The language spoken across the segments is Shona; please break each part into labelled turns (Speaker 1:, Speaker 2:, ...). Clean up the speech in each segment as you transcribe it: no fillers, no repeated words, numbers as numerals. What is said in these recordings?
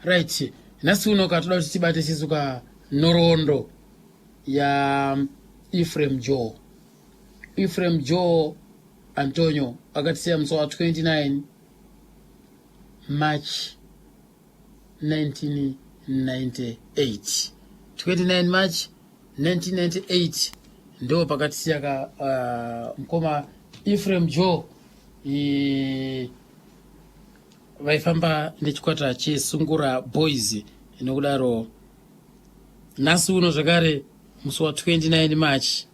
Speaker 1: Right. Nasi uno katoda kuti tibate sisuka nhoroondo ya Ephraim Joe Antonio akatisiya musi wa 29 March 1998. 29 March 1998 ndo pakatisiya ka mkoma Ephraim Joe vaifamba nechikwata cheSungura Boys inokudaro nasi uno zvakare musi wa 29 March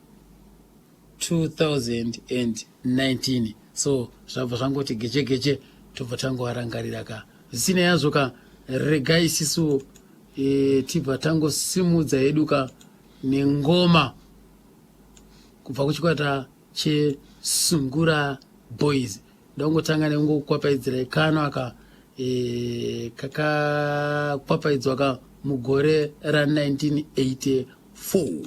Speaker 1: 2019. So zvabva zvangoti geche tobva tangoarangarira ka zvisina yazvo ka regai isisu tibva tangosimudza yedu ka nengoma kubva kuchikwata cheSungura Boys. Ndongotanga nengokwapayidzira ikano aka kakakwapaidzwa ka mugore ra 1984.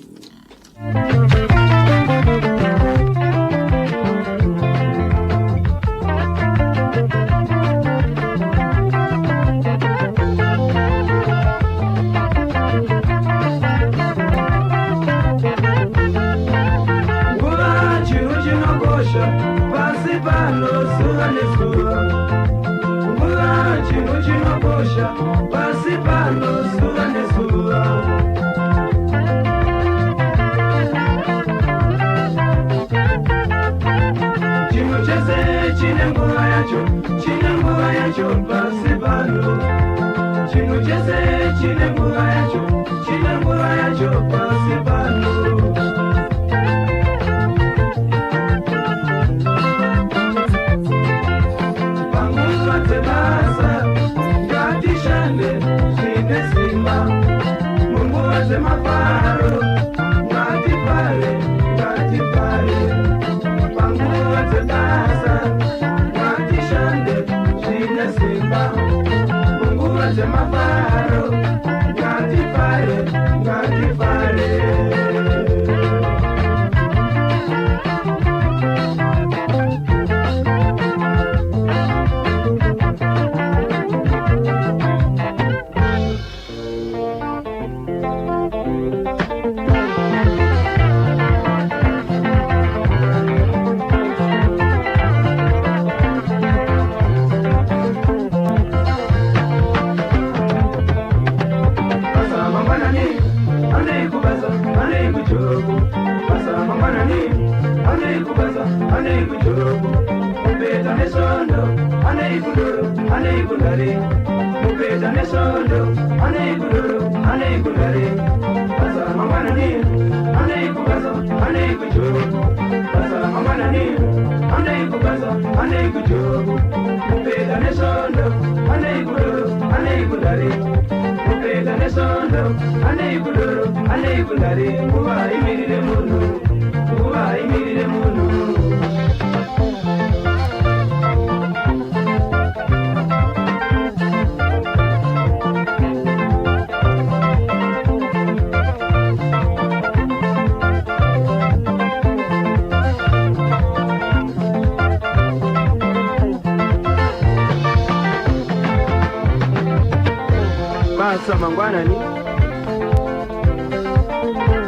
Speaker 2: Basa mangwanani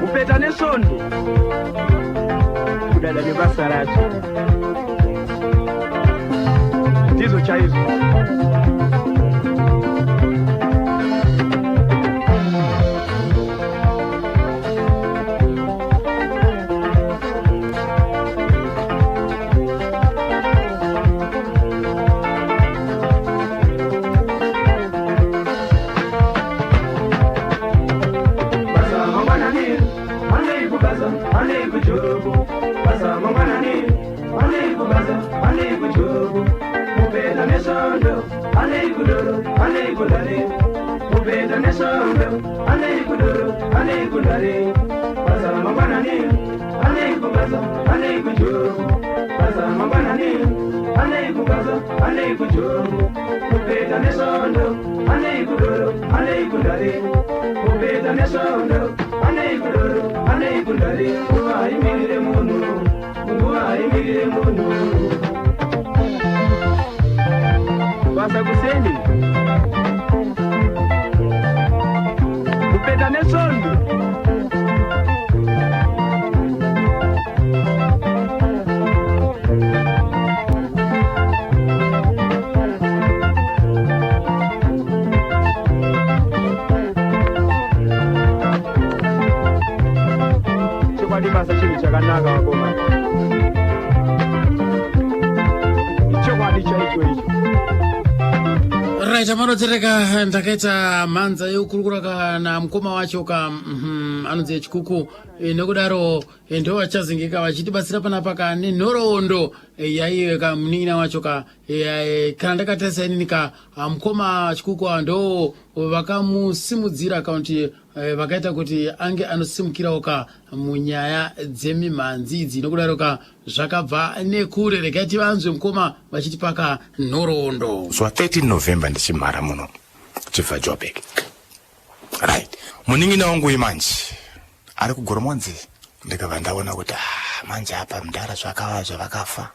Speaker 2: upeta nesondo kudada nebasa racho ndizo chaizo Basa kuseni zvakanaka vakomana. Ichokwadi chaicho icho.
Speaker 1: Right, amanotereka ndakaita mhanza yekukurukura na mukoma wacho anonzi Chikuku nekudaro ndo vachazengeka vachitibatsira panapa kane nhoroondo yaive kamunin'ina wacho kana ndakatarisa inini mukoma Chikuku ndo vakamusimudzira kaunti vakaita kuti ange anosimukirawo munyaya dzemimhanzi idzi nokudaro zvakabva nekure. Regai tivanzwe mukoma vachitipaka nhoroondo.
Speaker 3: So 13 November ndichimhara muno chibva Joburg. Right. Munin'ina wangu imanje ari kugoromonzi ndikabva ndaona kuti manje apa mudhara zvakawazva vakafa.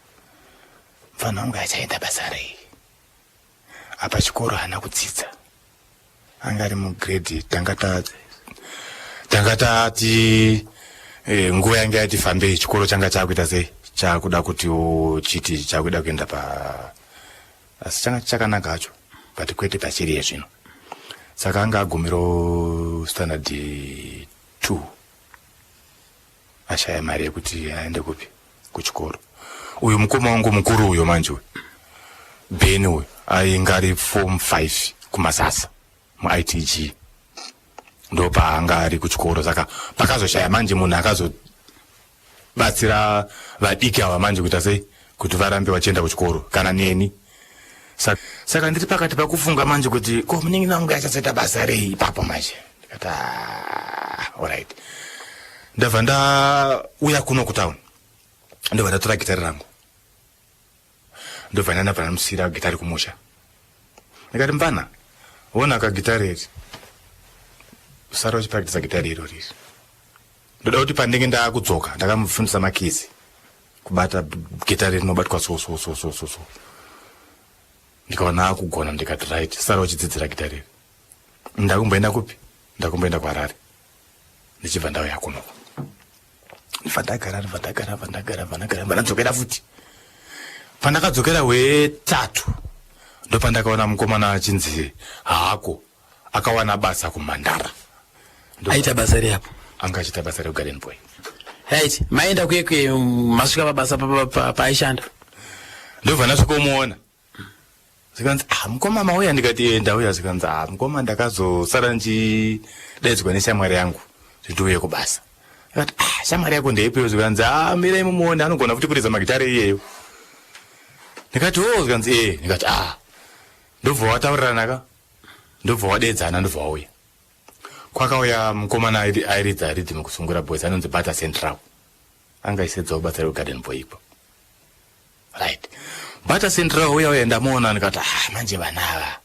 Speaker 3: Mfana wangu achaenda basa rei. Apa chikoro hana kudzidza. Anga ari mugrade tangati nguva yange yati fambei chikoro changa chakuita sei chakuda kuti chiti chakuda kuenda asi changa chakanaka hacho but kwete pachiri zvino. Saka anga agumiro standard 2 ashaya mari yekuti aende kupi kuchikoro. Uyu mukoma wangu mukuru uyo manje Beni uyu ainga ari form 5 kumasasa mu-ITG ndo paanga ari kuchikoro. Saka pakazoshaya manje munhu akazobatsira vadiki ava manje kuita sei kuti varambe vachienda kuchikoro kana neni. Saka ndiri pakati pakufunga manje kuti ko munin'ina wangu achazoita basa rei ipapo manje. Ndikati alright. Ndabva ndauya kuno kutauni ndobva ndatora gitari rangu ndobva ndandabva ndamusiyira gitari kumusha. Ndikati mbana ona kagitari iri usara uchipractisa gitari irori. Ndoda kuti pandenge ndakudzoka ndakamufundisa makizi kubata gitari rinobatwa so. Ndikaona akugona ndikati right sara uchidzidzira gitari iri. Ndakumboenda kupi? Ndakumboenda kuHarare. Ndichibva ndauya kuno. Ndagara ndadzokera futi. Pandakadzokera wetatu ndopandakaona mukomana achinzi hako akawana basa kuMhandara.
Speaker 1: Aita basa reapo?
Speaker 3: Anga achita basa reGarden Boy.
Speaker 1: Right, maenda kwekwe masvika pabasa paaishanda.
Speaker 3: Ndobva ndasvikomuona. Zikanzi mukoma mauya, ndikati ndauya. Zikanzi mukoma ndakazosara ndichidaidzwa neshamwari yangu kuti ndiuye kubasa. Ndikati shamwari yako ndeipiwo? Zikanzi mirai mumuone anogona futi kuriza magitari iyeyo. Ndikati zikanzi ndikati ndobva wataurirana ndobva wadedzana ndobva wauya. Kwakauya mukomana airidza rhythm kusungura boys anonzi Bata Central. Anga isedzawo basa reGarden Boy ipo. Right. Bata Central uya ndamuona ndikati manje vanava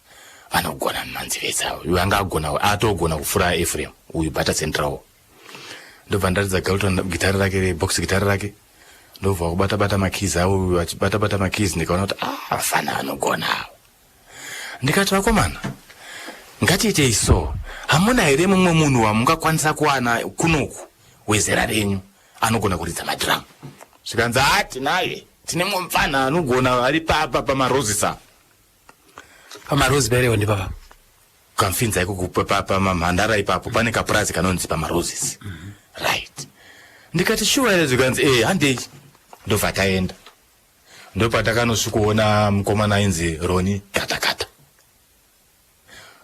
Speaker 3: vanogona mumhanzi vesa. Uyu anga agona atogona kufura Ephraim uyu Bata Central. Ndobva ndaridza Galton gitari rake box gitari rake. Ndobva kubata makizi awo achibata makizi ndikaona kuti afana anogona. Ndikati vakomana ngatiite iso, hamuna here mumwe munhu wamungakwanisa kuwana kunoku wezera renyu anogona kuridza madrum? Zvikanzi tinaye, tine mumwe mufana anogona ari papa pamarozisa.
Speaker 1: Pamarozi berewo ndi papa
Speaker 3: kamfinza iko pamamhandara ipapo pane kapurazi kanonzi pamarozisi. Right. Ndikati shuwa here? Zvikanzi handei. Ndobva taenda. Ndopatakanosvikuona mukomana ainzi Roni Gatakata.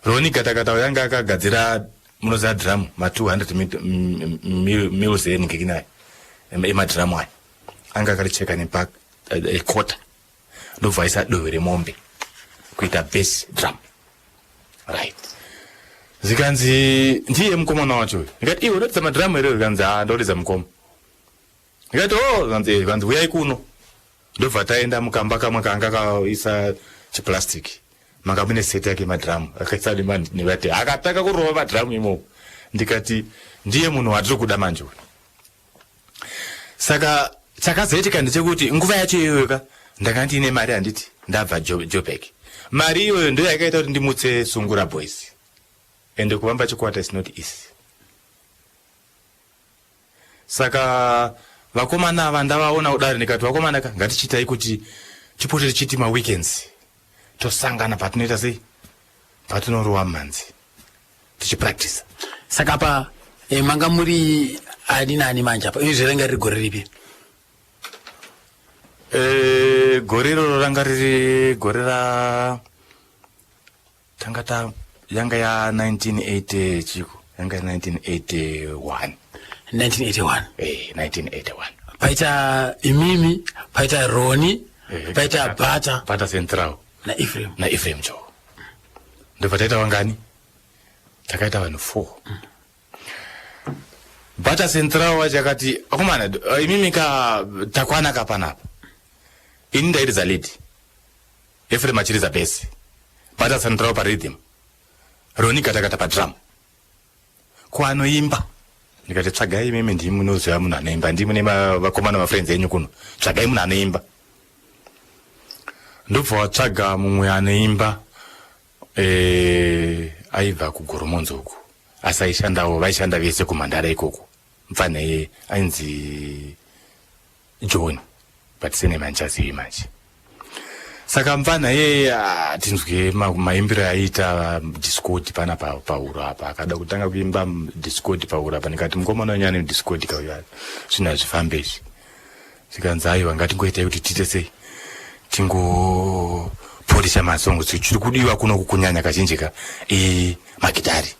Speaker 3: Roni Gatakata yanga akagadzira munoziva drum ma200 mils ngekinayi emadrum aya anga akaricheka nekota ndobva aisa dehwe remombe kuita bass drum. Right. Zikanzi ndiye mukomana wacho. Ndikati iwe unoridza madrum here? Zikanzi ndoridza mukoma. Ndikati zikanzi uyai kuno. Ndobva taenda mukamba kamwe kanga kaisa chiplastic. Manga mune seti yake madrum akaisa nevati akataka kurova madrum imo. Ndikati ndiye munhu watiri kuda manje. Saka chakazoitika ndechekuti nguva yacho iyoyo ndakanga ndine mari handiti ndabva Joburg. Mari iyoyo ndiyo yakaita kuti ndimutse Sungura Boys. Ende kuvamba chikwata is not easy. Saka vakomana ava ndavaona kudari ndikati vakomana ngatichiitai kuti tipote tichiti weekends tosangana patinoita sei patinorowa mhanzi tichipractice.
Speaker 1: Saka pa manga muri ani nani manje apa izvi ranga riri gore ripi
Speaker 3: gore roro ranga riri gore ra tangata yanga ya 1980 chiko yanga 1981 1981
Speaker 1: paita imimi paita Roni paita Bata
Speaker 3: Central
Speaker 1: na Ephraim jo
Speaker 3: ndo pataita wangani takaita vanhu 4 Bata Central wachakati akomana imimi ka takwana kapanapa ini ndairiza lead Ephraim achiriza bass Bata Central pa rhythm Roni katakata pa drum kwanoimba ndikati tsvagai mimi ndimunoziva munhu anoimba ndimune vakomana mafriends enyu kuno tsvagai munhu anoimba ndobva watsvaga mumwe anoimba aibva kugoromonzo uku asi aishandawo vaishanda vese kumhandara ikoko mufana ainzi John but sene manchazivi manje saka mufana tinzwe maimbiro aiita Discord pana pauro apa akada kutanga kuimba Discord pauro apa ndikati mukomana wenyu ane Discord kauya zvinhu hazvifambe izvi zikanzi aiwa ngatingoitai kuti tiite sei tingopolisha masongo chiri kudiwa kuno kunyanya kazhinji ka magitari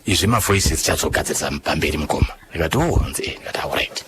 Speaker 3: izvi mavoices chazogadzirisa pamberi mukoma ndikati nzi ndikati alright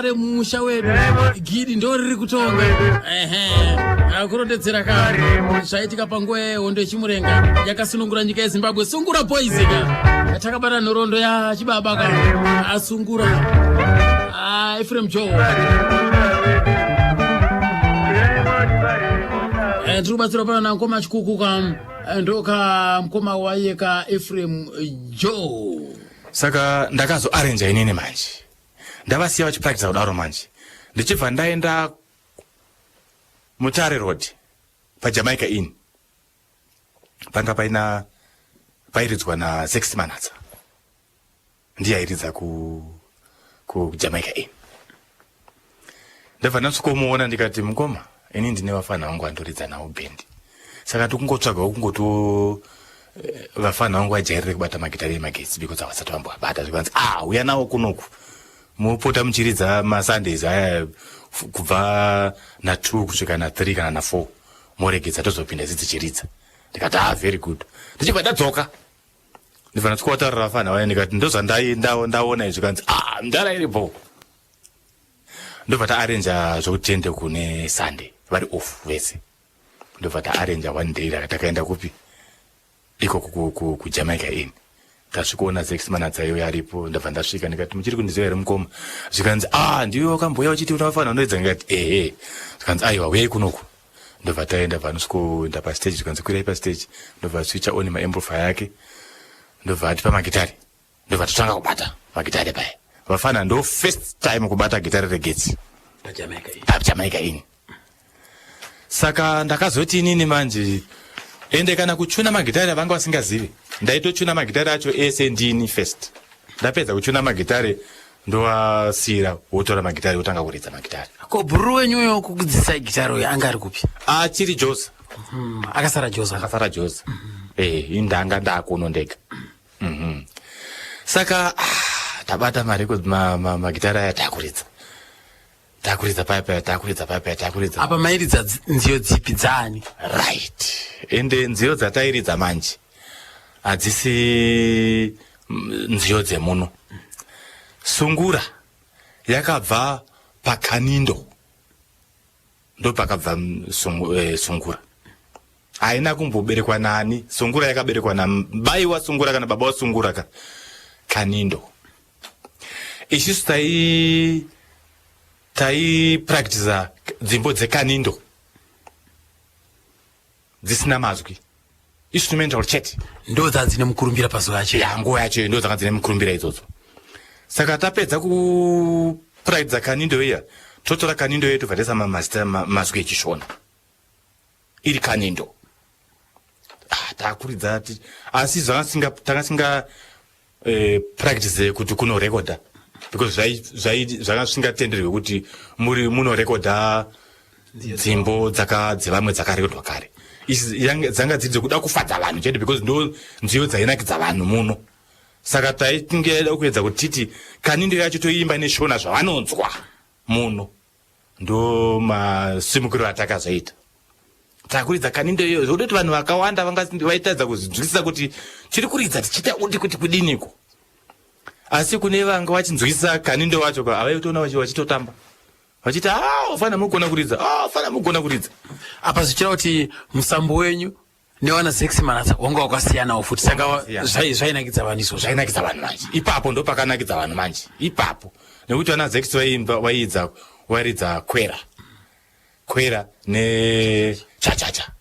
Speaker 1: kare musha wedu gidi ndo riri kutonga akurondedzera kare zvaitika panguva yehondo yechimurenga yakasunungura nyika yeZimbabwe. Sungura boys ka takabata nhoroondo yachibaba ka asungura Ephraim Joe ndiri kubatsira pana ngoma chikuku ka ndoka mkoma waiye ka Ephraim Joe.
Speaker 3: Saka ndakazo arrange inini manje ndavasiya vachipractice kudaro manje ndichibva ndaenda Mutare Road paJamaica Inn panga pairidzwa na6 Manatsa ndiye airidza ku Jamaica Inn. Ndabva ndasvikomuona ndikati mukoma ini ndine vafana vangu vandoridza nawo bendi saka tikungotsvaga kungoto vafana vangu vajairire kubata magitari emagetsi because havasati vambovabata zvikanzi uya nawo kunoku mupota muchiridza maSundays aya kubva na2 kusvika na3 kana na4 moregedza tozopinda dzichiridza. Ndikati very good. Ndichibva ndadzoka ndibva ndatsikotaurira vafana vaya ndikati ndozvandaona izvi kanzi ndara iripo. Ndobva taarrange zvokuti tiende kune Sunday vari off vese. Ndobva taarrange one day takaenda kupi ikoko kuJamaica Inn. Tasvikoona 6 Manatsa iyo yaripo. Ndabva ndasvika ndikati muchiri kundiziva here mukoma zvikanzi ndiwe wakambouya uchiti unafana unoedza. Ndikati zvikanzi aiwa uyai kunoku. Ndobva taenda vanosvikoenda pastage zvikanzi kwirai pastage. Ndobva switcha on maamplifier yake ndobva atipa magitari ndobva totanga kubata magitari paya. Vafana ndo first time kubata gitari regetsi paJamaica Inn. Saka ndakazoti inini manje ende kana kuchuna magitari vanga vasingazivi ndaitochuna magitari acho ese ndini first. Ndapedza kuchuna magitari ndowasira wotora magitari wotanga kuridza magitari.
Speaker 1: Ko buru wenyuyo kukudzisa gitari uyo anga ari kupi?
Speaker 3: Achiri Josa.
Speaker 1: Akasara Josa. Indanga ndakuno ndega. Saka tabata marecords magitari aya takuridza paya. Apa mairidza nziyo dzipi dzani? Right. Ende nziyo dzatairidza manje hadzisi nziyo dzemuno. Sungura yakabva paKanindo ndo pakabva Sungura. Haina kumboberekwa nani. Sungura yakaberekwa nabai waSungura kana baba waSungura ka Kanindo. Isusu tai practice dzimbo dzeKanindo dzisina mazwi instrumental chete ndo dzadzine mukurumbira pazuva yacho yanguva yacho ndo dzanga dzine mukurumbira idzodzo. Saka tapedza ku practice Kanindo iya totora Kanindo yetu tobva mazwi echishona iri Kanindo. Takuridza asi tanga singa practice kuti kuno recorda because zvanga zvisingatenderwe kuti muno recorda dzimbo dzevamwe dzakarekordwa kare. Dzanga dziri dzekuda kufadza vanhu chete because ndo nziyo dzainakidza vanhu muno. Saka taingeda kuedza kuti titi Kanindo yacho toimba neshona zvavanonzwa muno ndo masimukiro atakazoita. Takuridza Kanindo iyo zvoda kuti vanhu vakawanda vaitadza kuzvinzwisisa kuti tiri kuridza tichiita kuti kudiniko. Asi kune vanga vachinzwisisa Kanindo wacho avaitoona vachitotamba vachiti ufana mugona kuridza. Apa zvichira kuti musambo wenyu newana 6 Manatsa wanga wakasiyanawo futi. Saka zvainakidza vanhu izvo zvainakidza vanhu manje. Ipapo ndo pakanakidza vanhu manje ipapo nekuti wana 6 waridza kwera ne chachacha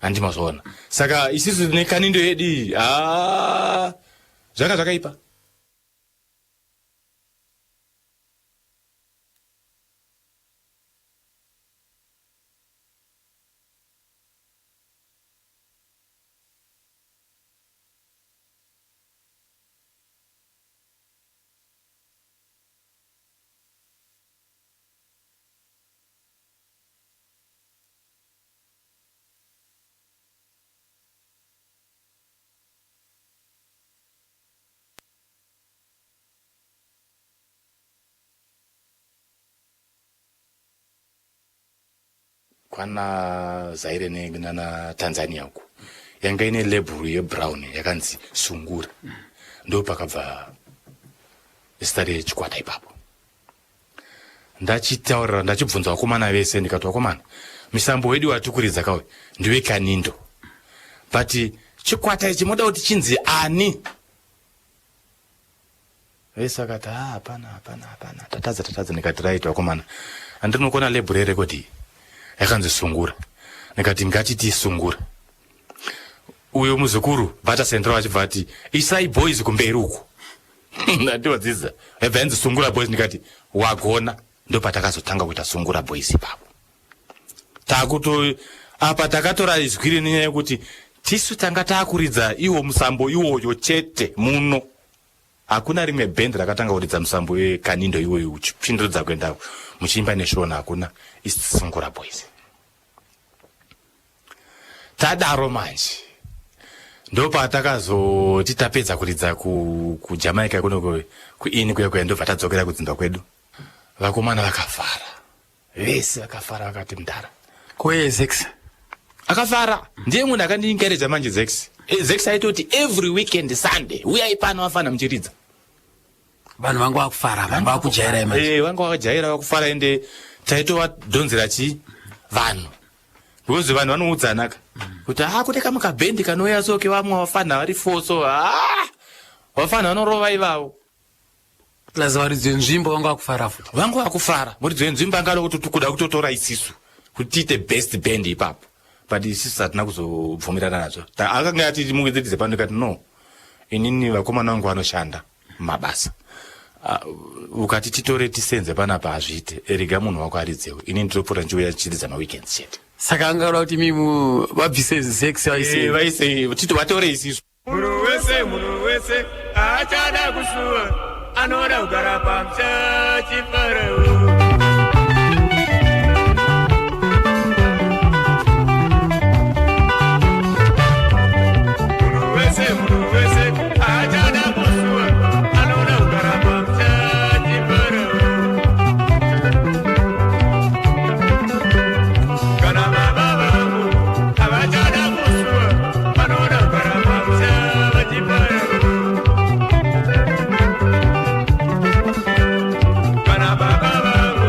Speaker 1: handimazvoona. Saka isusu neKanindo yedu zvanga zvakaipa. Kwana Zaire nana Tanzania uko yanga ine label yeBrown yakanzi Sungura ndo pakabva story yechikwata ipapo.
Speaker 3: ndachitaurira ndachibvunza vakomana vese ndikati vakomana misambo wedu watikuridza kawe ndiwe Kanindo but chikwata ichi moda kuti chinzi ani vese akati hapana tatadza ndikati right vakomana andinokona lebhuru yerekodi yakanzi Sungura ndikati ngatiti Sungura uyo muzukuru bata central achibva ati isai boys kumberi uku ndatiwadzidza ebva yanzi Sungura boys ndikati wagona ndopatakazotanga kuita Sungura boys ipapo takuto apa takatora izwiri nenyaya yekuti tisu tanga taakuridza iwo musambo iwoyo chete muno hakuna rimwe band rakatanga kuridza musambo weKanindo iwoyo uchipinduridza kuenda muchiimba neshona hakuna isi Sungura boys tadaro manje ndopatakazoti tapedza kuridza kuJamaica kuno kuini kuya ndobva tadzokera kudzimba kwedu vakomana vakafara vese vakafara vakati mudhara
Speaker 4: koye Zex
Speaker 3: akafara ndiye munhu akandingeredza manje Zex aitoti every weekend Sunday uyai pano vafana muchiridza
Speaker 4: vanhu vanga vakufara vanhu vakujaira manje
Speaker 3: vanga vakajaira vakufara ende taitovadhonzera chi vanhu because vanhu vanoudzanaka kuti kune kamwe kabhendi kanouya soke vamwe vafana vari foso vafana vanorova ivavo
Speaker 4: plus varidzi venzvimbo vanga vakufara futi
Speaker 3: vanga vakufara muridzi wenzvimbo angada kuti kuda kutotora isisu kuti tiite best band ipapo but isisu hatina kuzobvumirana nazvo akanga ati muedzedze pano ikati no inini vakomana vangu vanoshanda mumabasa ukati titore tisenze panapa hazviite rega munhu wako aridzewo ini ndinopfuura ndichiuya chiridza maweekends chete
Speaker 4: saka angada kuti mimu vabvise Zex
Speaker 3: vaise titi vatore isisu
Speaker 2: Munhu wese achada kusuwa anoda kugara pamusha chifarawo. Baba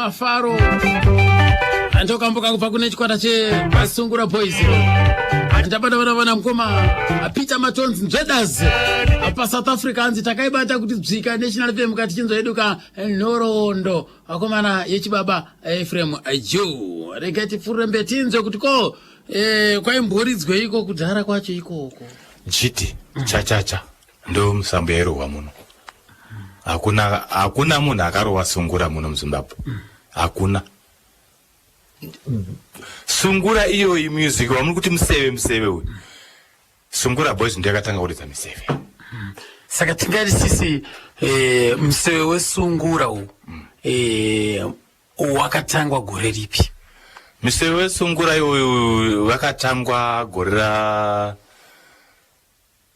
Speaker 4: Mafaro antokamboka kubva kune chikwata chemasungura boys ndabada mukoma Peter Matonzi Nzvedazi apa South Africa anzi takaibata kuti dzvika National FM kati chinzoeduka nhoroondo akomana yechibaba Ephraim Joe regati furembe tinzo kuti ko kwaimboridzwe iko kudhara kwacho ikoko
Speaker 3: chiti chachacha ndo musambo yairova muno hakuna munhu akarova sungura muno muZimbabwe hakuna sungura iyoyi music wamuri kuti museve uyu sungura boys ndo yakatanga kuridza miseve
Speaker 4: saka tingati sisi museve wesungura wakatangwa gore ripi
Speaker 3: museve wesungura iyoyu wakatangwa gore ra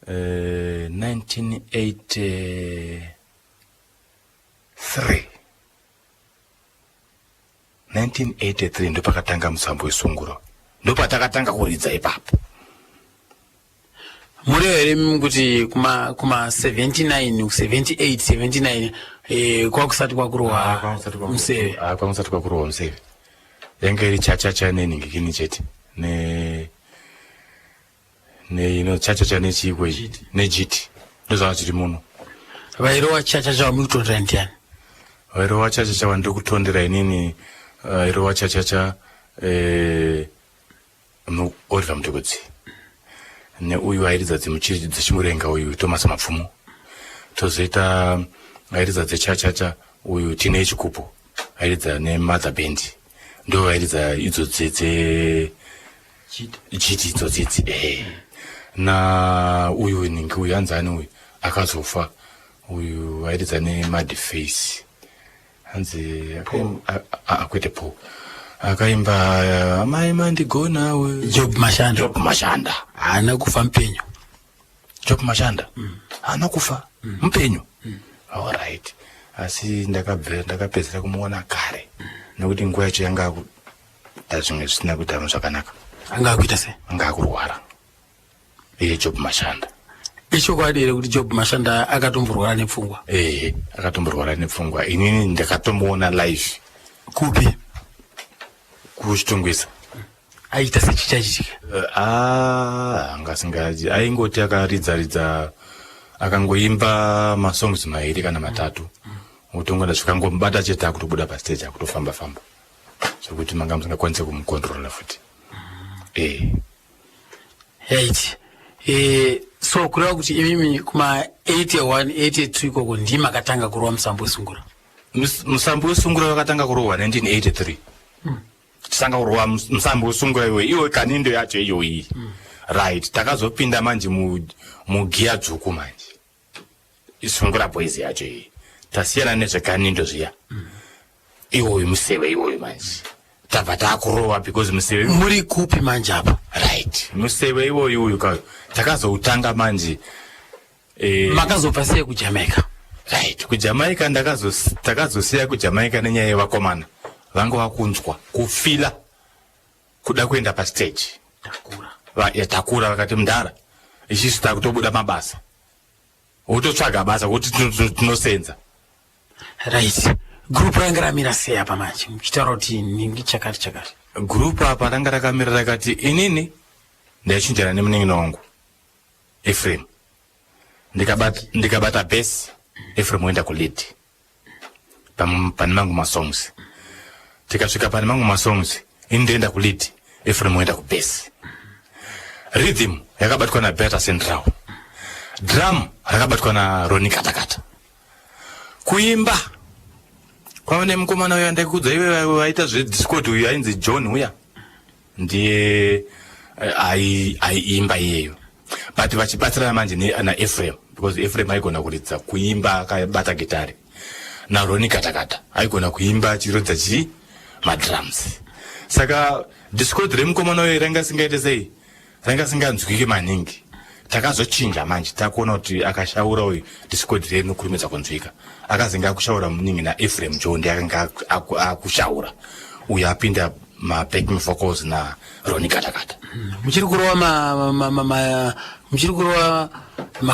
Speaker 3: 1983 ndo pakatanga musambo wesungura ndo patakatanga kuridza ipapo
Speaker 4: muri here kuti kuma 79 78 79 kwakusati kwakurohwa museve
Speaker 3: kwakusati kwakurohwa museve yanga iri chachacha nenhingikini chete ino chachacha nechikwe nejiti ndozvava zviri muno
Speaker 4: vairowa chachacha wamikutondera ndiani
Speaker 3: vairowa chachacha wandiri kutondera inini irowa chachacha Oliver Mtukudzi neuyu airidza dzechimurenga uyu Thomas Mapfumo tozoita airidza dzechachacha uyu Tine Chikupo airidza neMother Band ndo airidza idzo chiti idzo dzidzi na uyu ningi uyu anzani uyu akazofa uyu airidza neMadface hanzi akwete po akaimba amai mandigona we
Speaker 4: Job Mashanda haana kufa mpenyu
Speaker 3: Job Mashanda haana kufa mpenyu alright asi ndakapedzera kumuona kare nekuti nguva yacho yanga zvimwe zvisina kuita zvakanaka
Speaker 4: anga akuita sei
Speaker 3: anga akurwara iye Job Mashanda
Speaker 4: ichokwadi here kuti Job Mashanda akatomborwara nepfungwa
Speaker 3: akatomborwara nepfungwa inini ndakatomboona live
Speaker 4: kupi
Speaker 3: kuchitongwisa
Speaker 4: aita sechichachitika
Speaker 3: angasingaji aingoti akaridza akangoimba masongs mairi kana matatu utongoda zvikangomubata chete akutobuda pastage akutofamba zvekuti manga musingakwanise kumukontrola futi
Speaker 4: right so kureva kuti imimi kuma 81 82 ikoko ndima akatanga kurowa musambo wesungura
Speaker 3: musambo wesungura wakatanga kurohwa 1983 tisanga kurohwa musambo wesungura iwe kanindo yacho iyoyi right takazopinda manje mugiya dzvuku manje isungura boys yacho iyi tasiyana nezvekanindo zviya iwoyu museve iwoyu manje tabva takurohwa because museve
Speaker 4: muri kupi manje apa
Speaker 3: right museve iwoyu uyu kayo takazoutanga manje
Speaker 4: makazobva sei kuJamaica
Speaker 3: right kuJamaica takazosiya kuJamaica nenyaya yevakomana vanga vakunzwa kufila kuda kuenda pastage takura vakati mundara ichisu takutobuda mabasa wototsvaga basa kuti tinosenza
Speaker 4: right group ranga ramira sei apa manje muchitaura kuti ningi chakati
Speaker 3: group apa ranga rakamira rakati inini ndaichinjana nemunin'ina wangu Ephraim ndikabata bass Ephraim oenda kulead pane mangu masongs tikasvika pane mangu masongs ini ndoenda kulead Ephraim oenda kubass rhythm yakabatwa naBeta Central drum rakabatwa naRoni Katakata kuimba kwava nemukomana uyo andaikudza iwe waita zvediscord uyu ainzi John uya ndiye aiimba iyeyo but vachibatsirana manje naEphraim because Ephraim aigona kuridza kuimba akabata gitari naRoni Katakata aigona kuimba achirodza madrums saka discord remukomana uyo ranga singaite sei ranga singanzwiki maningi takazochinja manje takuona kuti akashaura uyu discord renu kurumidza kunzwika akazinga akushaura muningi naEphraim Joe ndiye akanga akushaura uyu apinda backing vocals naRoni Katakata
Speaker 4: muchiri kurowa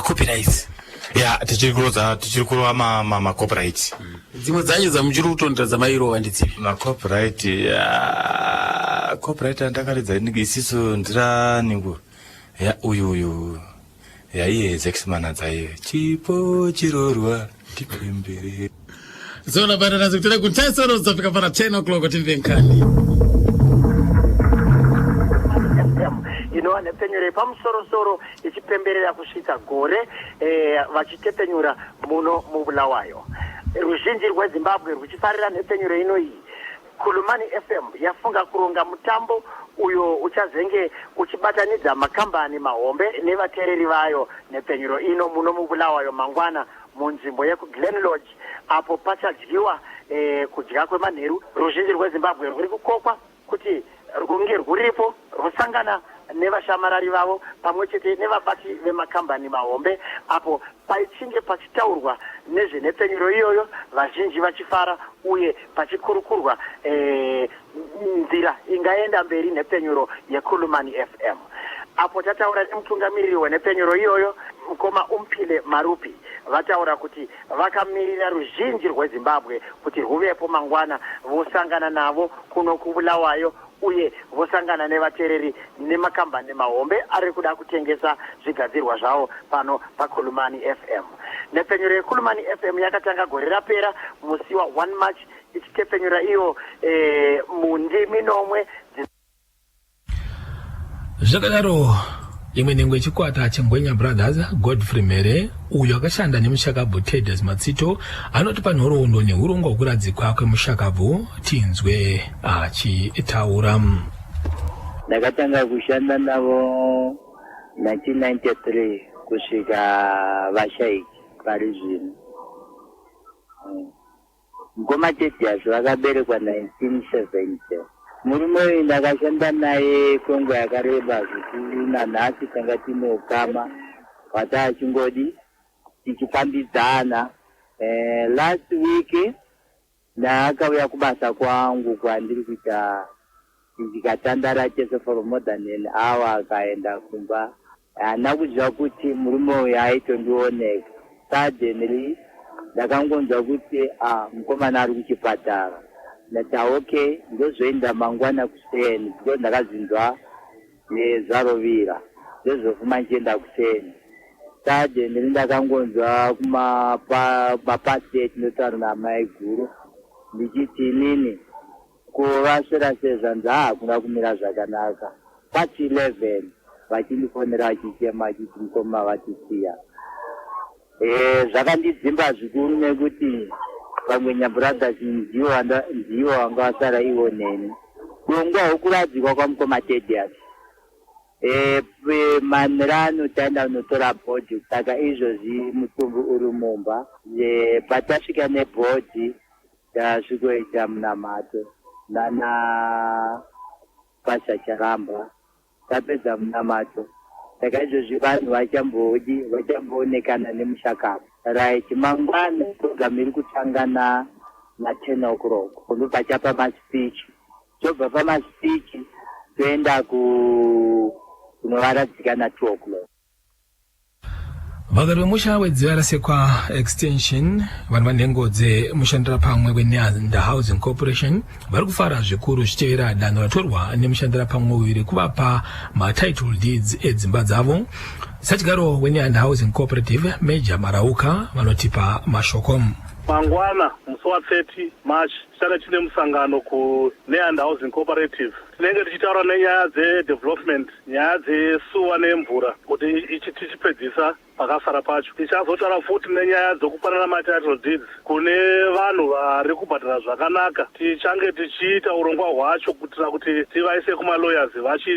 Speaker 4: copyrights
Speaker 3: ya tichiri kurova ma copyright
Speaker 4: dzimwe dzanyu dzamuchiri kutondera dzamairova ndidzipi?
Speaker 3: ma copyright copyright andakaridza isiso ndira ningu ya uyu ya iye Zexman dzaiye chipo chirorwa tipembere
Speaker 4: zona barana zikutenda kutaisoro zafika para 10 o'clock timve nkani
Speaker 5: inowana penyure pamusoro ichipemberera kusvika gore vachitepenyura muno mubulawayo. Ruzhinji rweZimbabwe ruchifarira nhepenyuro inoyi. Kulumani FM yafunga kuronga mutambo uyo uchazenge uchibatanidza makambani mahombe nevateereri vayo nepenyuro ino muno mubulawayo mangwana munzvimbo yekuGlen Lodge apo pachadyiwa kudya kwemanheru. Ruzhinji rweZimbabwe rwuri kukokwa kuti runge rwuripo rusangana nevashamarari vavo pamwe chete nevabati vemakambani mahombe apo paichinge pachitaurwa nezvenhepenyuro iyoyo vazhinji vachifara uye pachikurukurwa nzira ingaenda mberi nhepenyuro yeKulumani FM. Apo tataura nemutungamiriri wenhepenyuro iyoyo mukoma Umphile Marupi vataura kuti vakamirira ruzhinji rweZimbabwe kuti rwuvepo mangwana vosangana navo kuno kubulawayo uye vosangana nevateereri nemakambani mahombe ari kuda kutengesa zvigadzirwa zvavo pano paKulumani FM. Nepenyuro yeKulumani FM yakatanga gore rapera musi wa 1 March ichitepenyura iyo mundimi nomwe.
Speaker 6: Zvakadaro imwe nhengo yechikwata cheNgwenya Brothers Godfrey Mere uyo akashanda nemushakabvu Tedros Matsito anoti panhoroondo neurongwa hwekuradzikwa kwemushakabvu tinzwe achitaura.
Speaker 7: Ndakatanga kushanda navo 1993 kusvika vashaiki pari zvino. Ngoma Tedros vakaberekwa 1970. Murume uyu ndakashanda naye kwenguva yakareba zvikuru nanhasi tanga tine ukama wata achingodi tichifambidzana. Last week ndaakauya kubasa kwangu kwandiri kuita ndikatandara chese for more than an hour akaenda kumba. Hana kuziva kuti murume uyu aitondioneka. Suddenly ndakangonzwa kuti mukomana ari kuchipatara. Ndati okay, ndozoenda mangwana kuseni, ndo ndakazinzwa nezarovira, ndozofuma nchienda kuseni. Sade ndakangonzwa kumapasi etinotaura namai guru, ndichiti nini kuvasvera sezvanza hakuna kumira zvakanaka. Pasi 11 vachindifonera vachichema vachiti mukoma vatisiya. Zvakandidzimba zvikuru nekuti Ngwenya Brothers ndiwo wanga wasara iwo neni. Kurongwa hwekuradzikwa kwamukoma Tedros. Manrano taenda unotora bhodhi saka izvozvi mutumbu uri mumba. Patasvika nebhodhi tasvikoita munamato nana Pasha Charamba tapedza munamato. Saka izvozvi vanhu vachamboonekana nemushakabvu. Right, mangwana program iri kutangana na 10 o'clock. Kuno pachapa ma-speech. Tobva pama-speech toenda kunovaradzika na 2 o'clock.
Speaker 6: Vagari vemusha wedziva rasekwa extension vanhu vanhengo dzemushandira pamwe weNeanda Housing Corporation vari kufara zvikuru zvichitevera danho ratorwa nemushandira pamwe uviri kuvapa ma-title deeds edzimba dzavo. Sachigaro weNeanda Housing Cooperative Major Marauka vanotipa mashoko.
Speaker 8: Mangwana musi wa 30 March tichada tine musangano kuNeanda Housing Cooperative. Tinenge tichitaura nenyaya dzedevelopment, nyaya dzesuwa nemvura kuti ichi tichipedzisa pakasara pacho. Tichazotaura futi nenyaya dzokupanana ma-title deeds kune vanhu vari kubhadhara zvakanaka. Tichange tichiita urongwa hwacho kuitira kuti tivaise kumalawyers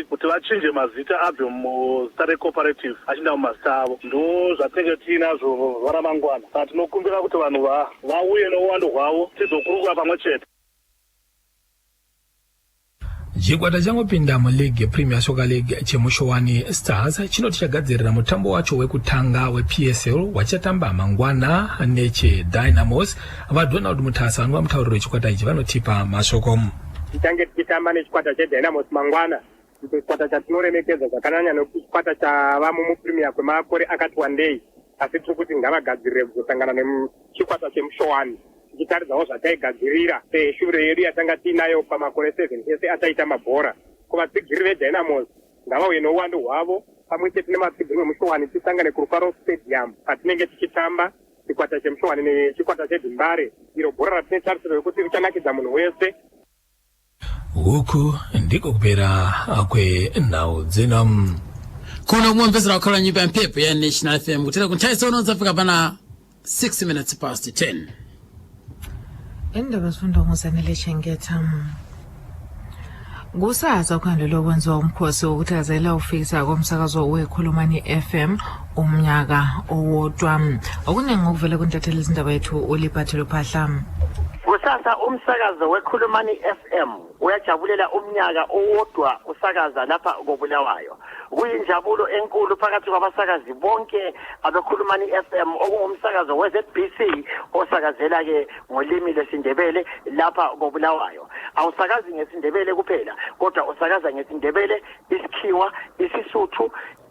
Speaker 8: kuti vachinje mazita abve muzita recooperative achinda mumazita avo. Ndo zvatinenge tiinazvo varamangwana. Saka tinokumbira kuti vanhu vauye nouwandu hwavo tizokurukura pamwe chete.
Speaker 6: Chikwata changopinda muleague yePremier Soccer League chemushowani Stars chinoti chagadzirira mutambo wacho wekutanga wePSL wachatamba mangwana necheDynamos. VaDonald Mutasa vanova mutauriri wechikwata ichi vanotipa mashoko.
Speaker 9: Tichange tichitamba nechikwata cheDynamos mangwana. Chikwata chatinoremekedza zvakananya nekuchikwata chavamo muPremier kwemakore akati wandei. asi tiri kuti ngavagadzirire kusangana nechikwata chemushowani tichitaridzawo zvataigadzirira shure yedu yatanga tiinayo pamakore 7 ese achaita mabhora. Kuvatsigiri vedynamos ngavauye nouwandu hwavo pamwe chete nematsigiri vemushowani tisangane kurufaro stadium patinenge tichitamba chikwata chemushowani nechikwata chedhimbare, iro bhora ratinetarisiro yekuti richanakidza munhu wese.
Speaker 6: Huku ndiko kupera kwenhau dzino
Speaker 4: kuno kumwemvezera wakhala nyimbo ya mphepo ya National FM kutera kunthaisa uno nzafika pana 6 minutes past 10.
Speaker 10: Indaba zifunda ngozanele Chengeta. Kusaza kwando lokwenziwa umkhosi wokuthazela ufikisa komsakazo wekhulumani FM umnyaka owodwa. Okuningi okuvela kuntathela izindaba yethu uLibathelo Phahla.
Speaker 5: Kusasa umsakazo wekhulumani FM uyajabulela umnyaka owodwa usakaza lapha koBulawayo. Kuyinjabulo enkulu phakathi kwabasakazi bonke abekhulumani FM okungumsakazo weZBC osakazela ke ngolimi lwesindebele lapha koBulawayo. Awusakazi ngesindebele kuphela kodwa usakaza ngesindebele, isikhiwa, isisuthu,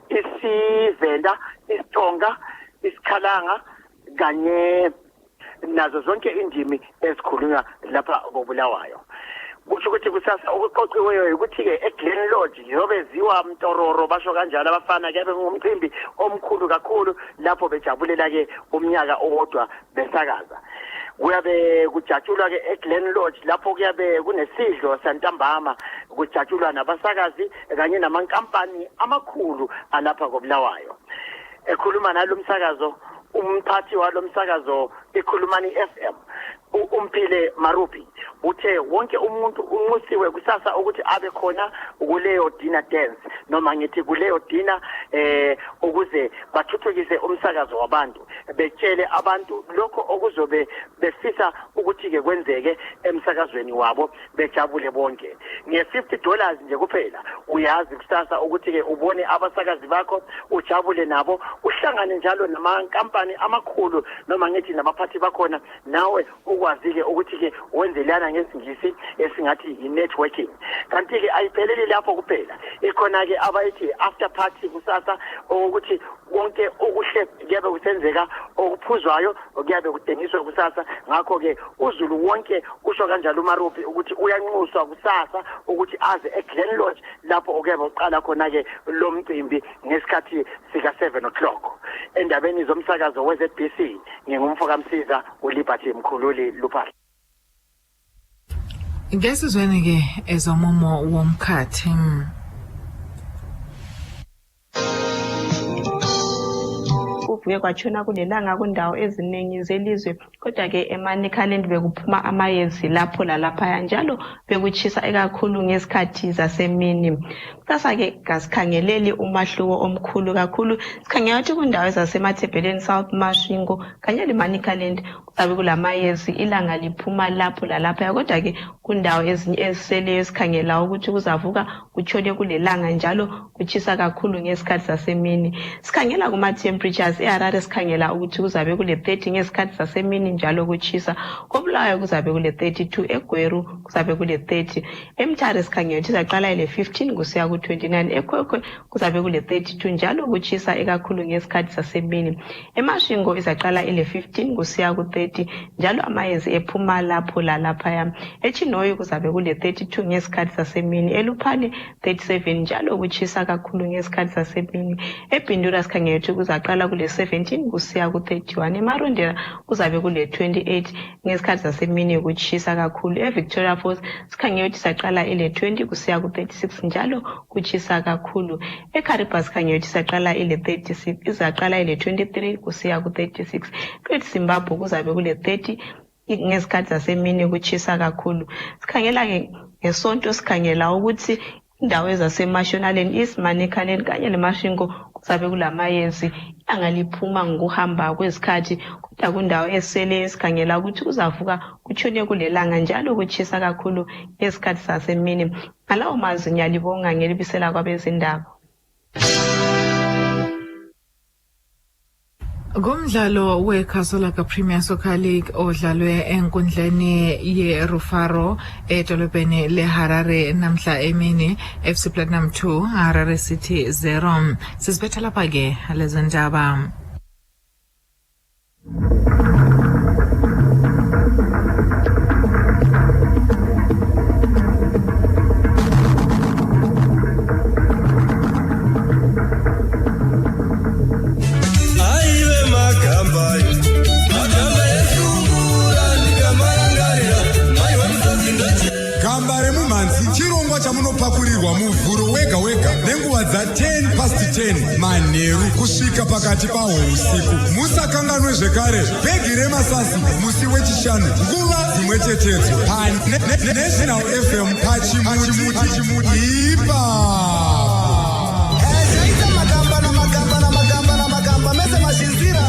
Speaker 5: isivenda, isitonga, isikhalanga kanye nazo zonke indimi ezikhulunywa lapha koBulawayo. Kusho ukuthi kusasa okuqoqiweyo ukuthi-ke eGlen Lodge yobeziwa mtororo basho kanjalo abafana kebe ngumcimbi omkhulu kakhulu lapho bejabulela-ke umnyaka owodwa besakaza. Kuyabe kujatshulwa-ke eGlen Lodge lapho kuyabe kunesidlo santambama kujatshulwa nabasakazi kanye namankampani amakhulu alapha koBulawayo. Ekhuluma nalo msakazo umphathi walo msakazo ikhulumani FM uMphile Marupi uthe wonke umuntu unxusiwe kusasa ukuthi abe khona kuleyo dinner dance noma ngithi kuleyo dinner ukuze bathuthukise umsakazo wabantu, betshele abantu lokho okuzobe befisa ukuthi ke kwenzeke emsakazweni wabo, bejabule bonke. Nge$50 nje kuphela uyazi kusasa ukuthi ke ubone abasakazi bakho, ujabule nabo, uhlangane njalo namankampani amakhulu noma ngithi nabaphathi bakhona, nawe ukwazi-ke ukuthi-ke wenzelana ngesingisi esingathi i-networking. Kanti-ke ayipheleli lapho kuphela, ikhona-ke abayithi after party kusasa ukuthi konke okuhle kuyabe kusenzeka, okuphuzwayo kuyabe kudengiswa kusasa. Ngakho-ke uZulu wonke usho kanjalo uMarupi ukuthi uyanxuswa kusasa ukuthi aze eGlen Lodge lapho okuyabe uqala khona-ke lo mcimbi ngesikhathi sika-7 o'clock. Endabeni zomsakazo weZBC ngingumfoka Msiza uLiberty Mkhululi Luphahla.
Speaker 10: Ngesizweni-ke ezomumo womkhathi
Speaker 11: kuvuke kwatshona kulelanga kundawo eziningi zelizwe, kodwa ke eManicaland bekuphuma amayezi lapho lalaphaya, njalo bekutshisa ekakhulu ngesikhathi zasemini. Kusasa ke kasikhangeleli umahluko omkhulu kakhulu, sikhangela ukuthi kundawo zasemathebheleni South Masvingo kanye leManicaland kuzabe kulamayezi, ilanga liphuma lapho lalaphaya, kodwa ke kundawo ezinye eziseleyo sikhangela ukuthi kuzavuka kutshone kulelanga njalo kutshisa kakhulu ngesikhathi zasemini. Sikhangela kuma temperatures eHarare sikhangela ukuthi kuzabe kule 30 ngesikhathi zasemini njalo kutshisa. KoBulawayo kuzabe kule 32, eGweru kuzabe kule 30, eMtare sikhangela ukuthi izaqala ile 15 kusiya ku 29, eKhoekhoe kuzabe kule 32 njalo kutshisa ekakhulu ngesikhathi zasemini. eMasvingo izaqala ile 15 kusiya ku 30 njalo amayezi ephuma lapho lalaphaya. eChinoyi kuzabe kule 32 ngesikhathi zasemini, eLupane 37 njalo kutshisa kakhulu ngesikhathi zasemini. eBhindura sikhangela ukuthi kuzaqala kule 17 kusiya ku 31, eMarondera kuzabe kule 28 ngesikhathi zasemini kutshisa kakhulu. eVictoria Falls sikhangela ukuthi saqala ile 20 kusiya ku 36 njalo kutshisa kakhulu. eCaribas sikhangela ukuthi saqala ile 36 izaqala ile 23 kusiya ku 36. Great Zimbabwe kuzabe kule 30 ngesikhathi zasemini kutshisa kakhulu. Sikhangela ke ngesonto sikhangela ukuthi indawo ezaseMashonaland, East Manicaland kanye leMasvingo kuzabe kulamayezi, ilanga liphuma ngokuhamba kwezikhathi, kodwa kundawo esele esikhangela ukuthi kuzavuka kutshone kulelanga njalo kutshisa kakhulu ngesikhathi sasemini. Ngalawo mazwi ngiyalibonga ngelibisela kwabezindaba.
Speaker 10: Ngomdlalo weKasolaka Premier Soccer League odlalwe enkundleni yeRufaro edolobheni leHarare namhla emini, FC Platinum 2 , 'Harare City 0. Sisibetha lapha ke lezindaba.
Speaker 6: Ngomdlalo weKasolaka Premier Soccer League odlalwe enkundleni yeRufaro edolobheni leHarare namhla emini, FC Platinum 2, Harare City 0. Sisibetha lapha ke lezindaba.
Speaker 10: 0. Sisibetha lapha ke
Speaker 12: manheru kusvika pakati pausiku. Musakanganwe zvekare bhegi remasasi musi wechishanu nguva dzimwe chetedzo paNational FM pachimuti ipa magamba mese mazhinzira.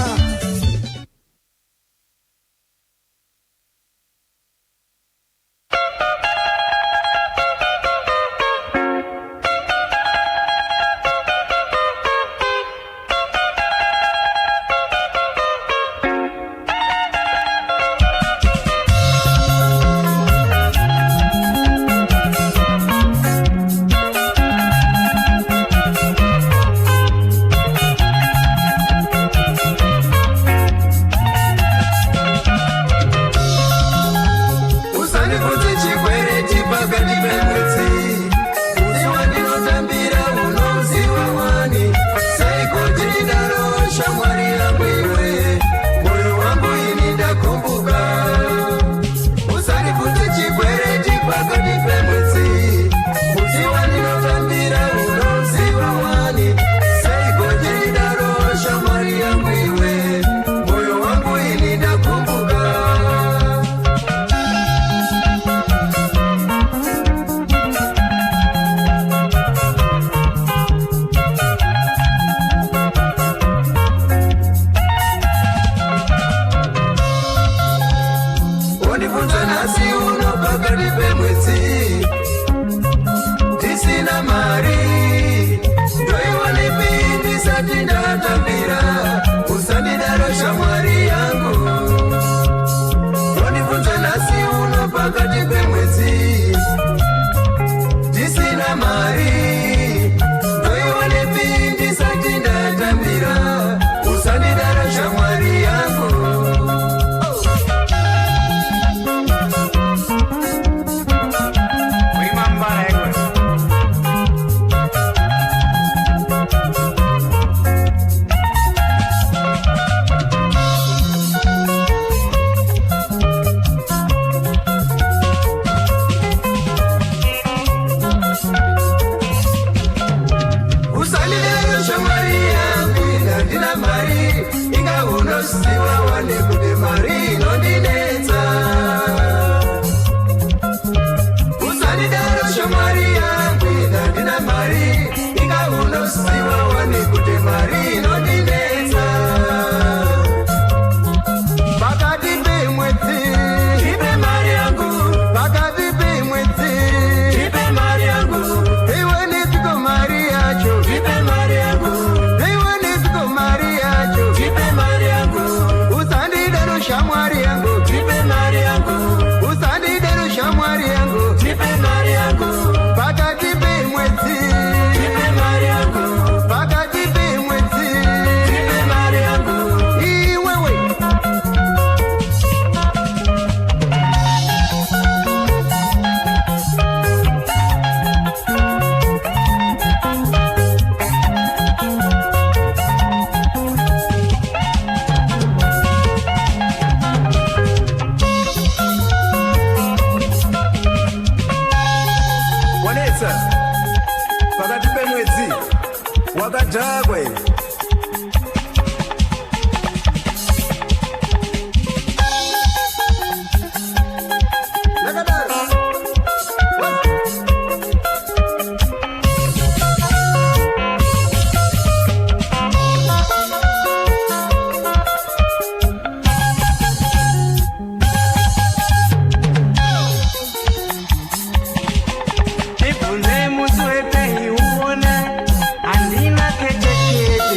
Speaker 2: Andina kete kete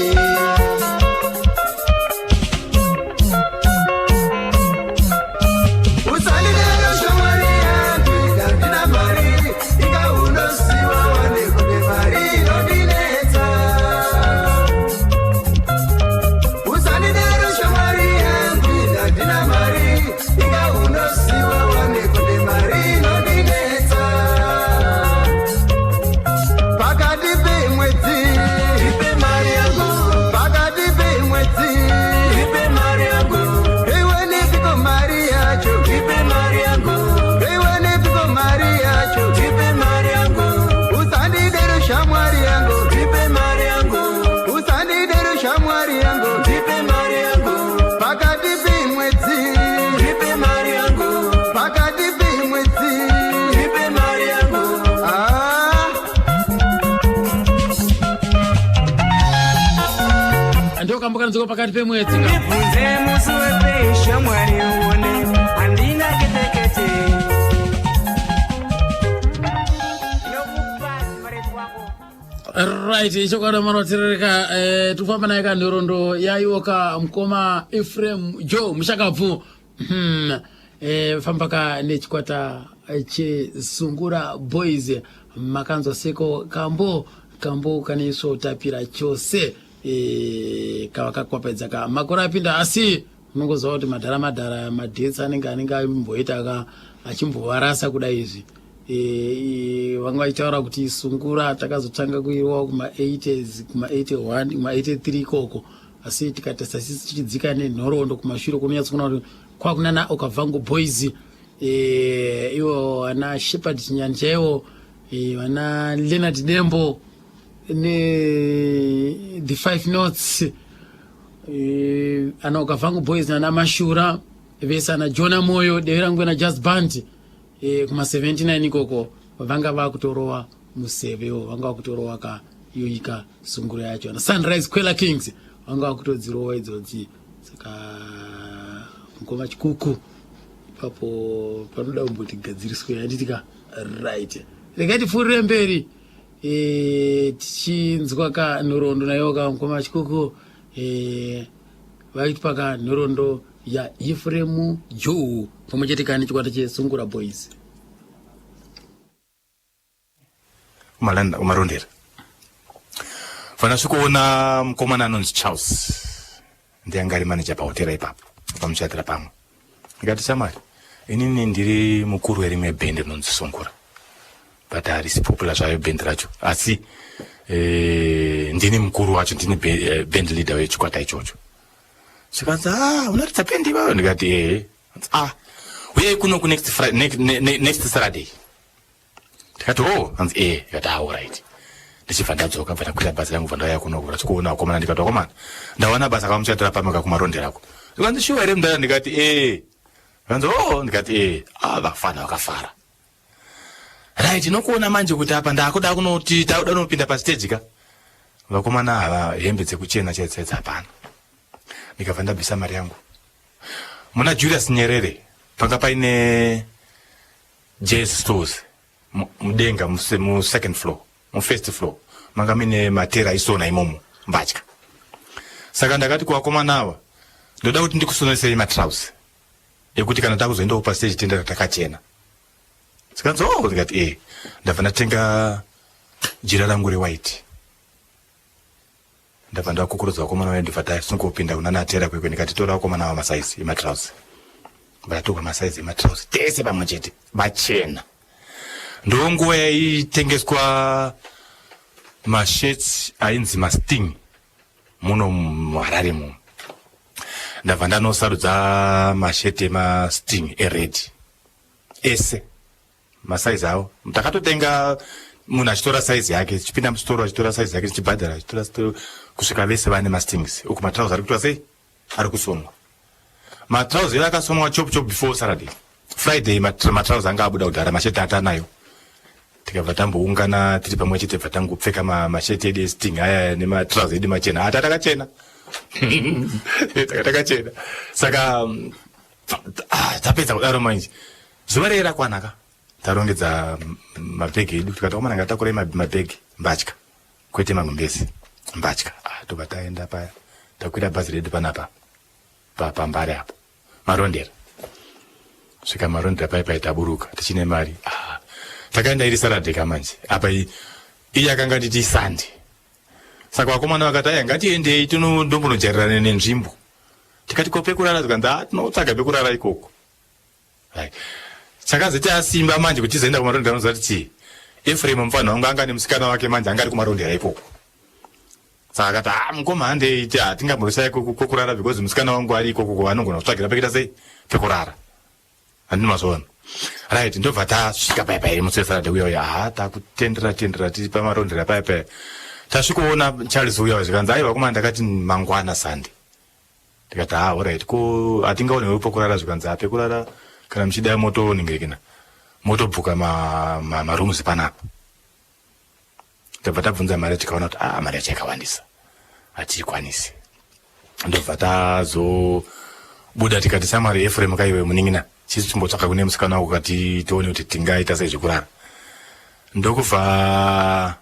Speaker 4: matambudziko pakati pemwedzi
Speaker 2: ndibvunze musi wepesha mwari uone handina ketekete
Speaker 4: right ichokwada manoterereka tufamba naye kanhorondo yaiwoka mukoma Ephraim Joe mushakabvu fambaka nechikwata chesungura boys makanzwa seko kambo kaneso tapira chose kavakakwapedzaka makore apinda asi unongoziva kuti madhara madhetsi anenge aimboita achimbovarasa kudai izvi vanga vachitaura kuti sungura takazotanga kuiwa kuma-80s kuma-81 kuma-83 ikoko asi tikatesa sisi tichidzika nenhoroondo kumashure kunonyatsokuona kuti kwakunana okabvangu boys ivo vana Shepherd Chinyanja ivo vana Leonard Dembo ne the 5 Notes ana okabvangu boys nana Mashura vese ana Jona Moyo deverangu na Jazz Band kuma 79 ikoko vanga vakutorowa musevewo vanga vakutorowa kayoika sungura yacho na Sunrise Kwela Kings vanga vakutodzirowa idzodzi saka mukoma chikuku ipapo panoda kumboti gadziriswe yanditika right rekati pfuurire mberi tichinzwa kanhorondo nayo mukoma chikuku vaiti paka nhorondo ya Ephraim Joe pamwe chete kane chikwata chesungura boys
Speaker 3: umarondera fana swikuona mukomana anonzi Charles ndianga ari manager pahotera ipapo pamushatira pamwe ndikati samari inini ndiri mukuru werimwe bhendi rinonzi Sungura but harisi popular zvayo bhendi racho asi ndini mukuru wacho ndini band leader wechikwata ichocho sikanzi unaridza bhendi ivayo ndikati uyai kuno next Saturday ndikati anzi ndikati alright ndichibva ndadzoka bva ndakwira bhazi rangu bva ndauya kuno ndachikuona wakomana ndikati wakomana ndawana basa kamushatira pamwe kumarondero ndikanzi shuwa here mudara ndikati kanzi ndikati vafana vakafara right nokuona manje kuti apa ndakuda kunoti tauda kunopinda pastage ka vakomana ava hembe dzekuchena chaitsaitsa hapana ndikabva ndabvisa mari yangu muna Julius Nyerere panga paine Jazz Stores mudenga mu second floor mu first floor manga mine matera isona imomo mbatya saka ndakati kuvakomana ava ndoda kuti ndikusonese matrousers ekuti kana takuzoenda pa stage tenda takachena sikanzi ndikati ndabva ndatenga jira rangu rewhite ndabva ndakukurudzwa vakomana vedu vata singopinda kunanatera kwekwe ndikati tora vakomana ava masaizi ematrousers ndatoka masaizi ematrousers tese pamwe chete machena ndonguva yaitengeswa mashirts ainzi masting muno muHarare muno ndabva ndanosarudza masheti emasting ered ese masaizi avo takatotenga munhu achitora saizi yake tichipinda musitoro achitora saizi yake tichibhadhara achitora kusvika vese vane mastings uku matrauser ari kutora sei ari kusonwa matrauser ivo akasonwa chop before Saturday Friday matrauser anga abuda kudhara masheti atanayo tikabva tamboungana tiri pamwe chete bva tangopfeka masheti edu esting aya nematrauser edu machena takachena takachena saka tapedza kudaro manje zuva rei rakwanaka tarongedza mabhegi edu tikati komana ngatakurai mabhegi mbatya kwete magumbezi mbatya tobva taenda paya takwira bhazi redu panapa pambare apo marondera svika marondera paya taburuka tichine mari takaenda iri Saturday kamanje apa iyi akanga nditi Sunday saka vakomana vakati ngatiendei ndombonojarirana nenzvimbo tikati ko pekurara tikanzi tinotsvaga pekurara ikoko chakazoti asimba manje kuti tizoenda kumarondera anoziva kuti Ephraim mufana wangu anga nemusikana wake manje anga ari kumarondera ikoko saka akati mukoma handeiti hatingamboshayi kokurara because musikana wangu ari ikoko kuvanogona kutsvagira pekuita sei pekurara handini mazoona right ndobva tasvika paya iri musi weSaturday uya takutendera tiri pamarondera paya tasvikoona Charles uya zvikanzi aiwa vakomana ndakati mangwana Sunday ndikati alright ko hatingaonewo pekurara zvikanzi pekurara kana muchida motoningirikina motobhuka marooms panapa tabva tabvunza mari tikaona kuti mari yacho yakawandisa hatiikwanisi ndobva tazobuda tikati samari Ephraim kaiwe muningina chisi chimbotsvaka kune musikana wako kati tione kuti tingaita sei zvekurara ndokubva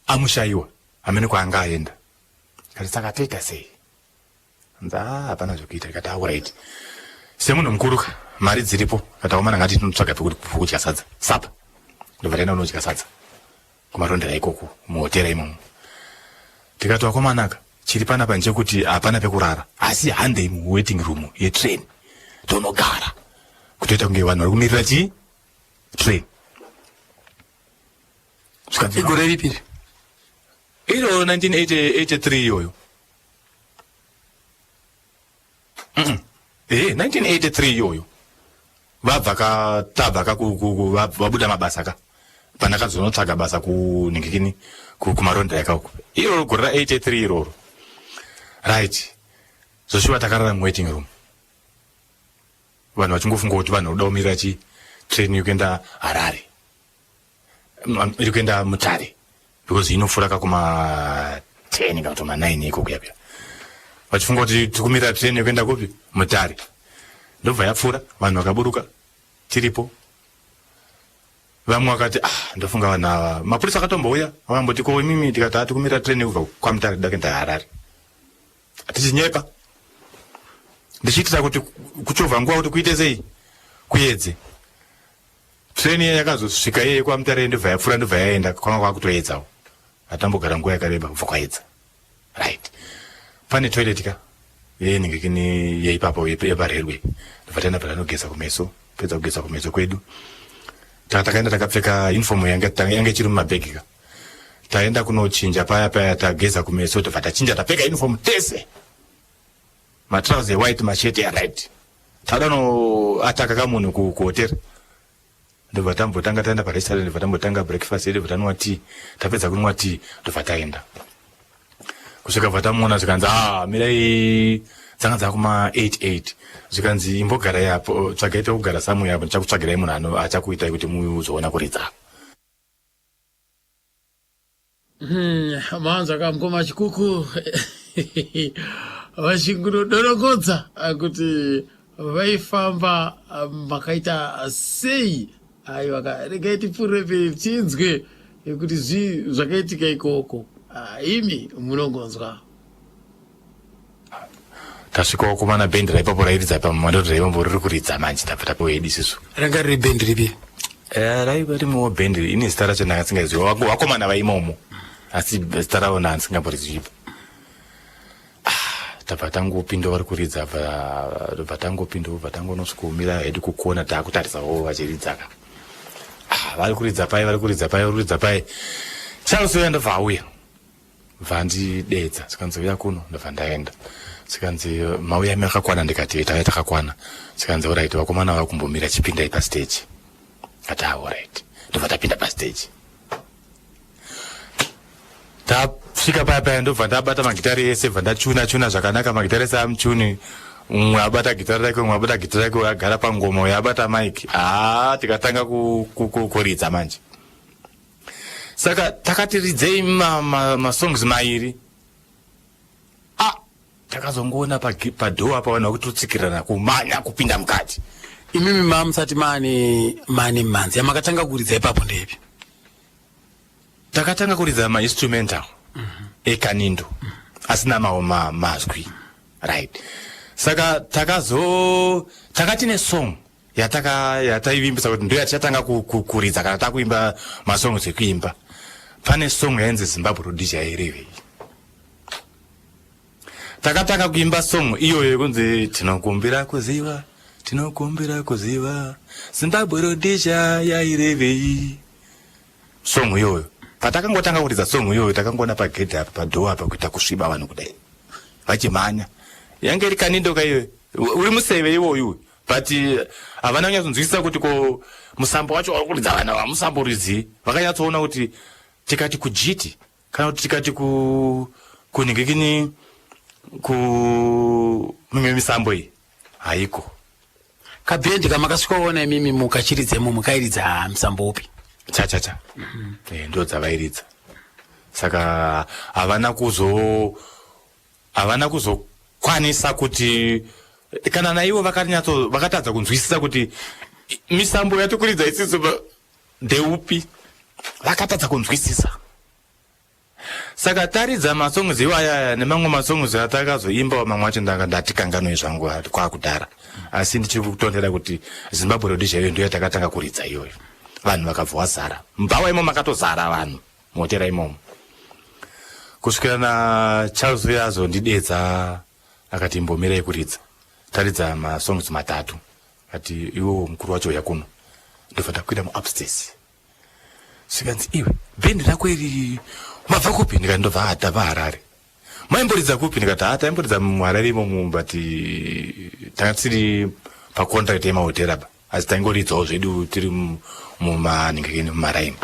Speaker 3: amushayiwa amene kwaanga aenda kati saka toita sei hapana zvekuita ikati alright semunhu mukuruka mari dziripo kataomana ngati tinotsvaga pekudya sadza sapa ndobva taenda kunodya sadza kumarondera ikoko muhotera imomo tikati wakomanaka chiri panapa nchekuti hapana pekurara asi handei muwaiting room yetrain tonogara kutoita kunge vanhu vari kumirira chii train
Speaker 4: igore ripiri
Speaker 3: iro 1983 iyoyo 1983 iyoyo vabuda mabasa ka pandakazonotsvaga basa kuningikini kumarondera ikako iroro gore ra83 iroro right zvoshuva takarara muwaiting room vanhu vachingofunga kuti vanhu voda kumirira chi train yokuenda Harare iri kuenda Mutare because inofura kakuma 10 kana kuma 9 iko kuya vachifunga kuti tikumirira train yokuenda kupi Mutare ndobva yapfura vanhu vakaburuka tiripo vamwe vakati ndofunga vanhu ava mapurisa akatombouya vakamboti ko imimi tikati tikumirira train yekubva kwaMutare kuda kuenda Harare atichinyeka ndichiitira kuti kuchovha nguva kuti kuite sei kuedze train yakazosvika iye kwaMutare ndobva yapfura ndobva yaenda kwanga kwakutoedzawo atambogara nguva yakareba kubva kwaedza right pane toilet ka yeningikini yeipapo yeparelwe ndobva taenda patanogeza kumeso pedza kugeza kumeso kwedu takaenda takapfeka uniform yange chiri mumabhegi ka taenda kunochinja paya tageza kumeso tobva tachinja tapfeka uniform tese matrousers white machete ya red tadano ataka kamunhu kuhotera ndobva tambotanga taenda parestaurant ndobva tambotanga breakfast yedu ndobva tanwa tea tapedza kunwa tea ndobva taenda kusvika bva tamuona zvikanzi mirai dzanga dzakuma 88 zvikanzi imbogara yapo tsvagai pekugara samwe yapo ndichakutsvagirai munhu achakuitai kuti muzoona kuridza
Speaker 4: manzwa kamukoma chikuku vachingodorogodza kuti vaifamba makaita sei aiwa regai tipfuure mberi tinzwe kuti zvakaitika ikoko imi munongonzwa
Speaker 3: tasvikawo kumana bhendi raipapo rairidza pamandoti raivambo riri kuridza manje tabva tapiwa hedu isusu
Speaker 4: ranga riri bhendi ripi
Speaker 3: raiva rimwewo bhendi ine zita racho ndakasingaiziva vakomana vaimomo asi zita ravo ndandisingamborizivipo tabva tangopinda vari kuridza bva tangopinda bva tangonosvikomira hedu kukona taakutarisawo vachiridzaka vari kuridza pai chanosoya ndobva auya bva ndidedza sikanzouya kuno ndobva ndaenda sikanzi mauya makakwana ndikati tave takakwana sikanzi orit vakomana vava kumbomira chipindai pastage ati orit ndobva tapinda pastage tasvika paya ndobva ndabata magitari ese bva ndachuna zvakanaka magitari ese amuchuni umwe abata gitari rake umwe abata gitari rake agara pangoma uye abata mike tikatanga kuridza manje saka takati ridzei masongs mairi takazongoona padhoo apa vanhu vakutotsikirana kumanya kupinda mukati
Speaker 4: imimi mamusati mane mhanzi yamakatanga kuridza ipapo ndepi
Speaker 3: takatanga kuridza mainstrumental ekanindo asina mawo mazwi right saka takati nesong yataivimbisa kuti ndo yatichatanga kuridza kana takuimba masongs ekuimba pane song yainzi Zimbabwe Road jairevei takatanga kuimba song iyoyo yekunzi tinokumbira kuziva Zimbabwe Road yairevei song iyoyo patakangotanga kuridza song iyoyo takangoona pagedhi apa padhoo apa kuita kusviba vanhu kudai vachimhanya yange iri kanindo kaiwe uri museve iwoyu but havana kunyatsonzwisisa kuti ko musambo wacho wari kuridza vanhu vamusamboridzi vakanyatsoona kuti tikati kujiti kana kuti tikati kuningikini mimwe misambo iyi haiko
Speaker 4: kabhendi kamakasvikaona imimi mukachiridzemo mukairidza musambo upi
Speaker 3: chachacha ndo dzavairidza saka havana havana kuzokwanisa kuti kana naivo vakatadza kunzwisisa kuti misambo yatikuridza isisu ndeupi, vakatadza kunzwisisa. Saka taridza masongs iwaya nemamwe masongs atakazoimba mamwe acho ndati kanganwe zvangu kwakudhara, asi ndichiri kutondera kuti Zimbabwe Road chaiyo ndiyo yatakatanga kuridza iyoyo. Vanhu vakabva vazara mbava imo, makatozara vanhu motera imomo. Kusvikira na Charles azondidedza akati mbomirai kuridza, taridza masongs 3 ati iwo mukuru wacho yakuno ndofata kuenda mu-upstairs. Sikanzi iwe bendi rako iri mabva kupi? Ndikati ndobva Hadava Harare. Maimboridza kupi? Ndikati taimboridza muHarare imomo, bati tanga tisiri pacontract yemahotera ba, asi taingoridzawo zvedu tiri mumanhingekeni mumaraini.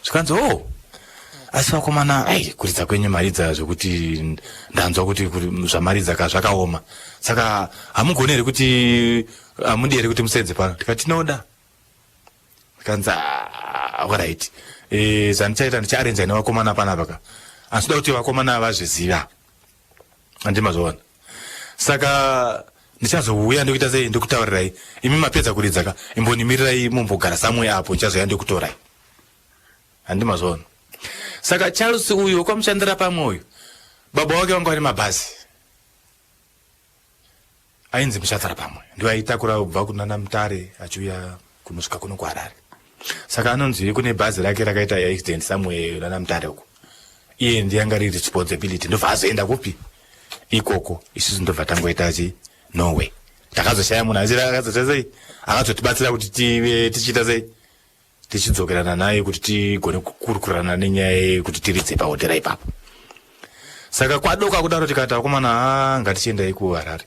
Speaker 3: Zvikanzi asi vakomana kuridza kwenyu maridza zvokuti ndanzwa kuti zvamaridza zvakaoma, saka hamugoni here kuti hamudi here kuti musenze pano? Ndikati tinoda. Ndikanzi alright, zvandichaita ndichiarenja nevakomana panapa, asi kuti vakomana vazviziva, handimazvoona. Saka ndichazouya ndikuita sei, ndikutaurirai imi mapedza kuridza imbonimirirai mumbogara samwe apo, ndichazoya ndikutorai, handimazvoona. Saka Charles uyu kwamushandira pamwe uyu, baba wake wanga ari mabhazi, ainzi Mushatsara pamwe, ndiwo aitakura kubva kunana Mutare achiuya kunosvika kuno kuHarare. Saka anonzi kune bhazi rake rakaita accident somewhere nana Mutare uko, iye ndiyanga riri responsibility, ndobva azoenda kupi ikoko. Isusu ndobva tangoita Norway, takazoshaya munhu akazoita sei, akazotibatsira kuti tive tichiita sei, tichidzokerana naye kuti tigone kukurukurana nenyaya kuti tiridze pahotera ipapo. Saka kwadoka kudaro tikati vakomana ngatichiendai kuHarare.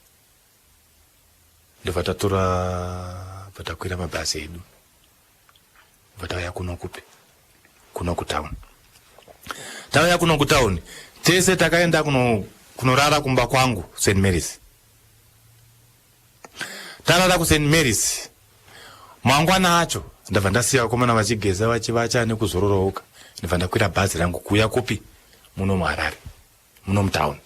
Speaker 3: Ndobva tatora patakwira mabhazi edu vatauya kuno kupi, kuno kutown. Tauya kuno kutown tese takaenda kunorara kumba kwangu St Mary's. Tarara ku St Mary's mangwana acho ndabva ndasiya vakomana vachigeza vachivacha nekuzororoka, ndibva ndakwira bhazi rangu kuuya kupi, muno muHarare, muno mutown.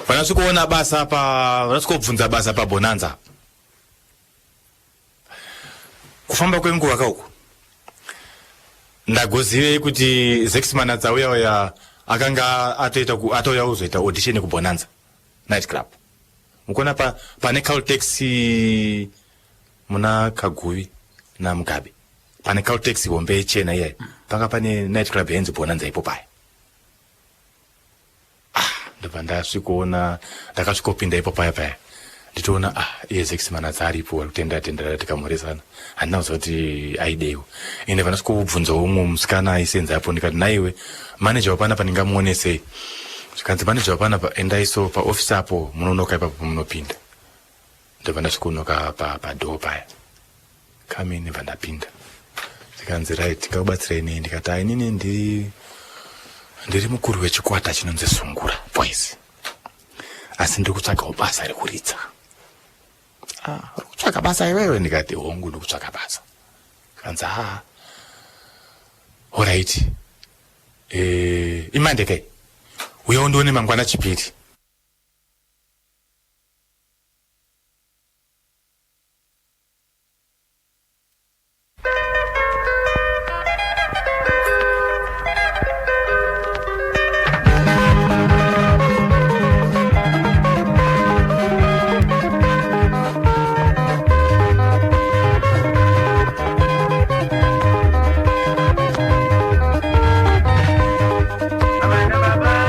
Speaker 3: Vanasvikoona basa vanasvikobvunza basa paBonanza. Kufamba kwenguva kauku ndagozivei kuti Zexman adzauya akanga atouya kuzoita audition kuBonanza night club. Mukona pane Caltex muna Kaguvi na Mugabe, pane Caltex hombe chena iyayi, panga pane night club yenzi Bonanza ipo paya. Ndobva ndasvikoona, ndakasvikopinda ipo paya nditoona iye Zexman adzaripo arikutendera tikamuresana, handina kuziva kuti aidewo. Ende vanasvikobvunzawo umwe musikana aisenzapo, ndikati naiwe manager wapanapa ndingamuonesei? Zvikanzi manager wapanapa endaiso paofisi apo munonoka ipapo munopinda. Ndobva ndasvikonoka padoo paya, come in, ndibva ndapinda. Zvikanzi right, ngakubatsirai nei? Ndikati inini ndiri mukuru wechikwata chinonzi Sungura Boys, asi ndiri kutsvagawo basa rekuridza. Uri kutsvaga basa iwewe? Ndikati hongu ndiri kutsvaga basa. Kanzi alright, imande kai uya undione mangwana chipiri.
Speaker 2: Baba,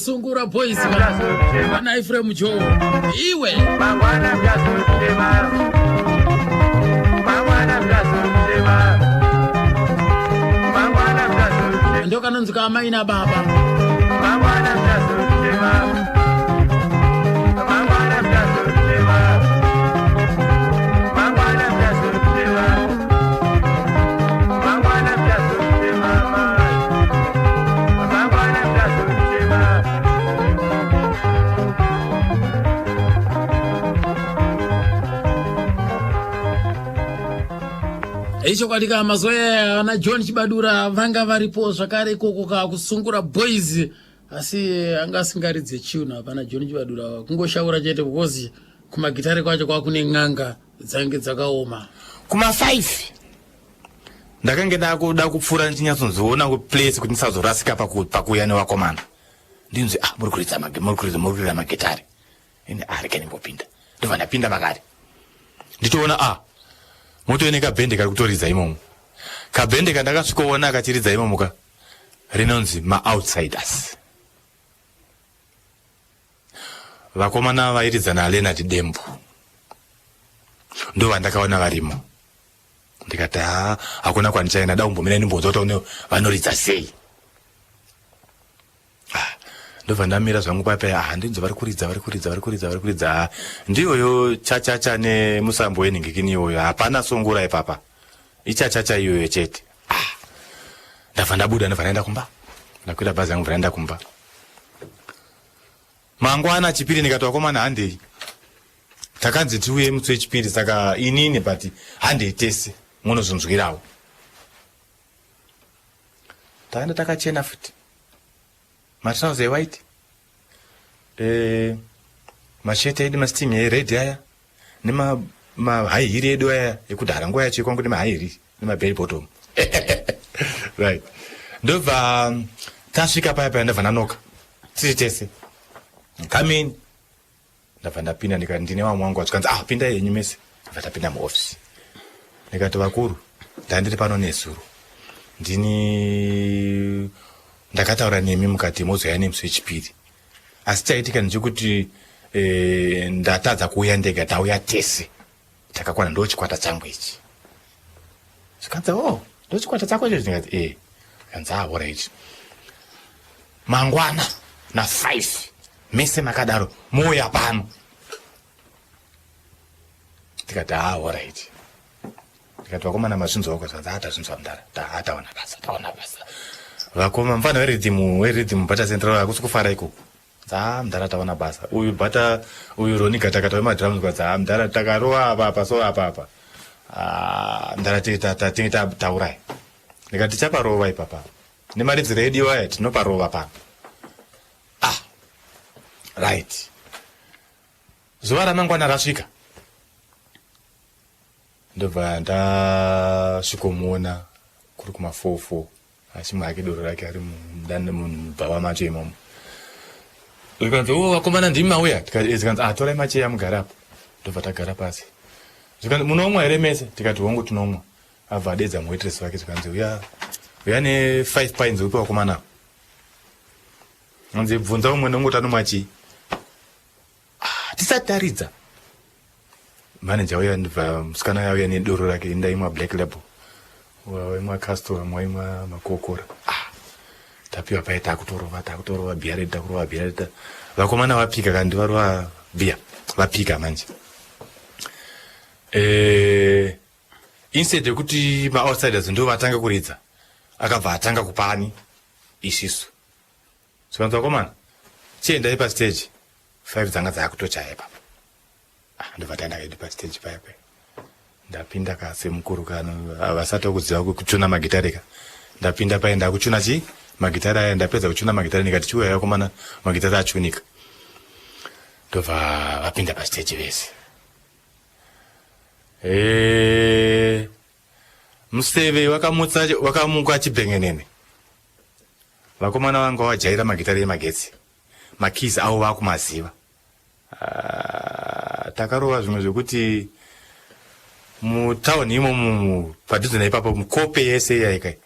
Speaker 4: Sungura boys bana Ephraim Joe iwe ndio kanonzika amaina baba icho katika mazoea na John Chibadura vanga varipo zvakare koko ka kusungura boys asi anga singaridze chiuna hapana John Chibadura kungoshaura chete because kuma gitari kwacho kwa kune nganga dzange dzakaoma
Speaker 3: kuma 5 ndakange da kupfura ndinyatsonzoona ku place kuti nisazorasika pakuya nevakomana ndinzi muri kuridza magitari ine rekeni mbopinda ndova ndapinda makare nditoona motoene kabhende kari kutoridza imomo kabhende kandakasvikoona akachiridza imomo rinonzi ma-outsiders vakomana vairidzana Leonard Dembo ndo vandakaona varimo ndikati hakuna kwandichaenda daumbomira ndimbozota vanoridza sei ndobva ndamira zvangu papa ndinzo vari kuridza ndiyoyo chachacha nemusambo wenhingikini iyoyo hapana sungura ipapa ichachacha iyoyo chete ndabva ndabuda ndobva ndaenda kumba ndakwira bhazi yangu ndaenda kumba mangwana chipiri ndikati vakomana handei takanzi tiuye musi wechipiri saka inini but handei tese munozonzwirawo takaenda takachena futi matrauza white masheti edu masitimi ered aya nemahigh heel edu aya ekudhara nguva yacho ikwangu nemahigh heel nemabell bottom right ndobva tasvika paya ndabva ndanoka tiri tese kamini ndabva ndapinda ndikati ndine vamwe wangu vachikanzi pinda yenyu mese ndabva tapinda muofisi ndikati vakuru ndandiri pano nezuro ndakataura nemi mukati mozoya nemusi wechipiri asi chaitika ndechekuti ndatadza kuuya ndega tauya tese takakwana ndo chikwata changu ichi zvikanzi ndo chikwata chako icho ndikati kanzi alright mangwana na 5 mese makadaro moya pano ndikati alright ndikati vakomana mazvinzwa ukazvanzi atazvinzwa mndara taona basa vakoma mfana weridhimu bata central akusi kufara ikoko mudhara taona basa uyu bata uyu roni gatakata wemadhiramu kwadza mudhara takarowa apa so apa mudhara taurai ndikati tichaparova ipapa nemaridziro edu aya tinoparova pano right zuva ramangwana rasvika ndobva ndasvikomuona kuri kuma4 achimwe ake doro rake ari mubhava macho imomo zvikanzi vakomana ndimi mauya zikanzi torai macheya mugara apo ndobva tagara pasi zvikanzi munomwa here mese tikati hongu tinomwa abva adedza muwetiresi wake zvikanzi uya ne5 pints upi vakomana anzi bvunza umwe nongotano chii tisataridza manager uya ndibva musikana yauya nedoro rake ndaimwa black label waimwa castor mwaimwa makokora tapiwa pai takutorova bhiya redu vakomana vapika kandi varova bhiya vapika manje instead yekuti maoutsiders ndo vatanga kuridza akabva atanga kupani isisu zvikanzi vakomana chiendai pastage 5 dzanga dzakutochaya ipapo ndobva tandaidi pastage paipai ndapinda kasemukuru kano vasati vakuziva kuchuna magitari ka ndapinda pai ndakuchuna magitari aya ndapedza kuchuna magitari ndikati chiuya vakomana magitari achunika ndobva vapinda pastage vese museve wakamuka chibhengenene vakomana vanga vajaira magitari emagetsi makisi avo vakumaziva takarova zvimwe zvekuti mutauni imomo padhuze naipapo mukope yese yaikai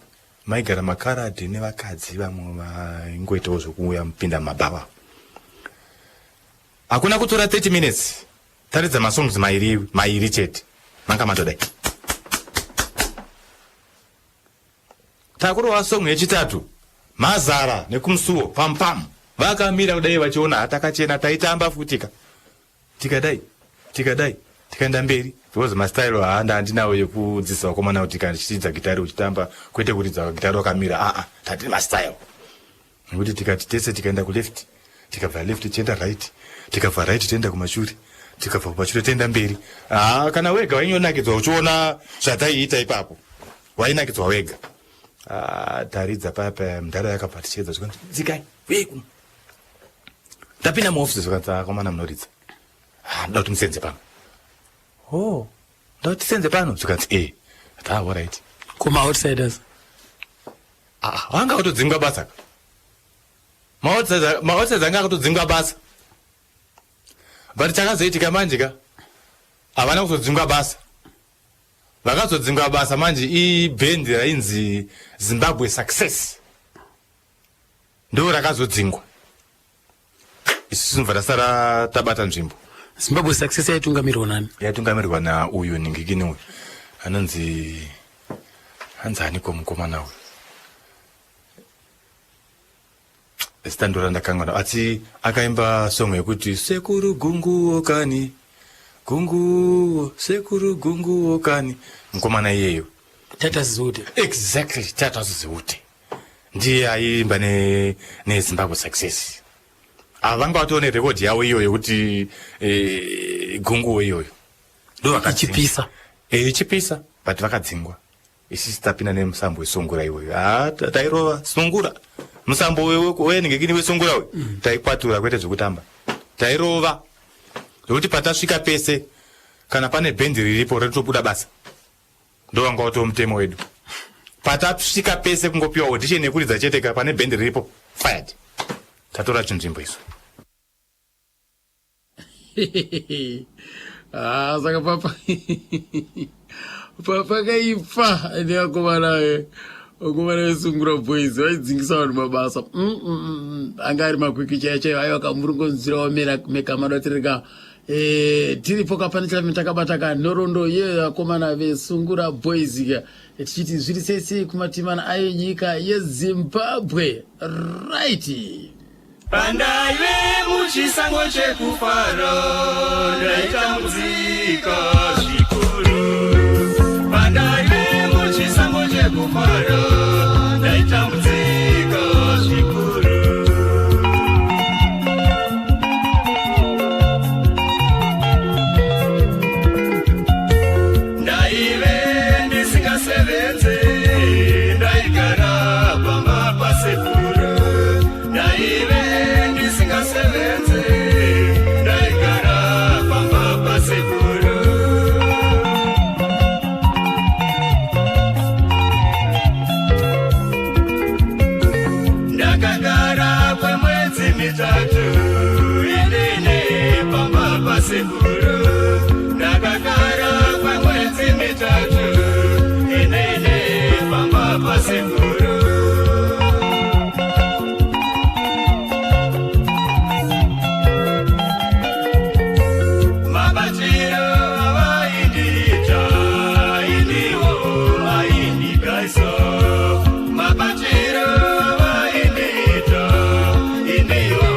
Speaker 3: maigara makaradhi nevakadzi vamwe vaingoitawo zvokuuya mupinda mumabhava hakuna kutora 30 minutes taridza masongs mairi chete manga matodai takurova song yechitatu mazara nekumusuwo pampamu vakamira kudai vachiona hatakachena taitamba futika tikadai tikaenda mberi because mastyle haanda andinawo yekudzidzisa vakomana kuti tichidza gitari uchitamba kwete kuridza gitari wakamira tati mastyle nekuti tikati tese tikaenda kuleft tikabva left tienda right tikabva right tienda kumashure tikabva kumashure tienda mberi kana wega wainyonakidzwa uchiona zvataiita ipapo wainakidzwa wega taridza papa mudhara yakabva tichiedza zvikanzi dzikai veku ndapinda muofisi zvikanzi akomana munoridza nda kuti musenze pano nda kuti tisenze pano zvikanzi alright
Speaker 4: kuma-outsiders
Speaker 3: vanga kutodzingwa basa ma-outsiders anga kutodzingwa basa but chakazoitika manje ka havana kutodzingwa basa vakazodzingwa basa manje ibhendi rainzi Zimbabwe Success ndo rakazodzingwa isusu tinobva tasara tabata nzvimbo.
Speaker 4: Zimbabwe Success yaitungamirirwa nani?
Speaker 3: Yaitungamirirwa nauyu ningikini uyu anonzi hanzaniko mukomana uyu zitandora ndakangana asi akaimba song yekuti sekuru gungu okani gungu sekuru gungu okani mukomana iyeyo
Speaker 4: Tata Zute.
Speaker 3: Exactly, Tata Zute ndiye aimba neZimbabwe Success. Avanga watone record yawo iyoyo yekuti gungu iyoyo ndo vakachipisa ichipisa but vakadzingwa isisi tapina nemusambo wesungura iwoyo tairova sungura musambo weningekini wesungura uyu taikwatura kwete zvekutamba tairova zvokuti patasvika pese kana pane bhendi riripo rinotobuda basa ndo wanga wato mutemo wedu patasvika pese kungopiwa audition yekuridza chete ka pane bhendi riripo fired tatora chinzvimbo iso.
Speaker 4: Saka papa kaifa neakomana vesungura boys vaidzingisa vanhu mabasa anga ari makwiki chaiyo aiwa kamurungonzira wamera mekamadotirika tiripo kapane chilavimi takabata kanhoroondo yeakomana vesungura boys tichiti zviri sei kumatimana ayo nyika yeZimbabwe right.
Speaker 2: Pandaive muchisango chekufara ndaitambudzika zvikuru. Pandaive muchisango chekufara ndaitambudzika zvikuru. Ndaive ndisingasevenze, ndaigara pamba pasekuru. Ndaive ndisingasevenze, ndaigara pamba pasekuru. Ndakagara kwemwedzi mitatu, inini pamba pasekuru. Ndakagara kwemwedzi mitatu, inini pamba pasekuru. Mabatiro avaindita, iniwo aindigaiso. Mabatiro avaindita, iniwo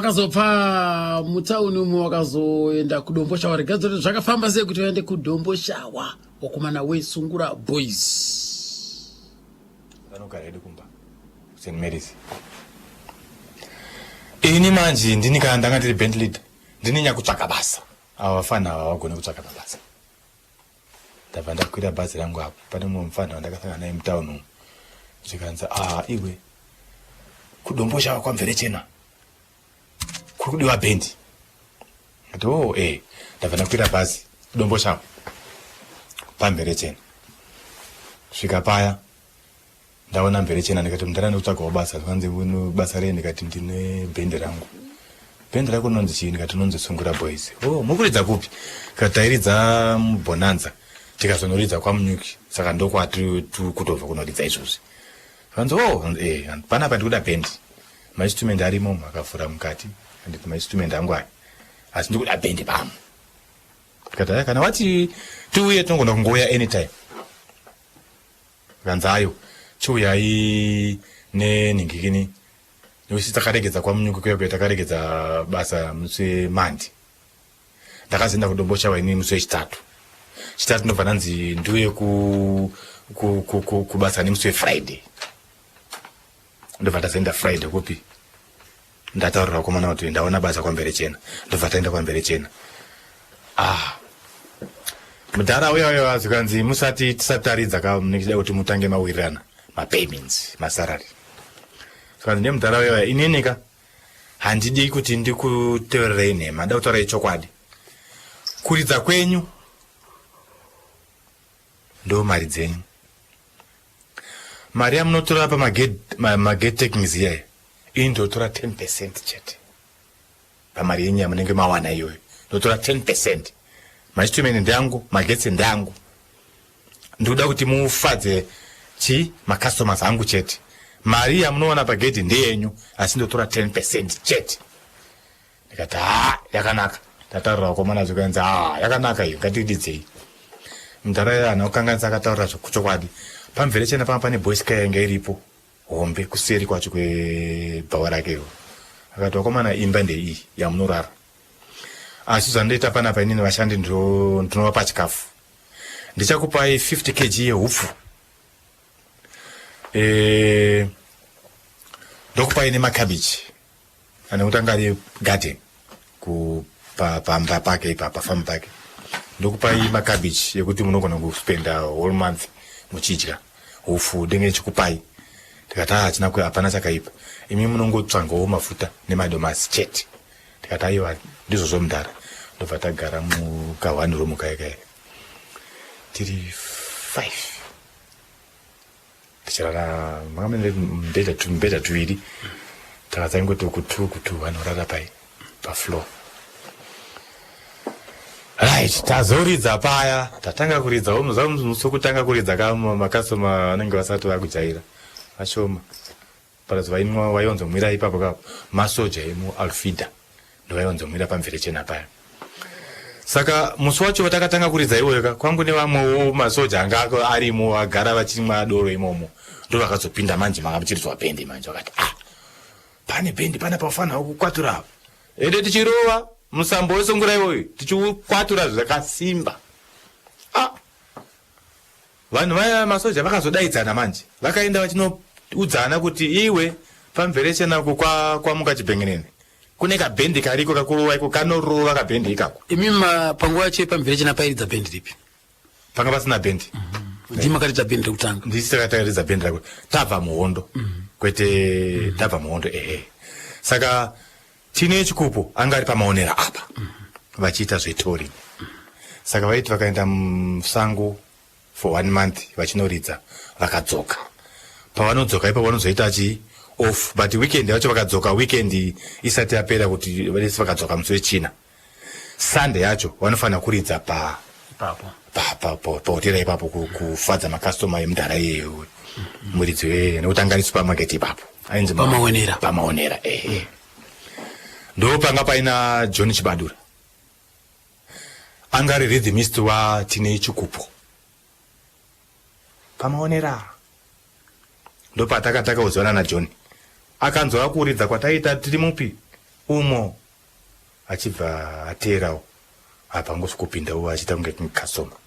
Speaker 4: wakazobva mutauni umwe wakazoenda kudomboshawa regadzo kuti zvakafamba sei kuti vaende kudomboshawa wakomana weSungura Boys
Speaker 3: vanogara edu kumba St Mary's. Ini manje ndini kana ndanga ndiri band leader ndini nyakutsvaka basa ava vafana ava vagone kutsvaka mabasa. Ndabva ndakwira bhazi rangu apo pane mumwe mufana wandakasangana naye mutauni umu zvikanzi iwe kudomboshawa kwamverechena kuri kudiwa bhendi. Ndati ndabva ndakwira bhazi kudomboshawa pamverechena. Svika paya ndaona mverechena ndikati ndaraenda kutsvagawo basa zvanzi basa rei ndikati ndine bhendi rangu. Bhendi rako nonzi chii? Ndikati nonzi Sungura Boys. Mukuridza kupi? Tikatairidza mubonanza tikazonoridza kwamunyuki saka ndokwatiri kutobva kunoridza izvozvi. Vanzi panapa ndikuda bhendi mainstrument arimo akavhura mukati anditi mainstrument angu aya asi ndikuda bhendi pamo. Tikati kana wati tiuye tinogona kungoya anytime. Vanzi ayo chiuyai nenhingikini nokuti takaregedza kwamunyuki kuya takaregedza basa musi mandi. Ndakazoenda kudomboshawa ini musi wechitatu ndobva ndanzi ndiuye kubasa nemusi weFriday. Ndobva ndazoenda Friday kupi ndataurira vakomana kuti ndaona basa kwamverechena. Ndobva taenda kwamverechena. Mudhara uya zvikanzi musati tisati taridza nechida kuti mutange mawirirana mapayments masarari. Zvikanzi ndemudhara uya inenika handidi kuti ndikutevererei nhema, nda kutaurai chokwadi. Kuridza kwenyu ndo mari dzenyu. Mari yamunotora pamagate takings iyayi ini ndotora 10% chete pamari yenyu yamunenge mawana iyoyo. Ndotora 10%. Mainstrument ndangu, magetsi ndangu. Ndoda kuti mufadze macustomers angu chete. Mari yamunoona pagate ndeyenyu asi ndotora 10% chete. Ndikati yakanaka. Ndataurira vakomana zvikanzi yakanaka iyo ngatiididzei. Mudhara anakukanganisa akataurira chokwadi. Pamverechena pamba pane boys kaya yanga iripo hombe kuseri kwacho kwebhawa rakewo. Akati vakomana imba ndeiyi yamunorara. Asi zvandoita panapa inini vashandi ndinovapa chikafu. Ndichakupai 50 kg yehupfu. Ndokupai nemakabichi anekuti angari garden pamba pake ipapa famu pake. Ndokupai makabichi yekuti munogona kuspenda whole month muchidya. Hupfu ndenge chikupai. Ndikati hachina hapana chakaipa. Imi munongotsvangawo mafuta nemadomasi chete. Ndikati aiwa ndizvozvo mudhara. Ndobva tagara mukahwani room kaya tiri 5. Tichirara mibhedha tuviri. Takatsaingoti kutu vanorara pafloor. Right, tazoridza paya, tatanga kuridza musi kutanga kuridza makasoma anenge vasati vakujaira vashoma. Parazuva imwe vaionzomwira ipapo kapo masoja emu Alfida ndovaionzomwira pamverechena paya. Saka musi wacho watakatanga kuridza iwoyoka kwangu nevamwewo masoja anga arimo agara vachimwa doro imomo ndovakazopinda manje makachiridzwa bhendi manje vakati pane bhendi pana pafanira kukwatura apa ende tichirova musambo weSungura iwoyo tichikwatura zvakasimba. Vanhu vaya masoja vakazodaidzana manje vakaenda vachinoudzana kuti iwe pamverechena uko kwamuka chibhengenene kune kabhendi kariko kakurova iko kanorova kabhendi ikako.
Speaker 4: Imi panguva yacho pamverechena pairidza bhendi ripi?
Speaker 3: Panga pasina bhendi.
Speaker 4: Ndima karidza bhendi rekutanga.
Speaker 3: Ndisi takataridza bhendi rako tabva muhondo kwete tabva muhondo saka tine chikupo anga ari pamaonera apa vachiita zvetori. Saka vaiti vakaenda musango for 1 month vachinoridza vakadzoka. Pavanodzoka ipo vanozoita off but weekend yacho vakadzoka weekend isati yapera kuti vese vakadzoka musi wechina. Sunday yacho vanofanira kuridza pahotera ipapo kufadza makastoma emudhara iyeyo muridzi nekuti angari supermarket ipapo ainzi pamaonera. Ndo panga paina John Chibadura angari rhythmist watine chikupo pamaonera. Ndo patakataka kuzwana naJohn akanzwa kuridza kwataita tiri mupi umo achibva ateerawo apa ngosvikupindawo achiita kunge customer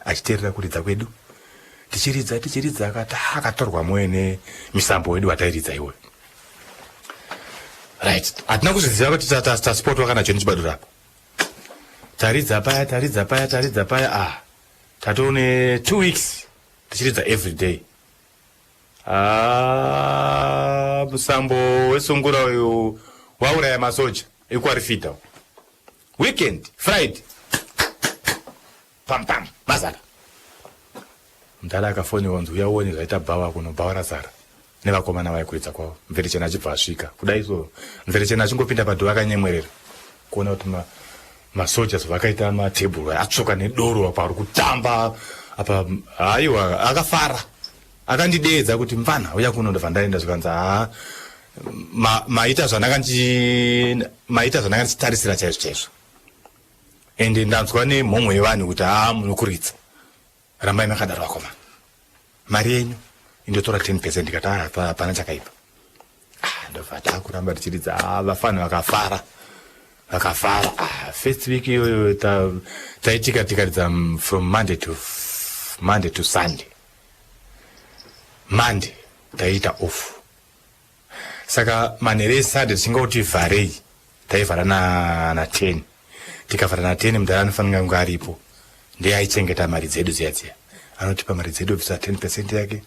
Speaker 3: achiteerera kuridza kwedu tichiridza akati akatorwa moyo misambo wedu watairidza iwe. Right, hatina kuzviziva kuti taspotwa kana choni chibadura apa. Taridza paya tatone 2 weeks tichiridza every day. Musambo wesungura uyu wauraya masoja ekuarifita. Weekend, Friday. Pam mazara. Mdala akafoniwa kunzi uyaone zvaita bhawa kuno bhawa razara. Nevakomana vaikuridza kwavo. Mverechena achibva asvika. Kudai so Mverechena achingopinda padhoo akanyemwerera. Kuona kuti masojas vakaita matebhuru atsvoka nedoro apa ari kutamba apa haiwa akafara. Akandideedza kuti mfana uya kuno ndobva ndaenda zvikanzi maita zvandakandichitarisira chaizvo. Ende ndanzwa nemhomho yevanhu kuti munokuridza. Rambai makadaro vakomana. Mari yenyu indotora 10% ndikati hapana chakaipa. Ndobva takuramba tichiridza vafana vakafara. First week iyoyo taitika tikaridza from Monday to Sunday. Monday taiita off. Saka manhere eSunday tichingoti vharei taivhara na 10. Tikavhara na 10 mudhara anofanira kunge aripo. Ndiye aichengeta mari dzedu dziya. Anotipa mari dzedu obvisa 10% yake.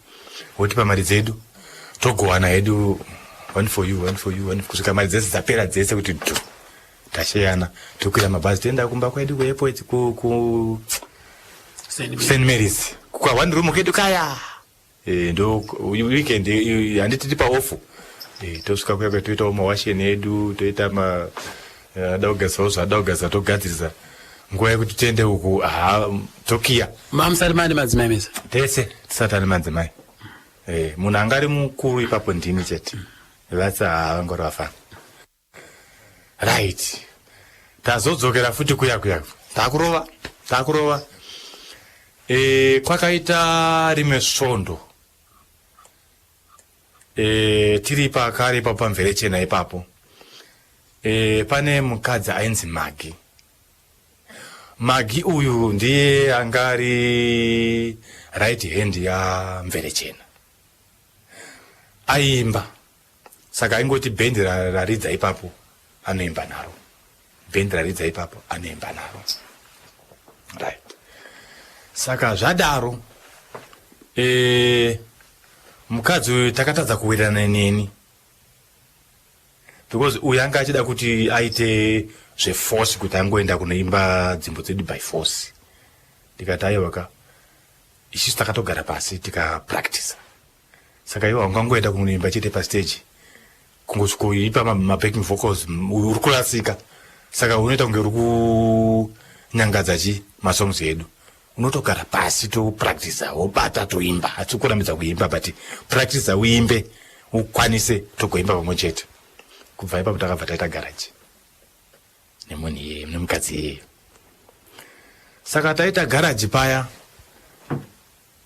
Speaker 3: Otipa mari dzedu togowana hedu one for you kusvika mari dzese dzapera dzese kuti tasheyana tokwira mabhazi toenda kumba kwedu kuairport ku St Mary's kwa one room kedu kaya ndo weekend handiti tipa off tosvika kuya toita mawasheni edu toita adaugasa togadzirisa nguva yekuti tiende uku tokiya
Speaker 4: mamusari mani madzimai mese
Speaker 3: tese tisati ari madzimai. Munhu angari mukuru ipapo ndini chete vasi havangori vafana. Right, tazodzokera futi kuya takurova kwakaita rimwe svondo tiri pakare ipapo paMverechena ipapo pane mukadzi ainzi Magi uyu ndiye angari right hand yaMverechena. Aimba saka aingoti bhendi raridza ipapo anoimba naro. Right, saka zvadaro mukadzi uyu takatadza kuwirirana neni because uyu anga achida kuti aite zveforce kuti angoenda kunoimba dzimbo dzedu by force. Tikati aiwaka isusu takatogara pasi tikapractice. Saka iwo angangoenda kunoimba chete pastage kungosvikoipa mabacking vocals uri kurasika. Saka unoita kunge uri kunyangadza masongs edu. Unotogara pasi topractice wobata toimba. Hatisi kurambidza kuimba but practice uimbe ukwanise togoimba pamwe chete. Kubva ipapo takabva taita garage nemunhu iyeye nemukadzi iyeye. Saka taita garage paya.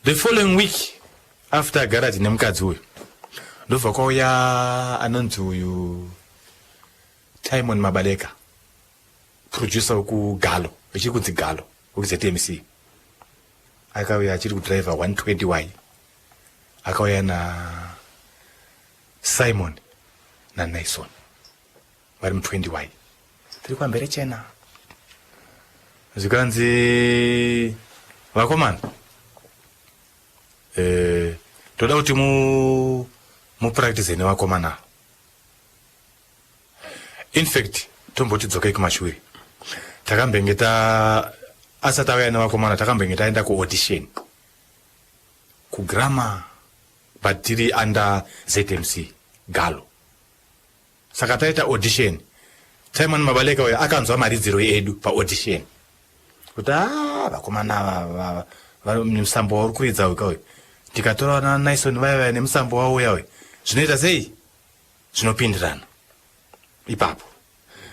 Speaker 3: The following week after garage nemukadzi uyu ndobva kwauya anonzi uyu Timon Mabaleka, producer wekugalo ichiri kunzi Galo wekuZMC. Akauya achiri kudriver 120Y. Akauya na Simon na Naison vari mu20Y. Tiri kwaMverechena. Zvikanzi vakomana toda kuti mupractice nevakomana. In fact tombotidzokai kumashure. Takambengeta asati auya nevakomana takambengeta aenda kuaudition kuGrama but tiri under ZMC Galo. Saka taita audition. Timon Mabaleka uya akanzwa maridziro edu paaudition kuti vakomana nemusambo uri kuridza uyu tikatora na Naison vaya nemusambo wavo uya zvinoita sei zvinopindirana ipapo.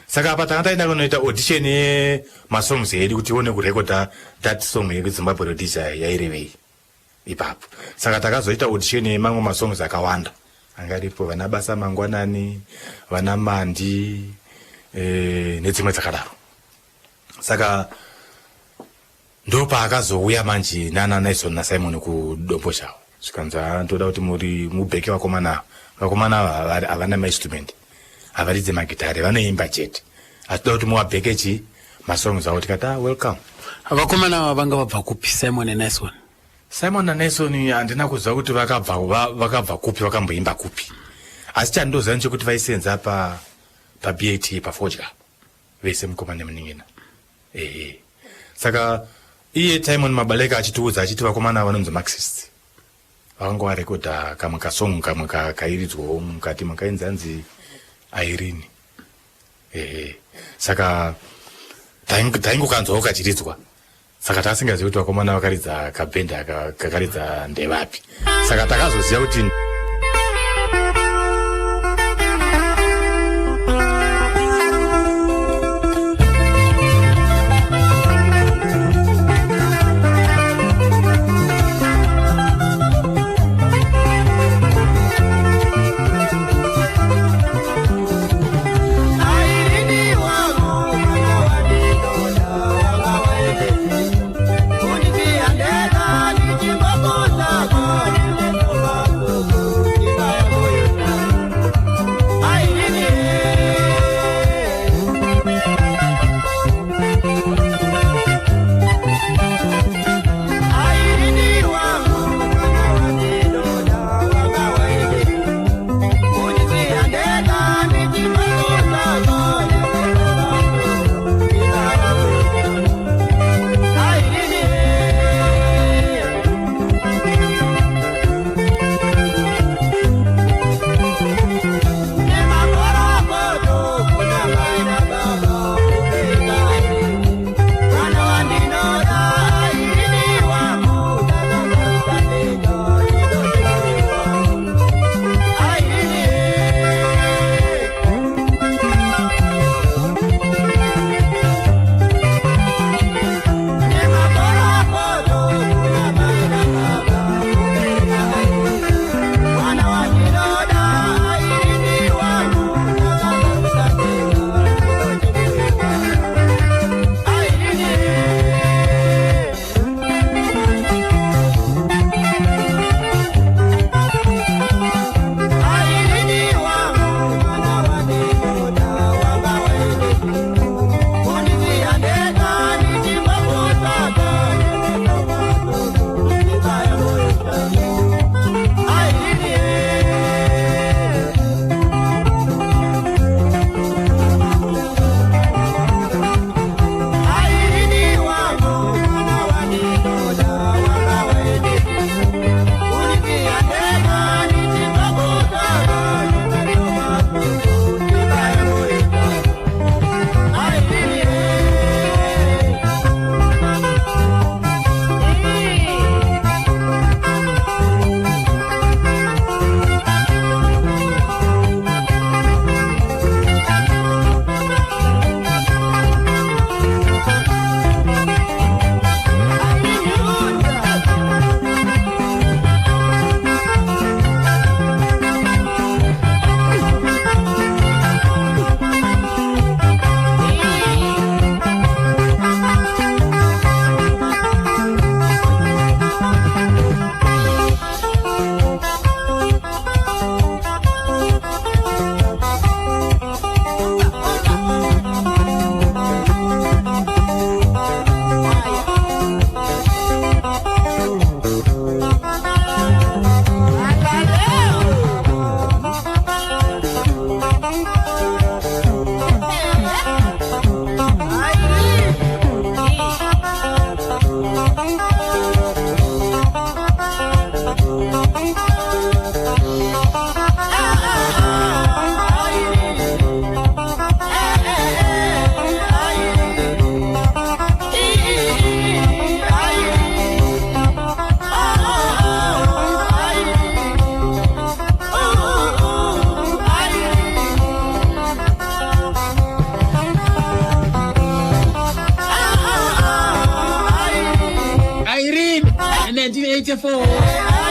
Speaker 3: Saka apa takataenda kunoita audition yemasongs edu kuti ione kurekoda that song yekuZimbabwe Rhodesia yairevei ipapo. Saka takazoita audition yemamwe masongs akawanda angaripo vana Basa Mangwanani, vana Mandi, nedzimwe dzakadaro. Saka ndopa akazouya manje nana Nelson na Simon kudomposha. Zvikanza ndoda kuti muri mubheke vakomana havana ma-instrument, avaridze magitare, vanoimba chete. Atoda kuti muwabheke masongs awo tikata welcome.
Speaker 4: Vakomana vanga vabva kupi Simon na Nelson?
Speaker 3: Simon na Nelson handina kuziva kuti vakabva kupi, vakamboimba kupi. Asi chandoziva nchekuti vaisenza pa BAT pafodya vese Mukoma nemuning'ina. Saka iye Simon Mabaleka achitiudza achiti vakomana vanonzi Marxist. Vakanga varekodha kamwe kasong kamwe kairidzwawo mukati makainzi anzi Irene. Saka taingokanzwawo kachiridzwa. Saka tasingazivi kuti vakomana vakaridza kabhenda kakaridza ndevapi. Saka takazoziva kuti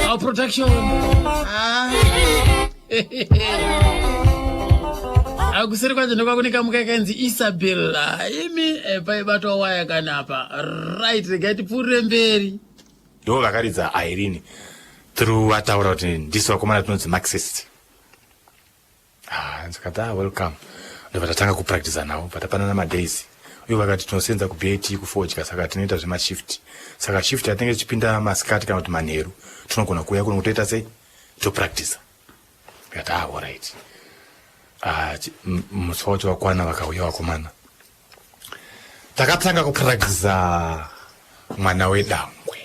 Speaker 4: Our protection. kuseri kwanje ndokwakunika mukakanzi Isabella imi paibatwa waya kanapa right regai tipfuurire mberi
Speaker 3: ndo vakaridza Irene through ataura kuti ndiso vakomana tinonzi Marxist. Ndikati welcome ndovatatanga kupractice nawo patapanana madays uye vakati tinosenza kuBAT kufodya saka tinoita zvemashift saka shift yatinenge tichipinda masikati kana kuti manheru tinogona kuuya kuno kutoita sei topractice ndikati alright musi wacho wakwana vakauya vakomana takatanga kupractice mwana wedangwe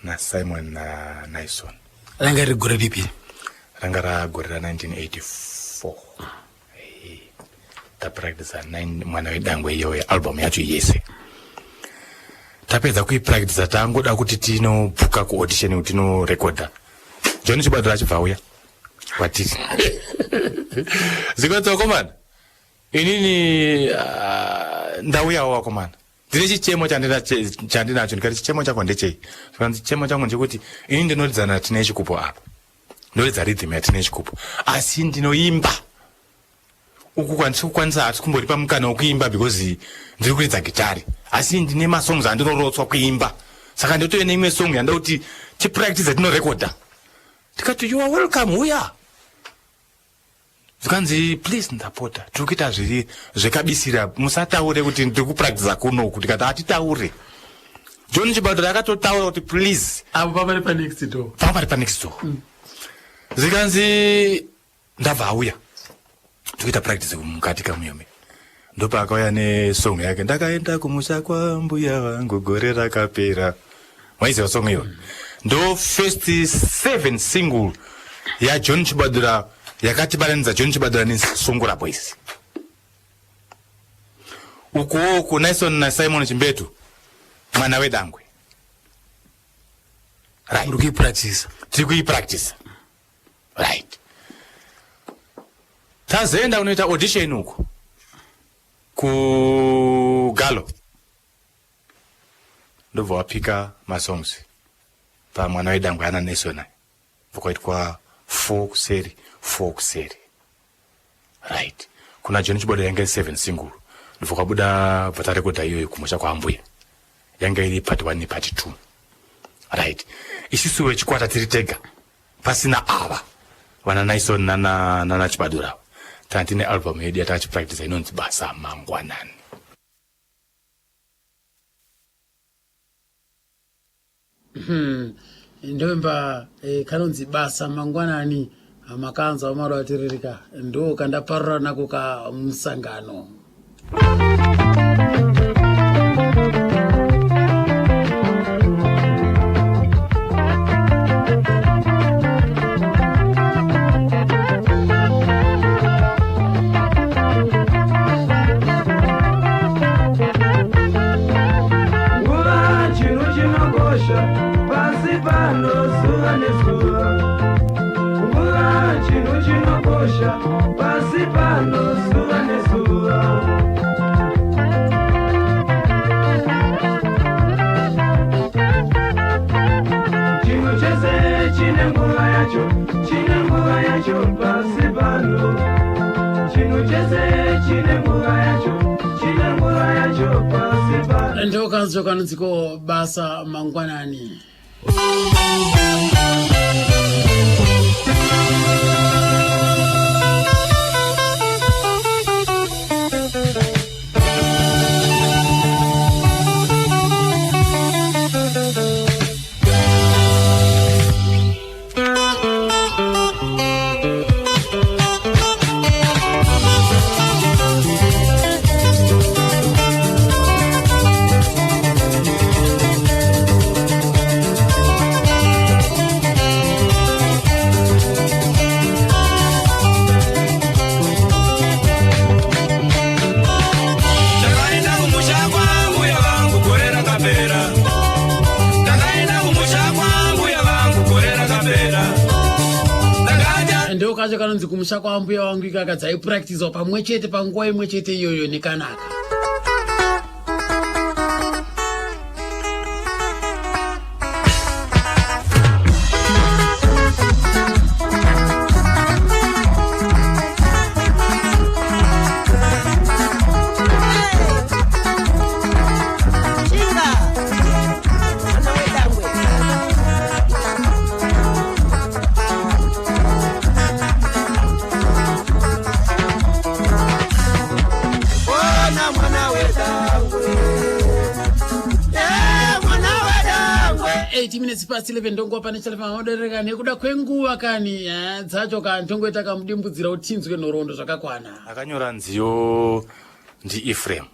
Speaker 3: naSimon naNaison.
Speaker 6: ranga riri gore ripi?
Speaker 3: Ranga ragore ra 1984. Tapractice mwana wedangwe iyoyo album yacho yese. Tapedza kuipractice tangoda kuti tinobhuka kuaudition kuti tinorecorda. John Chibadura achibva kwatiri. Zikwanza wakomana. Inini ndauyawo wakomana. Ndine chichemo chandinacho ndikati chichemo chako ndechei. Zvikanzi chichemo changu ndechekuti ini ndinoridzana tine chikupo apa. Ndoridza rhythm yatine chikupo. Asi ndinoimba. Uku kwanisa hati kumbori pamukana wekuimba because ndiri kuridza gitari. Asi ndine masongs andinorotswa kuimba. Saka ndotoye neimwe song yanda kuti tipractice tinorecorda. Ndikati you are welcome uya. Zvikanzi please ndapota tiri kuita zvekabisira musataure kuti ndiri kupractice kuno kuti kati atitaure. John Chibadura akatotaura kuti please
Speaker 4: apo pamari pa next door.
Speaker 3: Pamari pa next door. Zvikanzi ndabva auya. Tukuita practice mukati kamuyome. Ndopa akauya nesong yake ndakaenda kumusha kwambuya vangu gore rakapera. Maiziva song iyo. Ndo first 7 single ya John Chibadura yakatibaranidza John Chibadura neSungura Boys. Uko Naison naSimon Chimbetu mwana wedangwe. Right. Tiri kuipractice. Right. Tazoenda unoita audition uko ku Galo. Ndobva wapika masongs pa mwana wedangwe ana Naison. Vakaitwa 4 kuseri. Right. Kuna John Chibadura yanga 7 single. Ndobva kwabuda vatarekodha iyoyo kumusha kwambuya. Yanga iri part 1 part 2. Right. Isusu wechikwata tiri tega. Pasina ava. Vana Naison nana Chibadura. Tantine album yedu yatachipractice inonzi Basa Mangwanani.
Speaker 4: Ndomba kanonzi Basa Mangwanani amakanza omaro atiririka ndo kandaparura nako ka musangano. Ndo kanzo kanonziko Basa Mangwanani. Kacho kanonzi kumusha kwambuya wangu ikakadza ipractice pamwechete panguva imwechete iyoyo nekanaka. minutes past 11 ndongo pane chalefa maodereka nekuda kwenguva kani dzacho kantongoita kamudimbudzira utinzwe nhoroondo zvakakwana.
Speaker 3: Akanyora nziyo ndi Ephraim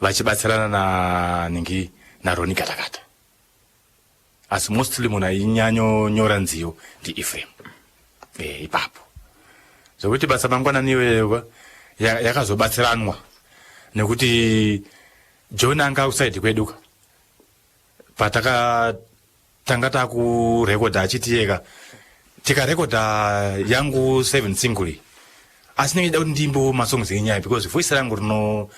Speaker 3: vachibatsirana na ningi na Roni Katakata. As mostly muna inyanyo nyora nziyo ndi Ephraim. Ipapo. Zokuti basa mangwana niwe yakazobatsiranwa nekuti John anga outside kweduka. Pataka tangata ku record achitiyeka tika record yangu 7 singly asine da ndimbo masongs enyaya because voice rangu rino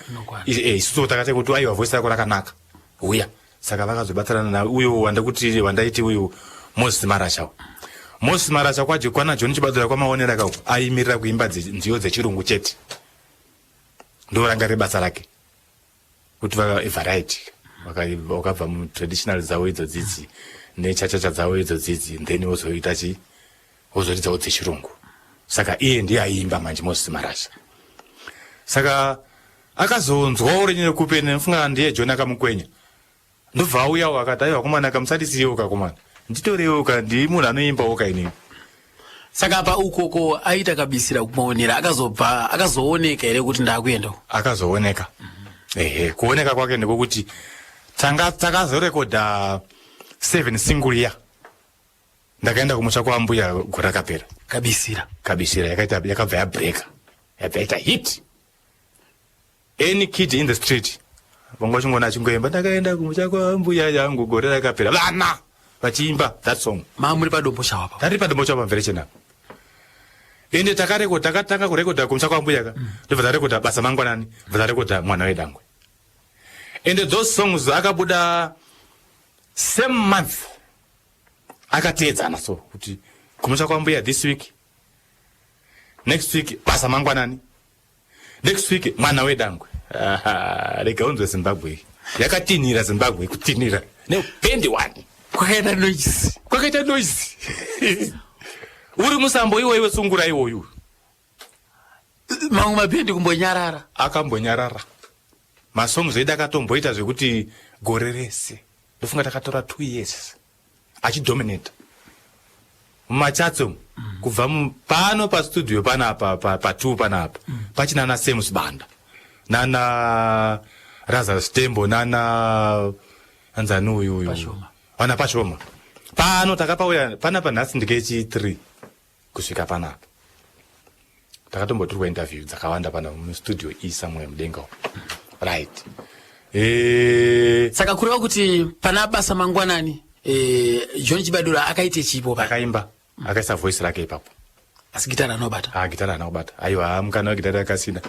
Speaker 3: isuso takate kuti aiwa voice yako rakanaka uya saka vakazobatsirana na uyo wandaiti uyu Moses Marasha kwaje kwana John Chibadura kwamaonera kako aimirira kuimba nziyo dzechirungu chete ndo ranga rebasa rake kuti variety wakabva mu traditional zawo idzo dzidzi nechachacha zawo idzo dzidzi then wozoita wozoridza dzechirungu saka iye ndiye aimba manje Moses Marasha saka akazonzwa urenyere kupene mfunga ndiye John akamukwenya ndobva auya wakati aiwa komana akamusadisiyo kakomana nditoreuka ndi munhu anoimba woka inini
Speaker 4: saka pa ukoko aita kabisira kumaonera akazooneka ere kuti ndakuenda
Speaker 3: akazooneka kuoneka kwake ndikokuti takazorekodha 7 single ya ndakaenda kumusha kwa mbuya gora kapera kabisira yakabva yabreaka yaita hit any kid in the street vongo chingona achingoimba ndakaenda kumusha kwa mbuya yangu gore rakapera vana vachiimba that song
Speaker 4: muri padombo chawapa
Speaker 3: tari padombo chawapa mverechena ende takatanga kurekodha kumusha kwa mbuya ka ndobva tarekodha basa mangwanani bva tarekodha mwana wedangwe. And those songs akabuda same month akateedzana so kuti kumusha kwa mbuya this week, next week basa mangwanani, next week mwana wedangwe. Rekaunzwe Zimbabwe yakatinira Zimbabwe kutinira neupendi wani kwakaita noise uri musambo iwewe sungura iwoyu
Speaker 4: mamwe mapendi kumbonyarara
Speaker 3: akambonyarara masongs edu akatomboita zvekuti gore rese ndofunga takatora 2 years achidominate mumachatso kubva pano pastudio panapa pa2 panapa pachina na Semus Banda nana Razal Stembo nana anzani uyu wana Pashoma pano takapauya panapa nhasi ndikechi 3 kusvika panapa takatombotirwa interview dzakawanda pana mustudio somewhere mudenga right.
Speaker 4: Saka kureva kuti pana basa mangwanani John Chibadura akaite chipo
Speaker 3: akaimba akaisa voice rake ipapo
Speaker 4: asi gitara anobata
Speaker 3: gitara anobata aiwa mukana wegitara akasina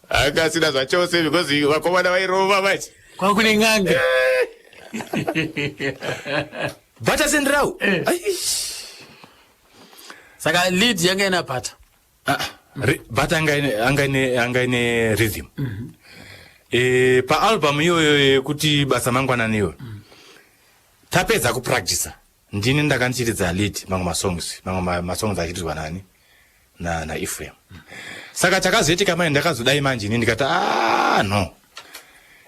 Speaker 3: zvachose because vakomana vairova vachi
Speaker 4: kwakune ng'anga
Speaker 3: bata sendrau
Speaker 4: saka lead yanga ina bata
Speaker 3: bata angaine rhythm pa album iyoyo kuti basa mangwanani iyo tapedza kupractice ndini ndakandichiridza lead mamwe masongs achitirwa nani na Ephraim saka chakazoitika manje ndakazodai manje ini ndikati no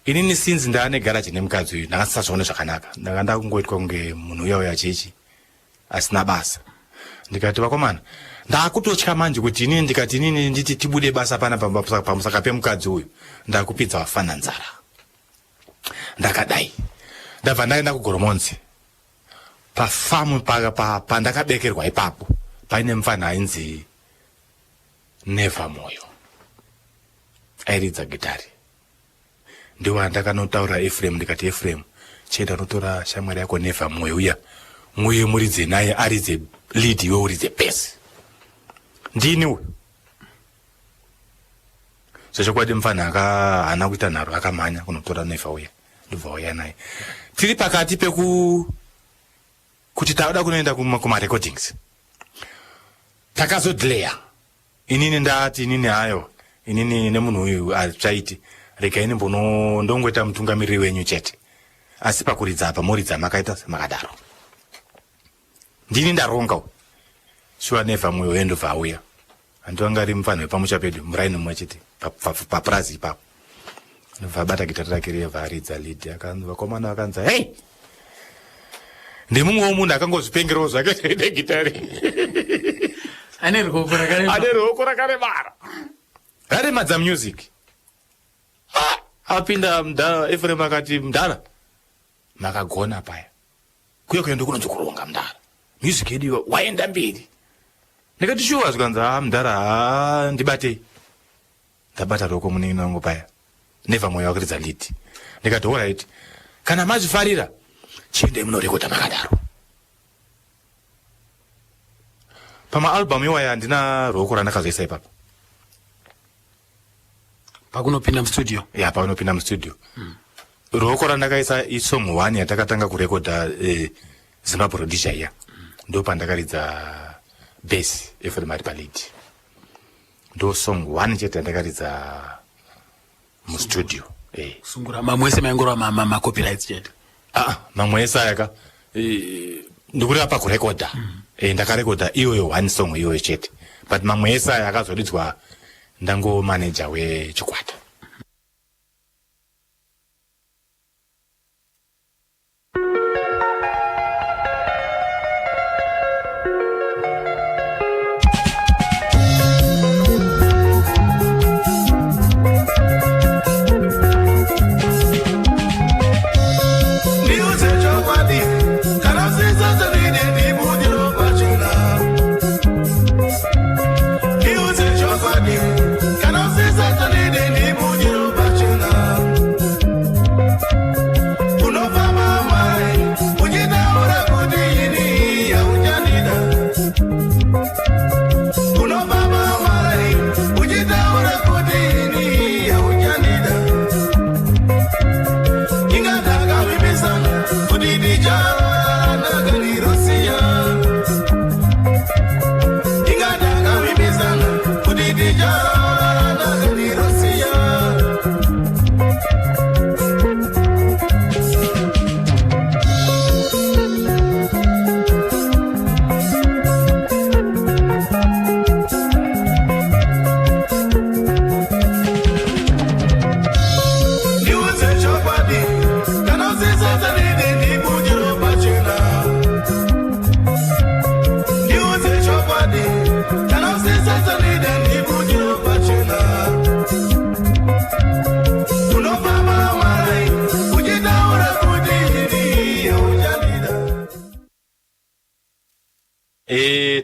Speaker 3: inini sinzi ndaane garage nemukadzi uyu ndakasazvaona zvakanaka ndakanda kungoitwa kunge munhu uya chechi asina basa ndikati vakomana ndakutotya manje kuti inini ndikati inini nditi tibude basa pana pamusaka pemukadzi uyu ndakupidza wafana nzara ndakadai ndabva ndaenda kugoromonzi pafamu pandakabekerwa ipapo paine mufana ainzi Neva Moyo airidza gitari ndiwo andakanotaura Ephraim ndikati Ephraim cheda notora shamwari yako Neva Moyo uya muye muridze naye aridze lead iwe uridze bass ndini uyu zvechokwadi mufana haana kuita nharo akamhanya kunotora Neva uya ndobva uya naye tiri pakati kuti tauda kunoenda kuma-recordings takazodleya inini ndati inini hayo inini nemunhu uyu achaiti regai ndongoita mutungamiriri wenyu chete asi pakuridza apa muridza makaita semakadaro ndini ndaronga shuwa Neva Moyo endobva auya handivanga ari mufana wepamusha pedu muraini mumwe chete papurazi ipapo ndobva abata gitari rake riyebva aridza lead akanzi vakomana vakanzi hey ndimumwe womunhu akangozvipengerawo zvake negitari
Speaker 4: ane
Speaker 3: ruoko rakaremara raremadza music. Apinda Mdara, Ephraim akati Mdara makagona paya kuya kuenda kunonzi kuronga Mdara music yedu waenda mberi. Ndikati shuwa zvikanzi Mdara ndibatei. Ndabata roko munini wangu paya never mweya wakuridza lead. Ndikati alright kana mazvifarira chiende munorekota makadaro. Pama-album iwaya ndina ruoko randakazoisa ipapo
Speaker 4: pakunopinda mustudio.
Speaker 3: Ya pakunopinda mustudio. Ruoko randakaisa isong 1 yatakatanga kurekodha Zimbabwe Road iya. Ndo pandakaridza bass Ephraim ari palid. Ndo song 1 chete yandakaridza mustudio.
Speaker 4: Sungura mamwese maingora ma copyrights chete.
Speaker 3: Mamwese ayaka ndikuri apa kurekodha. Ndakarekodha iyoyo 1 song iyoyo chete. But mamwese akazoridzwa ndango manager wechikwata.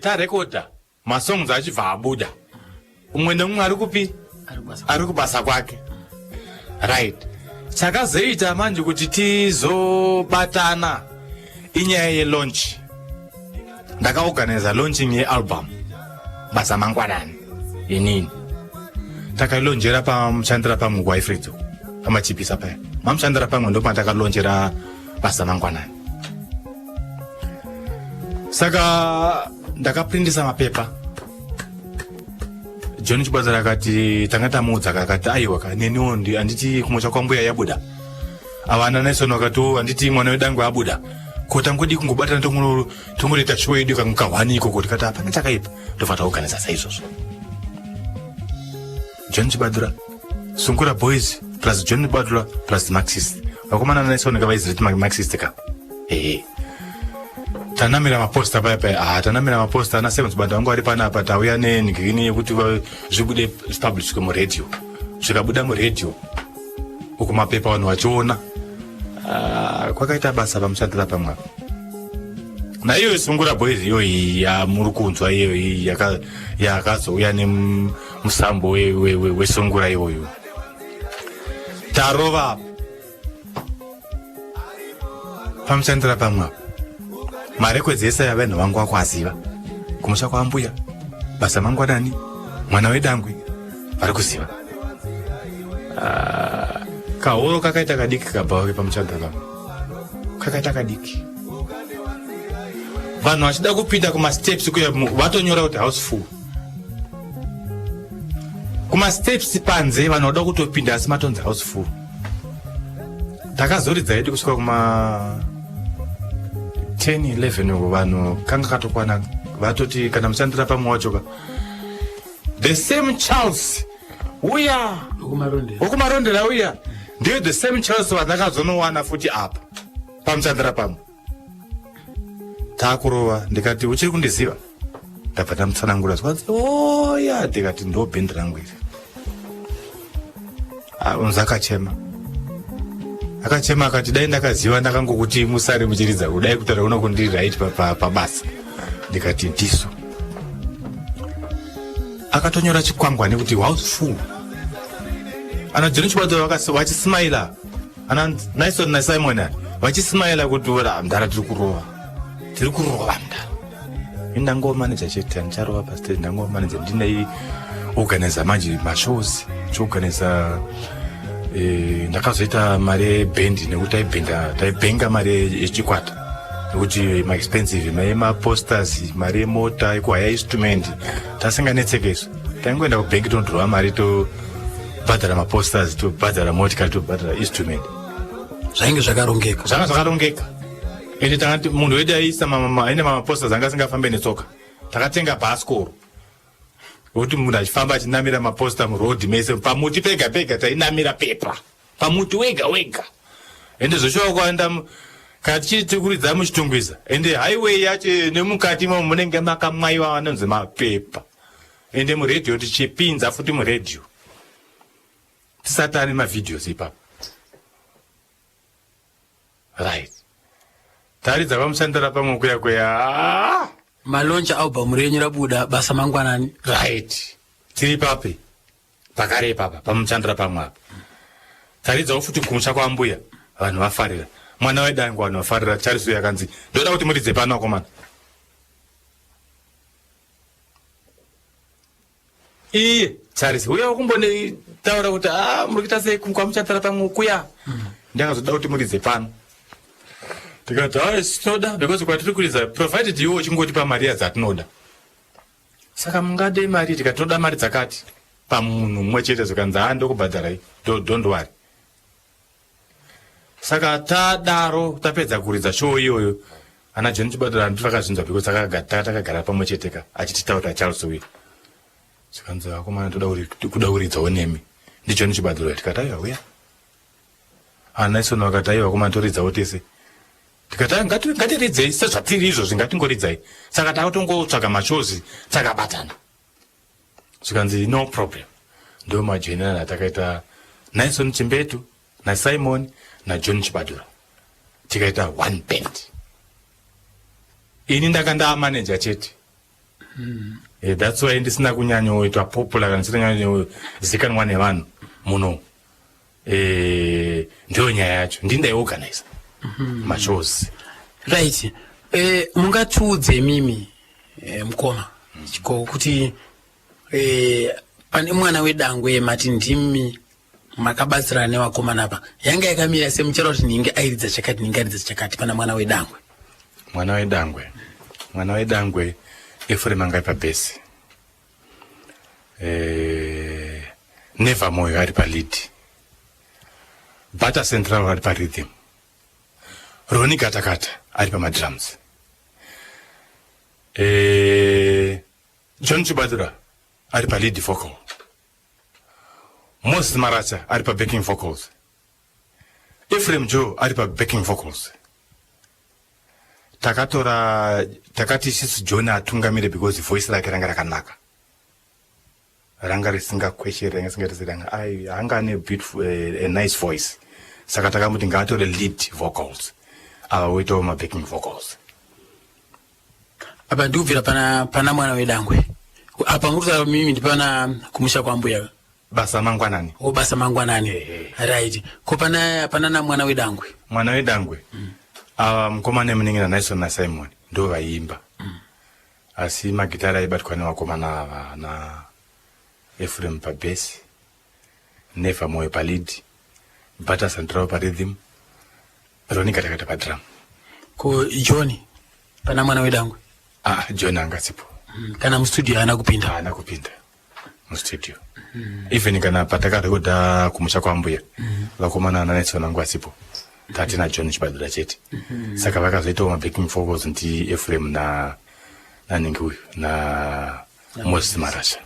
Speaker 3: Tarekodha masongs achibva abuda umwe neumwe ari kubasa kwake right. Chakazoita manje kuti tizobatana inyaya yelaunch. Ndakaorganize launching yealbum basa mangwanani inini takalonjera pamushandira pamwe kwaifridzo pamachipisa paya mamushandira pamwe ndo patakalonjera basa mangwanani. Saka ndakaprindisa mapepa. John Chibazara akati tanga tamuudza akati aiwa kaneniwo anditi kumosha kwambuya yabuda. Avana nesono akati anditi mwana wedangu abuda. Kota ngodi kungobatana tongoreta show yedu kankawani iko kuti kata apana chakaipa ndofata organiza saizvozvo. John Chibadura, Sungura Boys plus John Chibadura plus Marxist. Vakomana nesono kavaizireti Marxist ka. Tanamira maposta paya tanamira maposta na 7 banda wangu ari pana apa tauya nengini yekuti zvibude publish mu radio. Zvikabuda mu radio. Uko mapepa vanhu vachiona. Kwakaita basa pamushandira pamwe. Na iyo Sungura Boys iyo ya muri kunzwa iyo yakazouya nemusambo we Sungura iyoyo. Tarova pamushandira pamwe. Marekodzi ese yavanhu vangu vakwaziva kumusha kwambuya basa mangwanani mwana wedangwe vari kuziva. Kahoro kakaita kadiki kabva pamuchandira kakaita kadiki. Vanhu vachida kupinda kumasteps kuya vatonyora kuti houseful. Kumasteps panze vanhu vada kutopinda asi matonzi houseful. Takazoridza yedu kusvika kuma 10-11 uko vanhu kanga katokwana vatoti kana mushandira pamwe wachoka the same Charles uya ukumarondera uya ndiyo the same Charles vandakazonowana futi apa pamushandira pamwe taakurova ndikati uchiri kundiziva ndabva ndamutsanangura zvanzi oya ndikati ndo bhendi rangu iri unzi akachema akati dai ndakaziva ndakangokuti musare muchiridza kudai kutaura kuno kundiri right pabasa ndikati ndiso akatonyora chikwangwani kuti house full ana John Chibato vachismaila ana Naison na Simon vachismaila kuti ora mdara tiri kurova mdara indango manager chete ncharova pastage ndango manager ndinei organizer manje mashows choorganiza ndakazoita mari band nekuti taibenga mari yechikwata nekuti maexpensive maeposters mari yemota ekuhaya instrument tasinganetsekeso taingoenda kubhengi tonodhurova mari tobhadhara maposters tobhadhara motikari tobhadhara instrument
Speaker 4: zvainge zvakarongeka ende takati munhu wedu aine mamaposters anga asingafambe netsoka takatenga bhasikoro kuti munhu achifamba achinamira maposta murodhi mese pamuti pega pega tainamira pepa pamuti wega ende zvoshuva kuwanda kana tichiti kuridza muchitungwiza ende highway yacho nemukati mo munenge makamwaiwa anonzi mapepa ende muredhiyo tichipinza futi muredhiyo tisati ane mavidhios ipapo right taridza pamushandira pamwe kuya malonja album renyu rabuda basa mangwanani
Speaker 3: right tiri papi pakare papa pamushandira pamwe apa taridzawo futi kumusha kwambuya vanhu vafarira mwana wedangu vanhu vafarira chariso yakanzi ndoda kuti muridze pano akomana iye charisi uya kumbonetaura kuti muri kuita sei kwamuchatara pamwe kuya ndakazoda kuti muridze pano tikati tinoda because kwatiri kuridza provided iwo uchingotipa mari yadzatinoda saka mungade mari tikati tinoda mari dzakati pamunhu mumwe chete zvikanzi ndokubhadharai don't worry saka tadaro tapedza kuridza show iyoyo ana John Chibato ndivakazvinzwa because takagara pamwe chete ka achititaura Charles Wheel zvikanzi akomana kuda kuridzawo nemi ndiJohn Chibato tikati uya ana isona vakati aiwa akomana toridzawo tese tikati ngatiridzei sezvatiri izvozvi ngatingoridzai saka takatongotsvaga mashozi takabatana zvikanzi no problem ndo majoinana atakaita Naison Chimbetu naSimon naJohn Chibato tikaita one band ini ndakanda manager chete that's why ndisina kunyanyoitwa popular kana ndisina kunyanyozikanwa nevanhu muno ndio nyaya yacho ndindaiorganize mashows
Speaker 4: right mungatiudze mimi mukoma chiko kuti pane mwana wedangwe mati ndimi makabatsirana nevakomana apa yanga yakamira semuchero kuti ninge airidza chakati pana mwana wedangwe Ephraim angaipa base Neva Moyo ari pa lead Bata Central ari pa rhythm Roni Katakata ari pa drums John Chibato ari pa lead vocal Moses Maracha ari pa backing vocals Ephraim Joe ari pa backing vocals takati sisi John atungamire because voice rake ranga rakanaka ranga risingakweshere risingatiziranga hanga ane beautiful a nice voice saka takamuti ngaatore lead vocals awaitawo mabacking vocals apa ndikubvira pana mwana wedangwe apa ngurutaura mimi ndipana kumusha kwambuya
Speaker 3: basa mangwanani
Speaker 4: right ko pana na mwana wedangwe
Speaker 3: mukomana munengera Naison na Simon ndo vaimba asi magitara aibatwa nevakomana ava na Ephraim pa bass Neva Moyo pa lead Bata Central pa rhythm Roni Katakata pa drum
Speaker 4: ko John pana mwana wedangwe
Speaker 3: John angasipo
Speaker 4: kana mustudio ana kupinda
Speaker 3: mustudio even kana patakarekoda kumusha kwambuya vakomana na Naison angasipo tati na John Chibato chete saka vakazoitawo mabacking vocals ndi Ephraim na ningi uyu na Moses Marasha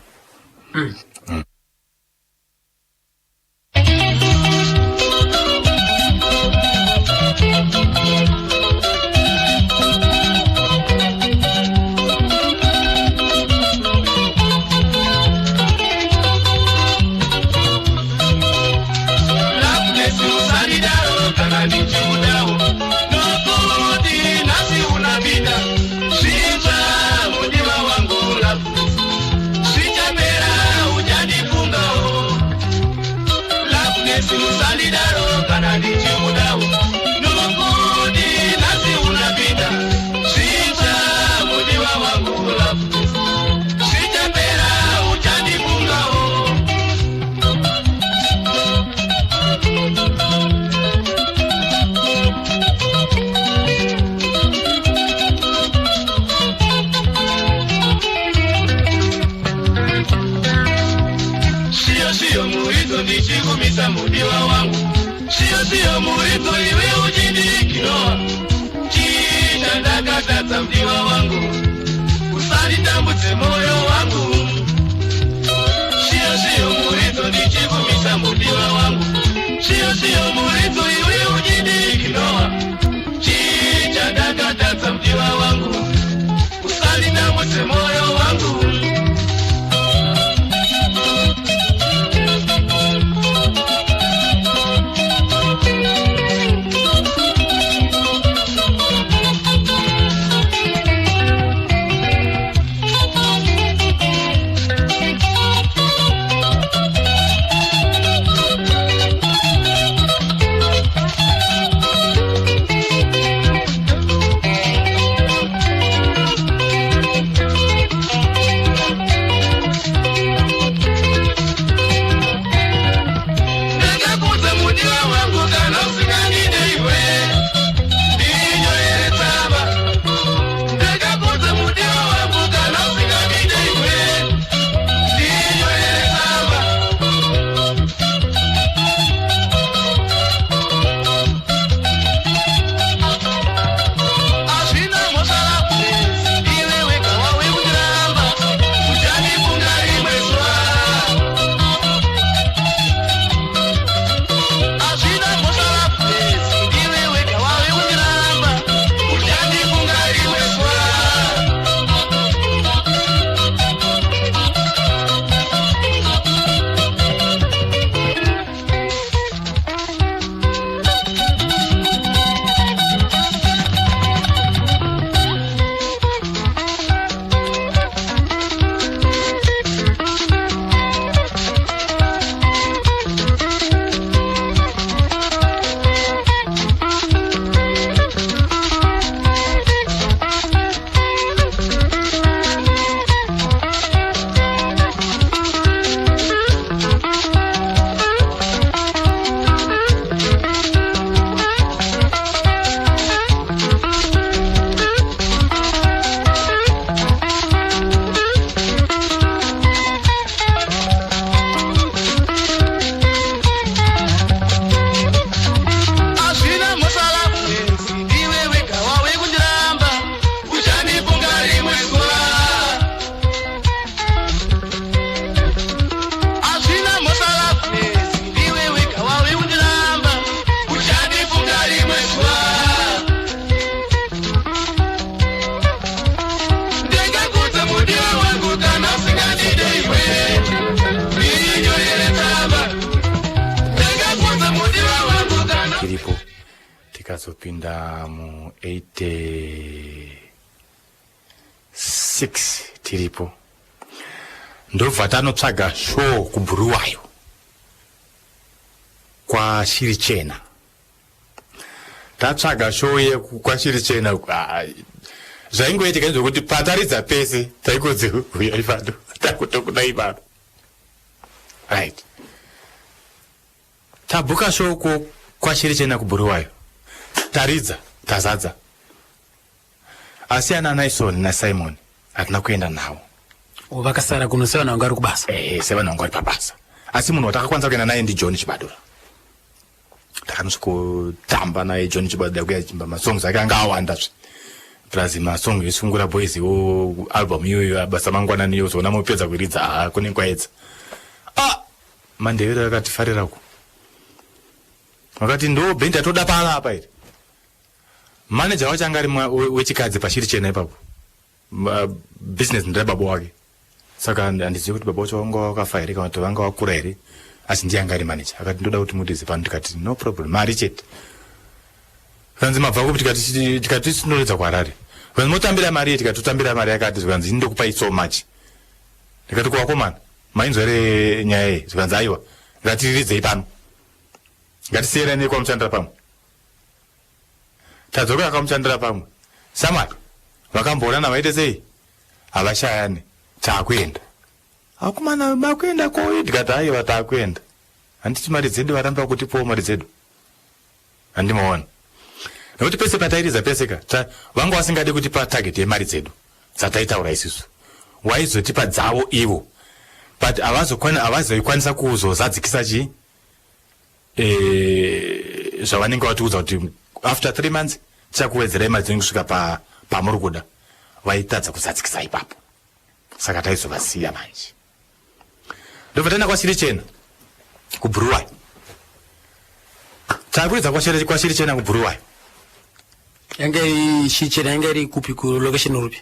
Speaker 2: murito iwe uchindikinoa chichandakatadza mdiwa wangu usanditambudze moyo wangu shiyo murito ndichivumisa mudiwa wangu shiyo murito iwe uchindikinoa chichandakatadza mdiwa wangu usanditambudze moyo wangu
Speaker 3: tikazopinda mu 86 tiripo ndobva tanotsvaga show kuBhuluwayo kwa Shiri Chena. Tatsvaga show kwa Shiri Chena zvaingoitika ndezvekuti pataridza pese taikodze kuuya ipano takutokuda ipano right. Tabhuka show kwa Shiri Chena kuBhuluwayo taridza tazadza asi ana Naison naSimon hatina kuenda nawo
Speaker 4: vakasara kuno sevana vanga vari kubasa
Speaker 3: sevana vanga vari pabasa asi munhu watakakwanisa kuenda naye ndiJohn Chibadura takanosvikotamba naye John Chibadura kuya chimba masongs ake anga awanda plus masong esungura boys wo album iyoyo basa mangwanani yozona mopedza kuridza kune kwaedza mandevera akatifarirako wakati ndo benda toda pala apa iri manager wacho anga ari wechikadzi paShiri Chena ipapo business ndababa wake saka andizive kuti baba wacho wanga wakafairika kuti vanga wakura here asi ndiye anga ari manager akati ndoda kuti mudize pano ndikati no problem mari chete kanzi mabva kuti tikati sinoredza kuHarare kanzi motambira mari tikatotambira mari yakati zvikanzi ndokupai so much ndikati kuvakomana mainzwa ere nyaya iyi zvikanzi aiwa ngatiridzei pano ngatisiyerane kwamuchandira pamwe tadzoka akamuchandira pamwe samari vakamboonana vaite sei havashayane taakuenda akomana makuenda koi ndikati aiwa taakuenda handiti mari dzedu varamba kutipowo mari dzedu handimaona nekuti pese patairidza peseka vanga vasingadi kutipa target yemari dzedu dzataitaura isusu waizotipa dzavo ivo but avazoikwanisa kuzozadzikisa zvavanenge vatiudza kuti after 3 months chakuwedzerai mari dzinenge kusvika pamuri kuda vaitadza kuzadzikisa ipapo, saka taizovasiya manje. Ndobva taenda kwashiri chena kubhuruwayo, takuridza kwashiri chena kubhuruwayo.
Speaker 13: Yanga shiri chena yanga iri kupi, ku location rupi?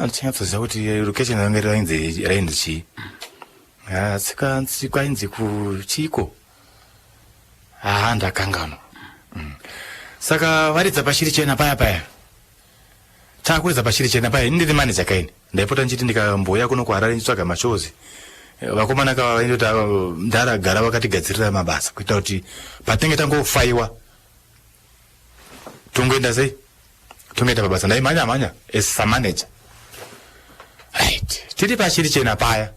Speaker 3: Ndichingatsoziva kuti location yanga rainzi chii, kwainzi kuchiko, ndakanganwa. Saka varidza pashiri chena paya takuridza pashiri chena paya, ndiri manager kaini ndaipota nchiti ndikamboya kuno kuHarare nditsvaga mashozi, vakomana kava vaindoti ndaragara vakatigadzirira mabasa kuita kuti patinenge tangofaiwa tongoenda sei, tongoenda pabasa. Ndaimhanya as a manager. Right, tiri pashiri chena paya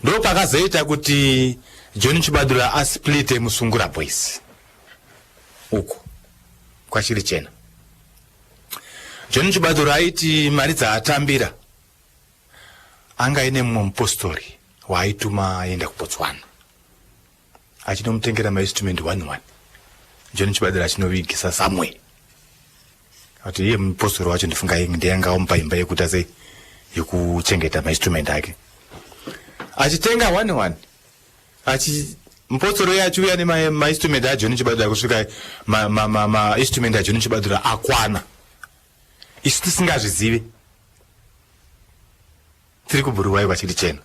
Speaker 3: ndo pakazoita kuti John Chibadura asplite Musungura Boys uko kwashiri chena. John Chibadura aiti mari dzaatambira anga ine mumwe mupostori waaituma aenda kuBotswana achinomutengera mainstrument 1 John Chibadura achinovigisa somewhere kuti iye mupostori wacho ndifunga ndiyanga omupa imba yekuita sei yekuchengeta mainstrument ake, achitenga 1 mupostori yacho uya nemainstrument aJohn Chibadura kusvika mainstrument aJohn Chibadura akwana, isu tisingazvizive tiri kubhuruwayo kwachiri chena.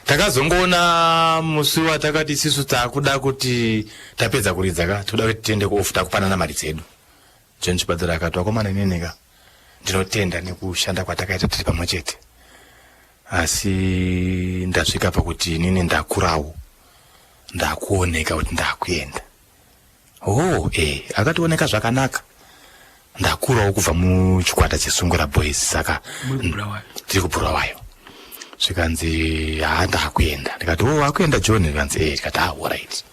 Speaker 3: Takazongoona musi watakati isusu takuda kuti tapedza kuridza toda kuti tiende kuofu takupanana mari dzedu. John Chibadura akati wakomana ineneka ndinotenda nekushanda kwatakaita tiri pamwe chete, asi ndasvika pakuti inini ndakurawo, ndakuoneka kuti ndakuenda. Akatooneka zvakanaka, ndakurawo kubva muchikwata cheSungura Boys, saka tiri kubhuruwayo. Zvikanzi ndakuenda, ndikati akuenda John, ndikanzi ndikati alright.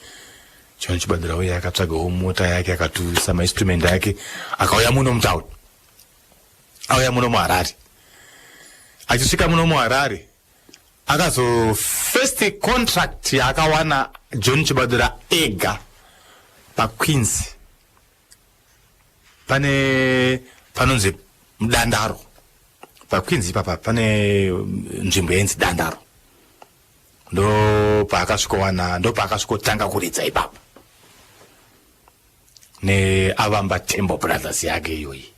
Speaker 3: John Chibadura uya akatsvagawo mota yake akatuisa mainstrument yake akauya muno mutauni, auya muno muHarare. Achisvika muno muHarare first contract yaakawana John Chibadura ega paQueens panonzi Dandaro. PaQueens ipapa pane nzvimbo yenzi Dandaro, ndo paakasvikotanga kuridza ipapo neAvamba Tembo Brothers yake iyoyi.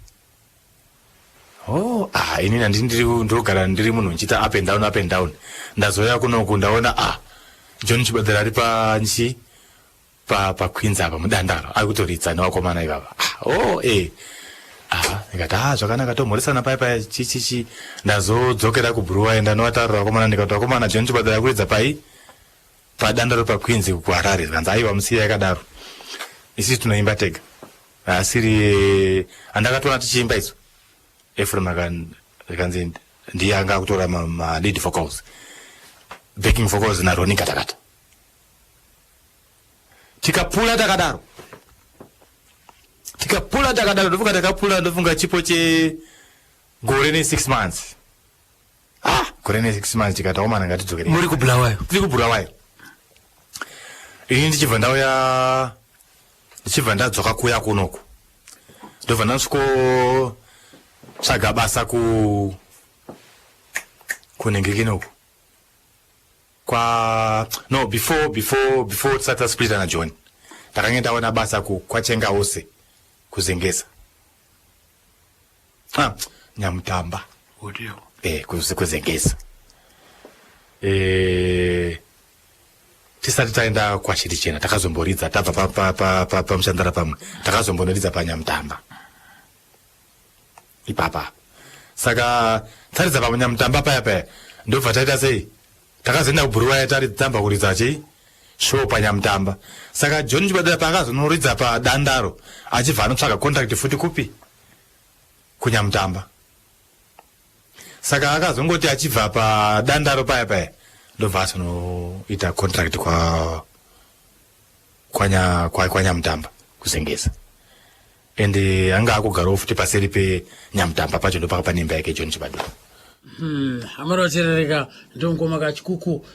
Speaker 3: Inini ndinogara ndiri munhu nchiita up and down. Ndazoya kunoku ndaona John Chibadura ari paQueens apa muDandaro ari kutoridza nevakomana ivava. Ndikati zvakanaka tomhoresana paya chichichi. Ndazodzokera kubhuruwayo ndanovatarira vakomana ndikati vakomana John Chibadura akuridza paDandaro paQueens kuHarare. Ndikanzi aiwa musiya yakadaro, isi tinoimba tega. Asiri andakatoona tichiimba isu Ephraim akanzi ndiye anga kutora lead vocals, backing vocals na Ronnie Katakata. Tikapula takadaro ndofunga chipo gore ne6 months. Gore ne6 months tikati omana ngatidzokere.
Speaker 13: Muri kubhuruwayo?
Speaker 3: Tiri kubhuruwayo. Ini ndichibva ndadzoka kuya kunoku ndobva ndasviko tsvaga basa kunengekenoku before tisati tasplita naJohn ndakange ndaona basa kwaChenga Ose kuZengeza Nyamutamba kuZengeza. Tisati taenda kwashiri chena takazomboridza tabva pamushandara pamwe takazombonoridza paNyamutamba ipapa. Saka taridza paNyamutamba paya ndobva taita sei takazoenda kubhuruwayo tamba kuridza show paNyamutamba. Saka John Chibadura paakazonoridza paDandaro achibva anotsvaga contract futi kupi kuNyamutamba. Saka akazongoti achibva paDandaro paya ndobva azonoita contract kwaNyamutamba kuZengeza, ende anga akugarawo futi paseri peNyamutamba pacho ndopaka pane imba yake John Chibadura.
Speaker 4: amarocherereka ndongoma kachikuku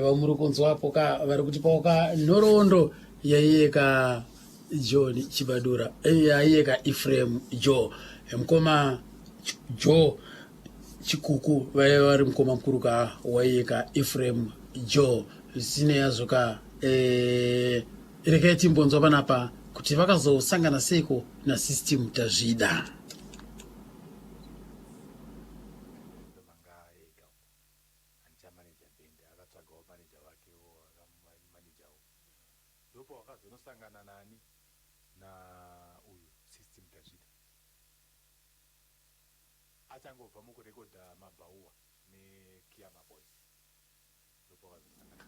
Speaker 4: vamuri kunzwapo vari kutipawo nhoroondo yaiyeka John Chibadura yaiyeka Ephraim Joe mukoma Joe Chikuku vari mukoma mukuru waiyeka Ephraim Joe zvisine yazvo rekai timbonzwa panapa kuti vakazosangana seiko naSystem Tazvida.
Speaker 3: Sangana nani na uyu System Tazvida achangobva mukurekodha mabhauwa neKiama Boys ndipo vakazosangana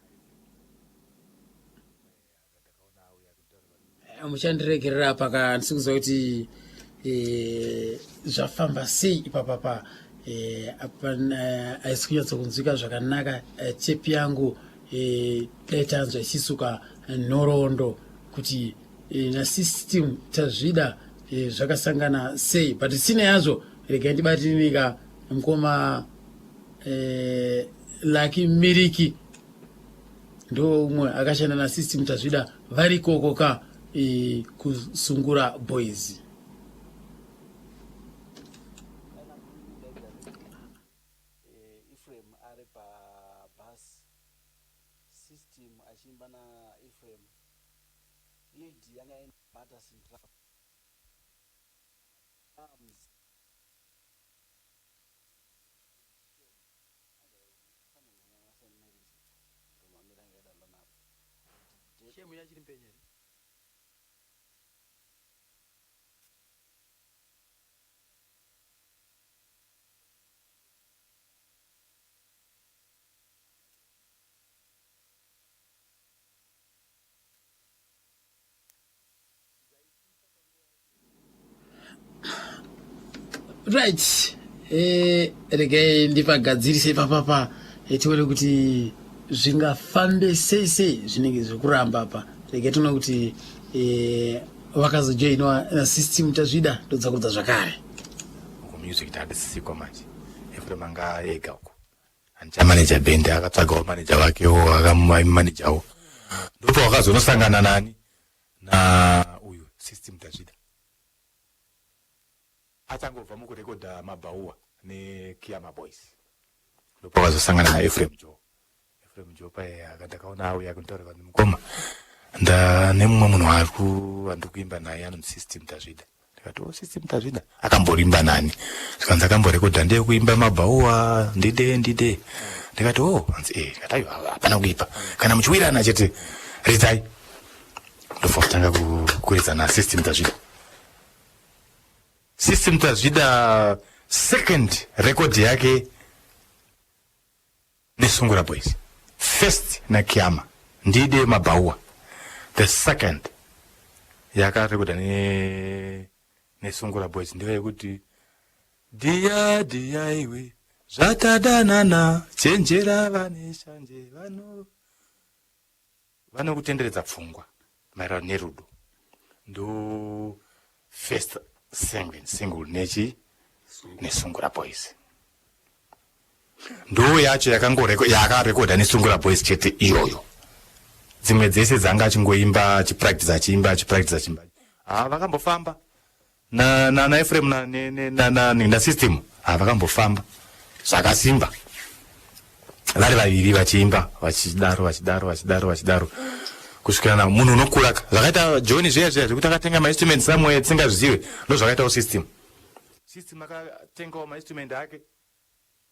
Speaker 3: ndakaona auya kutaura
Speaker 4: muchandiregerera paka ndisikuziva kuti zvafamba sei ipapapa haisi kunyatsokunzwika zvakanaka tepi yangu dai tanzwa ichisuka nhoroondo kuti naSystem Tazvida zvakasangana sei but sine yazvo regai ndibatinika mukoma Lucky Miriki ndo umwe akashanda naSystem Tazvida vari kokoka kusungura Boys.
Speaker 13: Ephraim ari pabhasi System achimba naEphraim lead yanga Patterson Club
Speaker 4: right regai ndipagadzirise papapa tione kuti zvingafambe sei zvinenge zvekuramba apa regai tione kuti vakazojoinwa naSystem Tazvida ndodzakurudza zvakare
Speaker 3: uko music tadisisikwa manje Ephraim anga ega uko ancha manager band akatsvagawo manager wakewo akamanajawo ndipo wakazonosangana nani na uyu System Tazvida achangobva mukurekodha mabhauwa neKiama Boys ndipo wakazosangana naEphraim Joe paye akandakaona auya kuntaura mukoma nemumwe munhu andikuimba naye anonzi System Tazvida ndikati System Tazvida akamborimba nani zvikanzi akamborekodha ndeyekuimba mabhauwa ndide ndikati ndikati hapana kuipa kana muchiwirana chete ritai ndofa kutanga kukuridza naSystem Tazvida. System Tazvida second record yake neSungura Boys, first na Kiama ndide mabhauwa, the second yakarekoda neSungura Boys ndiyo yekuti dia iwe zvatadanana chenjera vane shanje vanokutenderedza pfungwa maererano nerudo ndo first single neSungura Boys ndo yacho yakarekodha neSungura Boys chete iyoyo. Dzimwe dzese dzanga achingoimba achipractice vakambofamba na Ephraim na System vakambofamba zvakasimba vari vaviri vachiimba vachidaro kusvikira na munhu unokura zvakaita John zviya zvekuti akatenga mainstruments somewhere tisingazvizive ndo zvakaitawo System akatengawo mainstrument ake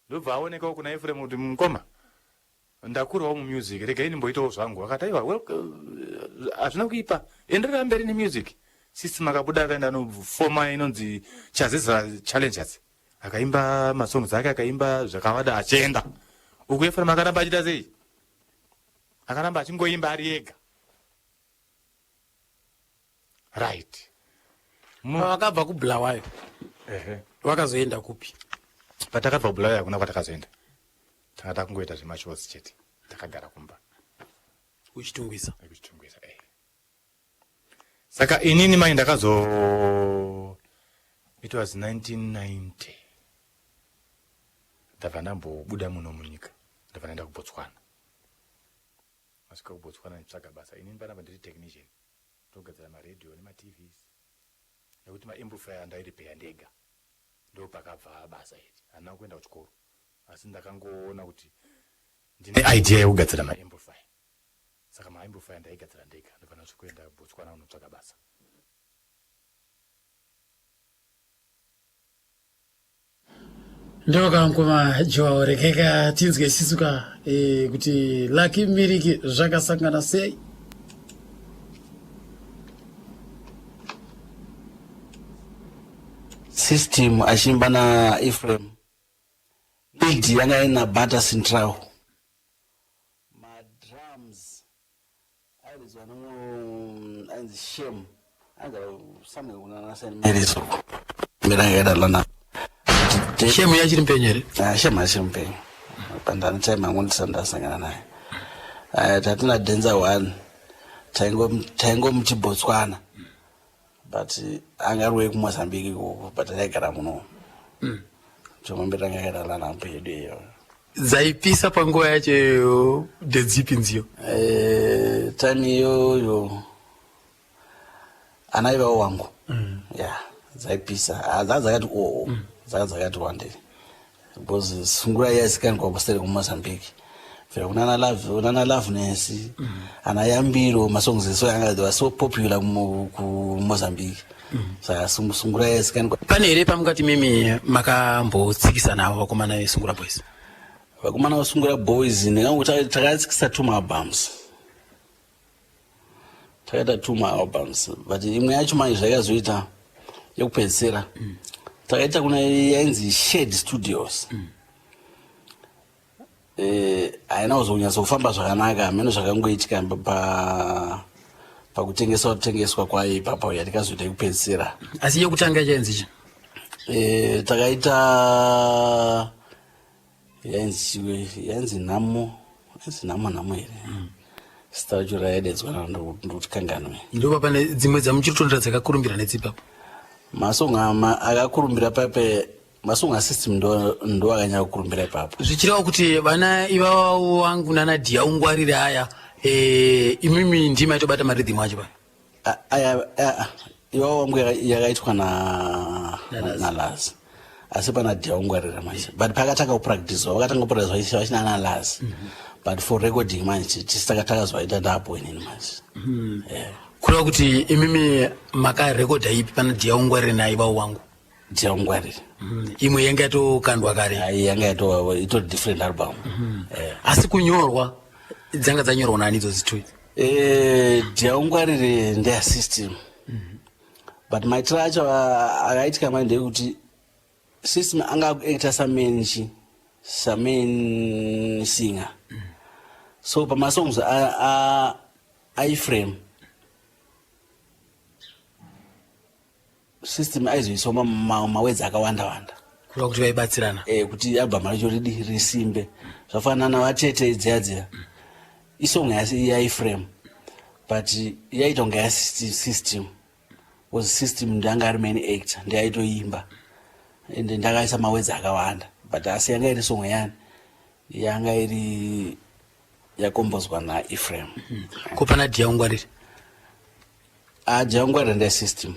Speaker 3: ndobva aonekawo kuna Ephraim kuti mukoma ndakurawo mumusic regai ndimboitawo zvangu akati aiwa hazvina kuipa enderera mberi nemusic. System akabuda akaenda nofoma inonzi Chazeza Challengers akaimba masongs ake akaimba zvakawanda achienda uku Ephraim akaramba achita sei akaramba achingoimba ari ega right.
Speaker 13: Wakabva kuBulawayo wakazoenda kupi?
Speaker 3: Patakabva kuBulawayo hakuna kwatakazoenda, takada kungoita zvemashows chete, takagara kumba
Speaker 13: uchitungwisa.
Speaker 3: Saka inini mai ndakazo, it was 1990 ndabva ndambobuda muno munyika ndabva ndaenda kuBotswana. Masvika kuBotswana nditsvaga basa. Ini panapa ndiri technician togadzira maredhiyo nemaTVs nekuti maamplifier ndairipeya ndega. Ndo pakabva basa iri. Handina kuenda kuchikoro asi ndakangoona kuti ndine idea yekugadzira maamplifier. Saka maamplifier ndaigadzira ndega. Ndobva kuenda kuBotswana kunotsvaga basa.
Speaker 4: Ndoka mkoma Joao rekeka tinzwe sisuka kuti Lucky Miriki zvakasangana sei.
Speaker 13: System achimba na Ephraim lead yanga ina Bata Central ma drums alizwa no and shame anga samwe kunana sen meriso miranga lana
Speaker 4: shame yachiri mpenyere
Speaker 13: shame achiri mpenye pandani time angondi sandasangana naye tatina denza one tango muchiBotswana but angarwe kuMozambique ko but ayagara muno chomambira ngakada lana mpedu iyo
Speaker 4: zaipisa panguva yacho dedzipi nziyo
Speaker 13: time yo anaiva wangu yeah zaipisa zazakati zazakati wande because sungura yasikani kwa posteri kuMozambique unana loveness anayambiro masongs so yanga they were so popular ku Mozambique. Saka sungura yasikani
Speaker 4: pane here pamukati mimi makambotsikisa navo vakomana veSungura Boys.
Speaker 13: Vakomana veSungura Boys ndingangokuti takatsikisa 2 albums. Takaita 2 albums but imwe yacho manje zvakazoita yekupedzisira takaita kuna yainzi Shade Studios. Aina uzonyasa kufamba zvakanaka amene zvakangoitika pakutengeswa kwayo ipapo yatikazoita kupedzisira.
Speaker 4: Asi yekutanga yainzi
Speaker 13: takaita yainzi namo here stachura yadedzwa ndokuti kanganwe
Speaker 4: ndova pane dzimwe dzamuchirotondera dzakakurumbira nedzipapo
Speaker 13: masonga akakurumbira pape masonga system ndo akanyanya kukurumbira ipapo
Speaker 4: zvichireva kuti vana ivavo vangu nana Dia ungwarire aya imimi ndima yatobata maridhimu acho pa
Speaker 13: ivavo vangu yakaitwa na Lazi asi pana Dia ungwarire manje but pakatanga kupractice vakatanga kupractice vachina na Lazi but for recording manje tisakatakazwaita ndapo inini manje
Speaker 4: kureva kuti imimi makarekodha ipi pana Dia ungwarire naivavo wangu
Speaker 13: Dia ungwarire
Speaker 4: imwe yanga yatokandwa kare
Speaker 13: yanga yato ito different album
Speaker 4: asi kunyorwa dzanga dzanyorwa nani idzo dzithu
Speaker 13: Dia ungwarire ndeya system but maitiro acho akaitika manje ndekuti system anga akuacta samain singer so pamasongs Ephraim system aizoisoma mawedzi akawanda
Speaker 4: kureva kuti vaibatsirana
Speaker 13: kuti album racho risimbe zvafanana navatete dziyadzira isong yaEphraim but yaita kunge yasystem was system ndanga ari main actor ndiyaitoimba ende ndakaisa mawedzi akawanda but asi yanga iri song yani yanga iri yakombozwa naEphraim
Speaker 4: kopana Dia ungwarire
Speaker 13: Dia ungwarire ndeya system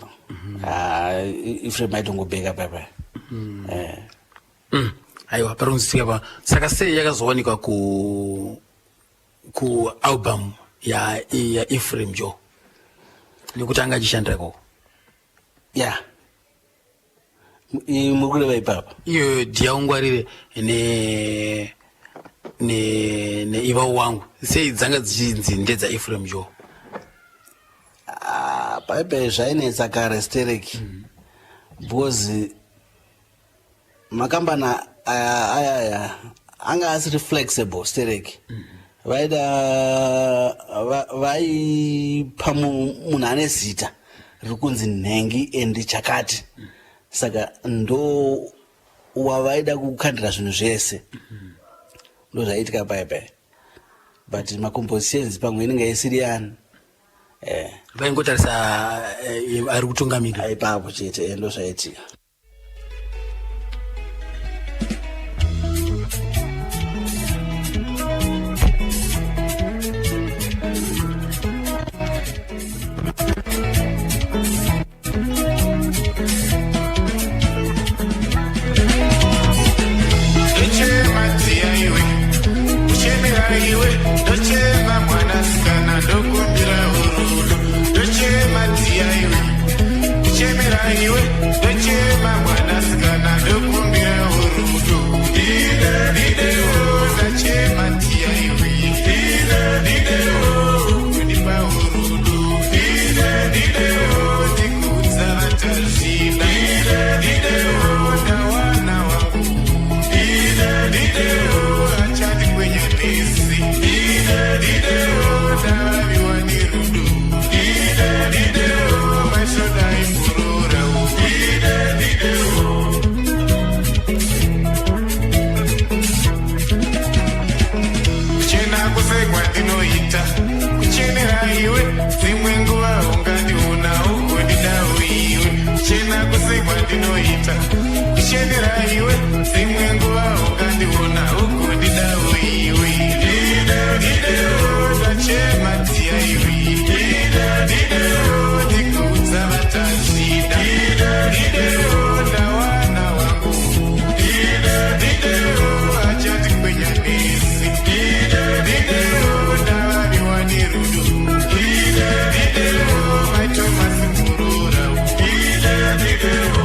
Speaker 13: Ephraim aitongobeka papa
Speaker 4: aiwa parunzitsika pa saka sei yakazowanikwa ku album ya Ephraim Joe nekuti anga achishandira koko
Speaker 13: mukureva ipapa
Speaker 4: iyo Dia ungwarire ne ivavo wangu sei dzanga dzichinzi ndedza Ephraim Joe
Speaker 13: paipe zvainetsa kare stereki because makambana aya anga asiri flexible stereki vaipa munhu ane zita riri kunzi nhengi endi chakati saka ndo wavaida kukandira zvinhu zvese ndo zvaiitika paipai but macompositions pamwe inenge isiri yani
Speaker 4: vaingotarisa ari kutungamira
Speaker 13: aipapo chete ndo zvaiitika
Speaker 3: iwe ndochema mwanasikana ndokumbira urudo ndochema tia iwe kuchemera iwe ndochema mwanasikana ndokumbira urudo didewo ndachema tia iwe didewo kundipa urudo didewo ndikudza vatazvina didewo ndawana wangu didewo achati kwenyanesi didewo ndavaviwa nerudo didewo mashoda imurora didewo kuchena kusegwa ndinoita kuchenera iwe dzimwe nguva ungandiona ugondidawo iwe kuchena kusegwa ndinoita kuchenera iwe dzimwe nguva ungandiona ugondidawo iwe didewo ndachema tia iwe didewo ndikudza vatazvida didewo ndawana wangu didewo achati kwenyanesi didewo ndavaviwa nerudo didewo maitomasi murora didewo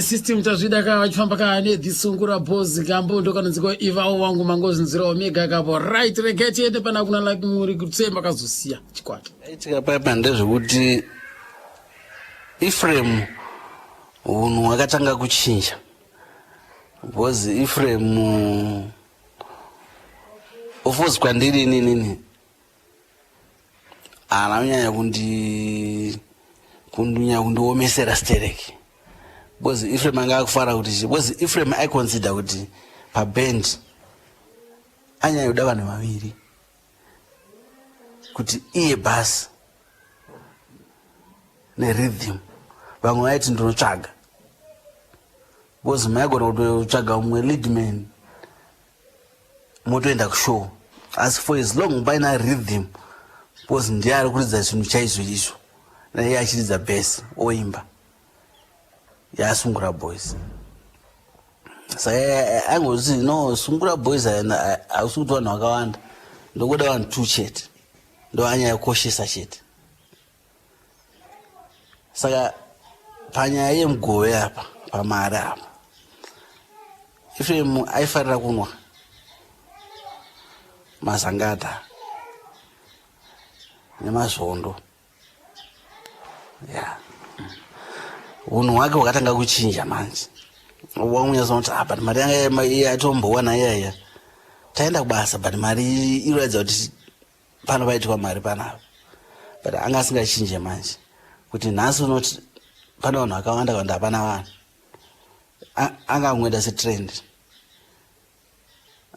Speaker 4: system tazvida ka vachifamba ka nedhisungura bhozi kambondo kanonziko ivawo wangu mangozi nzira omega kapo right regeti ende pana kuna like muri kutsemba kazosiya chikwata
Speaker 13: aitika paipa ndezvekuti Ephraim unhu wakatanga kuchinja bhozi Ephraim ofozi kwandiri nini ananyanya kundiomesera stereki because Ephraim anga kufara kuti because Ephraim I consider kuti pa band anya yoda vanhu vaviri kuti iye bass ne rhythm vamwe vaiti ndinotsvaga because maigona kutotsvaga umwe lead man motoenda kushow as for as long paina rhythm because ndiye ari kuridza chinhu chaizvo izvo naiye achiridza bass oimba yaSungura Boys. Saka angoti no Sungura Boys hausi kuti vanhu vakawanda ndokuda vanhu 2 chete ndo anya yakoshesa chete. Saka panyaya yemugove apa pamari apa Ephraim aifarira kunwa mazangata nemazvondo unhu hwake hwakatanga kuchinja manje wamunyazo kuti but mari yanga yatombowana iyaya taenda kubasa but mari inoratidza kuti pano paitwa mari panapa but anga asingachinje manje kuti nhasi unoti pane vanhu vakawanda wanda hapana vanhu anga amwenda setrend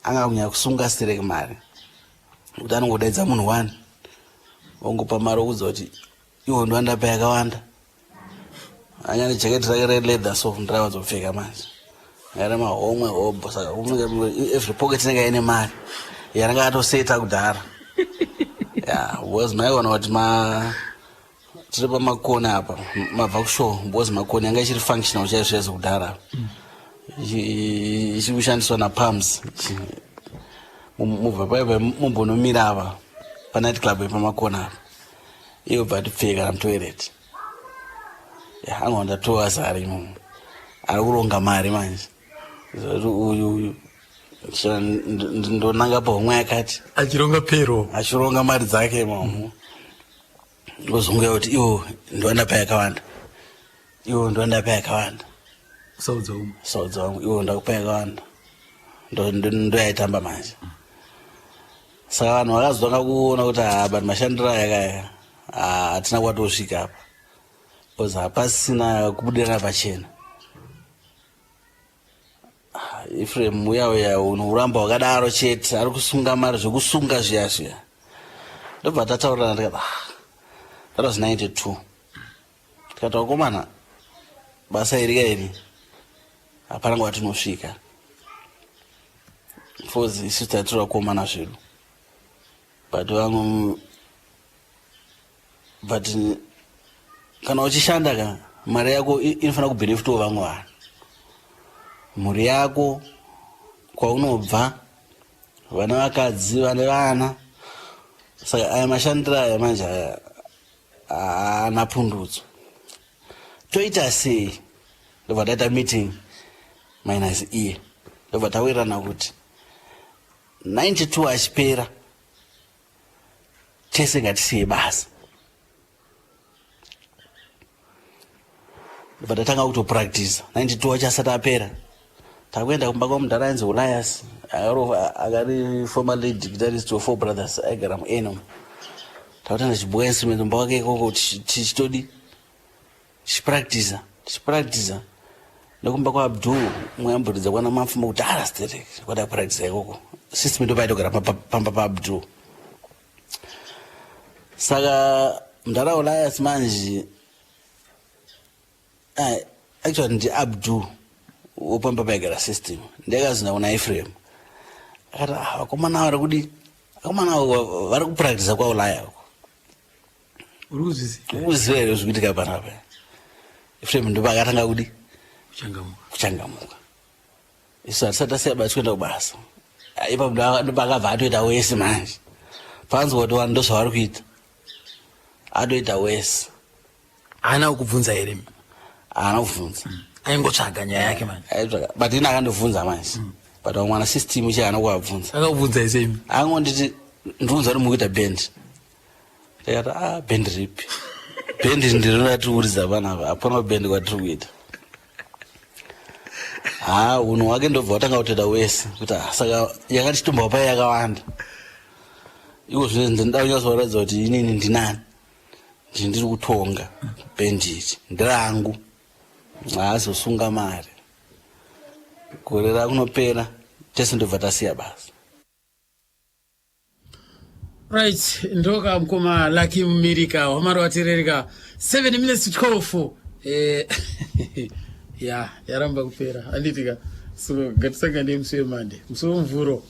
Speaker 13: anga akunya kusunga stereki mari kuti anongodaidza munhu 1 ongopa mari okudza kuti iwo ndowandapa yakawanda anya nejeketi rake releather soft ndiravanzopfeka manje ngare mahomwe hobho saka every pocket inenge ine mari yaranga atoseta kudhara was maiona kuti tiri pamakona apa mabva kushow because makona yanga ichiri functional chaizvo kudhara ichiri kushandiswa napalms mubva paipa mumbonomira apa panight club yepamakona apa iyo bva tipfeka namutoilet anga ndatoa zari imomo ari kuronga mari manje uyu ndonanga pomwe yakati
Speaker 6: achironga pero
Speaker 13: achironga mari dzake mamu ozonga kuti iwo ndoenda pa yakawanda iwo ndoenda pa yakawanda saudzoma iwo ndakupa yakawanda ndoyaitamba manje saka vanhu vakazonga kuona kuti vanhu mashandiro ayakaya hatina kwatosvika apa because hapasina kubudirana pachena. Ephraim uya unoramba wakadaro chete ari kusunga mari zvokusunga zviya ndobva tataurirana ndikati that was 92 tikati vakomana basa iri hapana kwatinosvika because isu taitira vakomana zvedu but vamwe but kana uchishanda ka mari yako inofanira kubenefitawo vamwe vanhu mhuri yako kwaunobva vana vakadzi vane vana saka aya mashandiro aya manje haana pundudzo toita sei ndobva taita meeting minus iye ndobva tawirirana kuti 92 achipera tese ngatisiye basa ndobva tatanga kutopractice 92 achasati apera takuenda kumba kwamudhara ainzi Elias akari formerly guitarist of Four Brothers aigara muEnom takutanga chibuka instrument mba wake ikoko tichitodi tichipractiza nekumba kwaAbdul mwayamburidza kwana mafuma kuti arasterek kwadapractice ikoko system ndopaitogara pamba paAbdul saka mudhara Elias manje actually ndi Abdul upamba paigara system ndakazina kuna Ephraim akati vakomana vari kudi vakomana vari kupractice kwaulaya uko urikuziva here zvikuitika panapa Ephraim ndopa akatanga kudi kuchangamuka isu hatisati tasiya basi kuenda kubasa ipapo ndopa akabva atoita wese manje panzi kuti vanhu ndozvavari kuita atoita wese haana kukubvunza here haana kubvunza aingotsvaga nyaya yake manje but ina akandobvunza manje but wamwana system ichi haana kuabvunza
Speaker 6: akakubvunza isemi
Speaker 13: angonditi ndibvunza kuti mukuita band ndikati band ripi band ndinona tiuridza panapa hapana band kwatiri kuita unhu wake ndobva watanga kutoita wese kuti saka yakatitombawo pai yakawanda iko zvino ndinoda kunyatsoratidza kuti inini ndinani ndiri kutonga band ichi ndirangu haazosunga mari gore rakunopera tese ndobva tasiya basa
Speaker 4: right ndoka mukoma Lucky Mumirika wamari waterereka 7 minutes to 12 yaramba kupera handitika so ngatisangane musi wemande musi wemvuro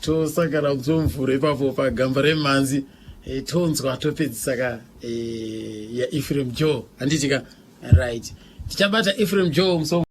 Speaker 4: tosangana musi wemvuro ipapo pagamba remhanzi tonzwa topedzisaka yaEphraim Joe handitika right tichabata Ephraim Joe musi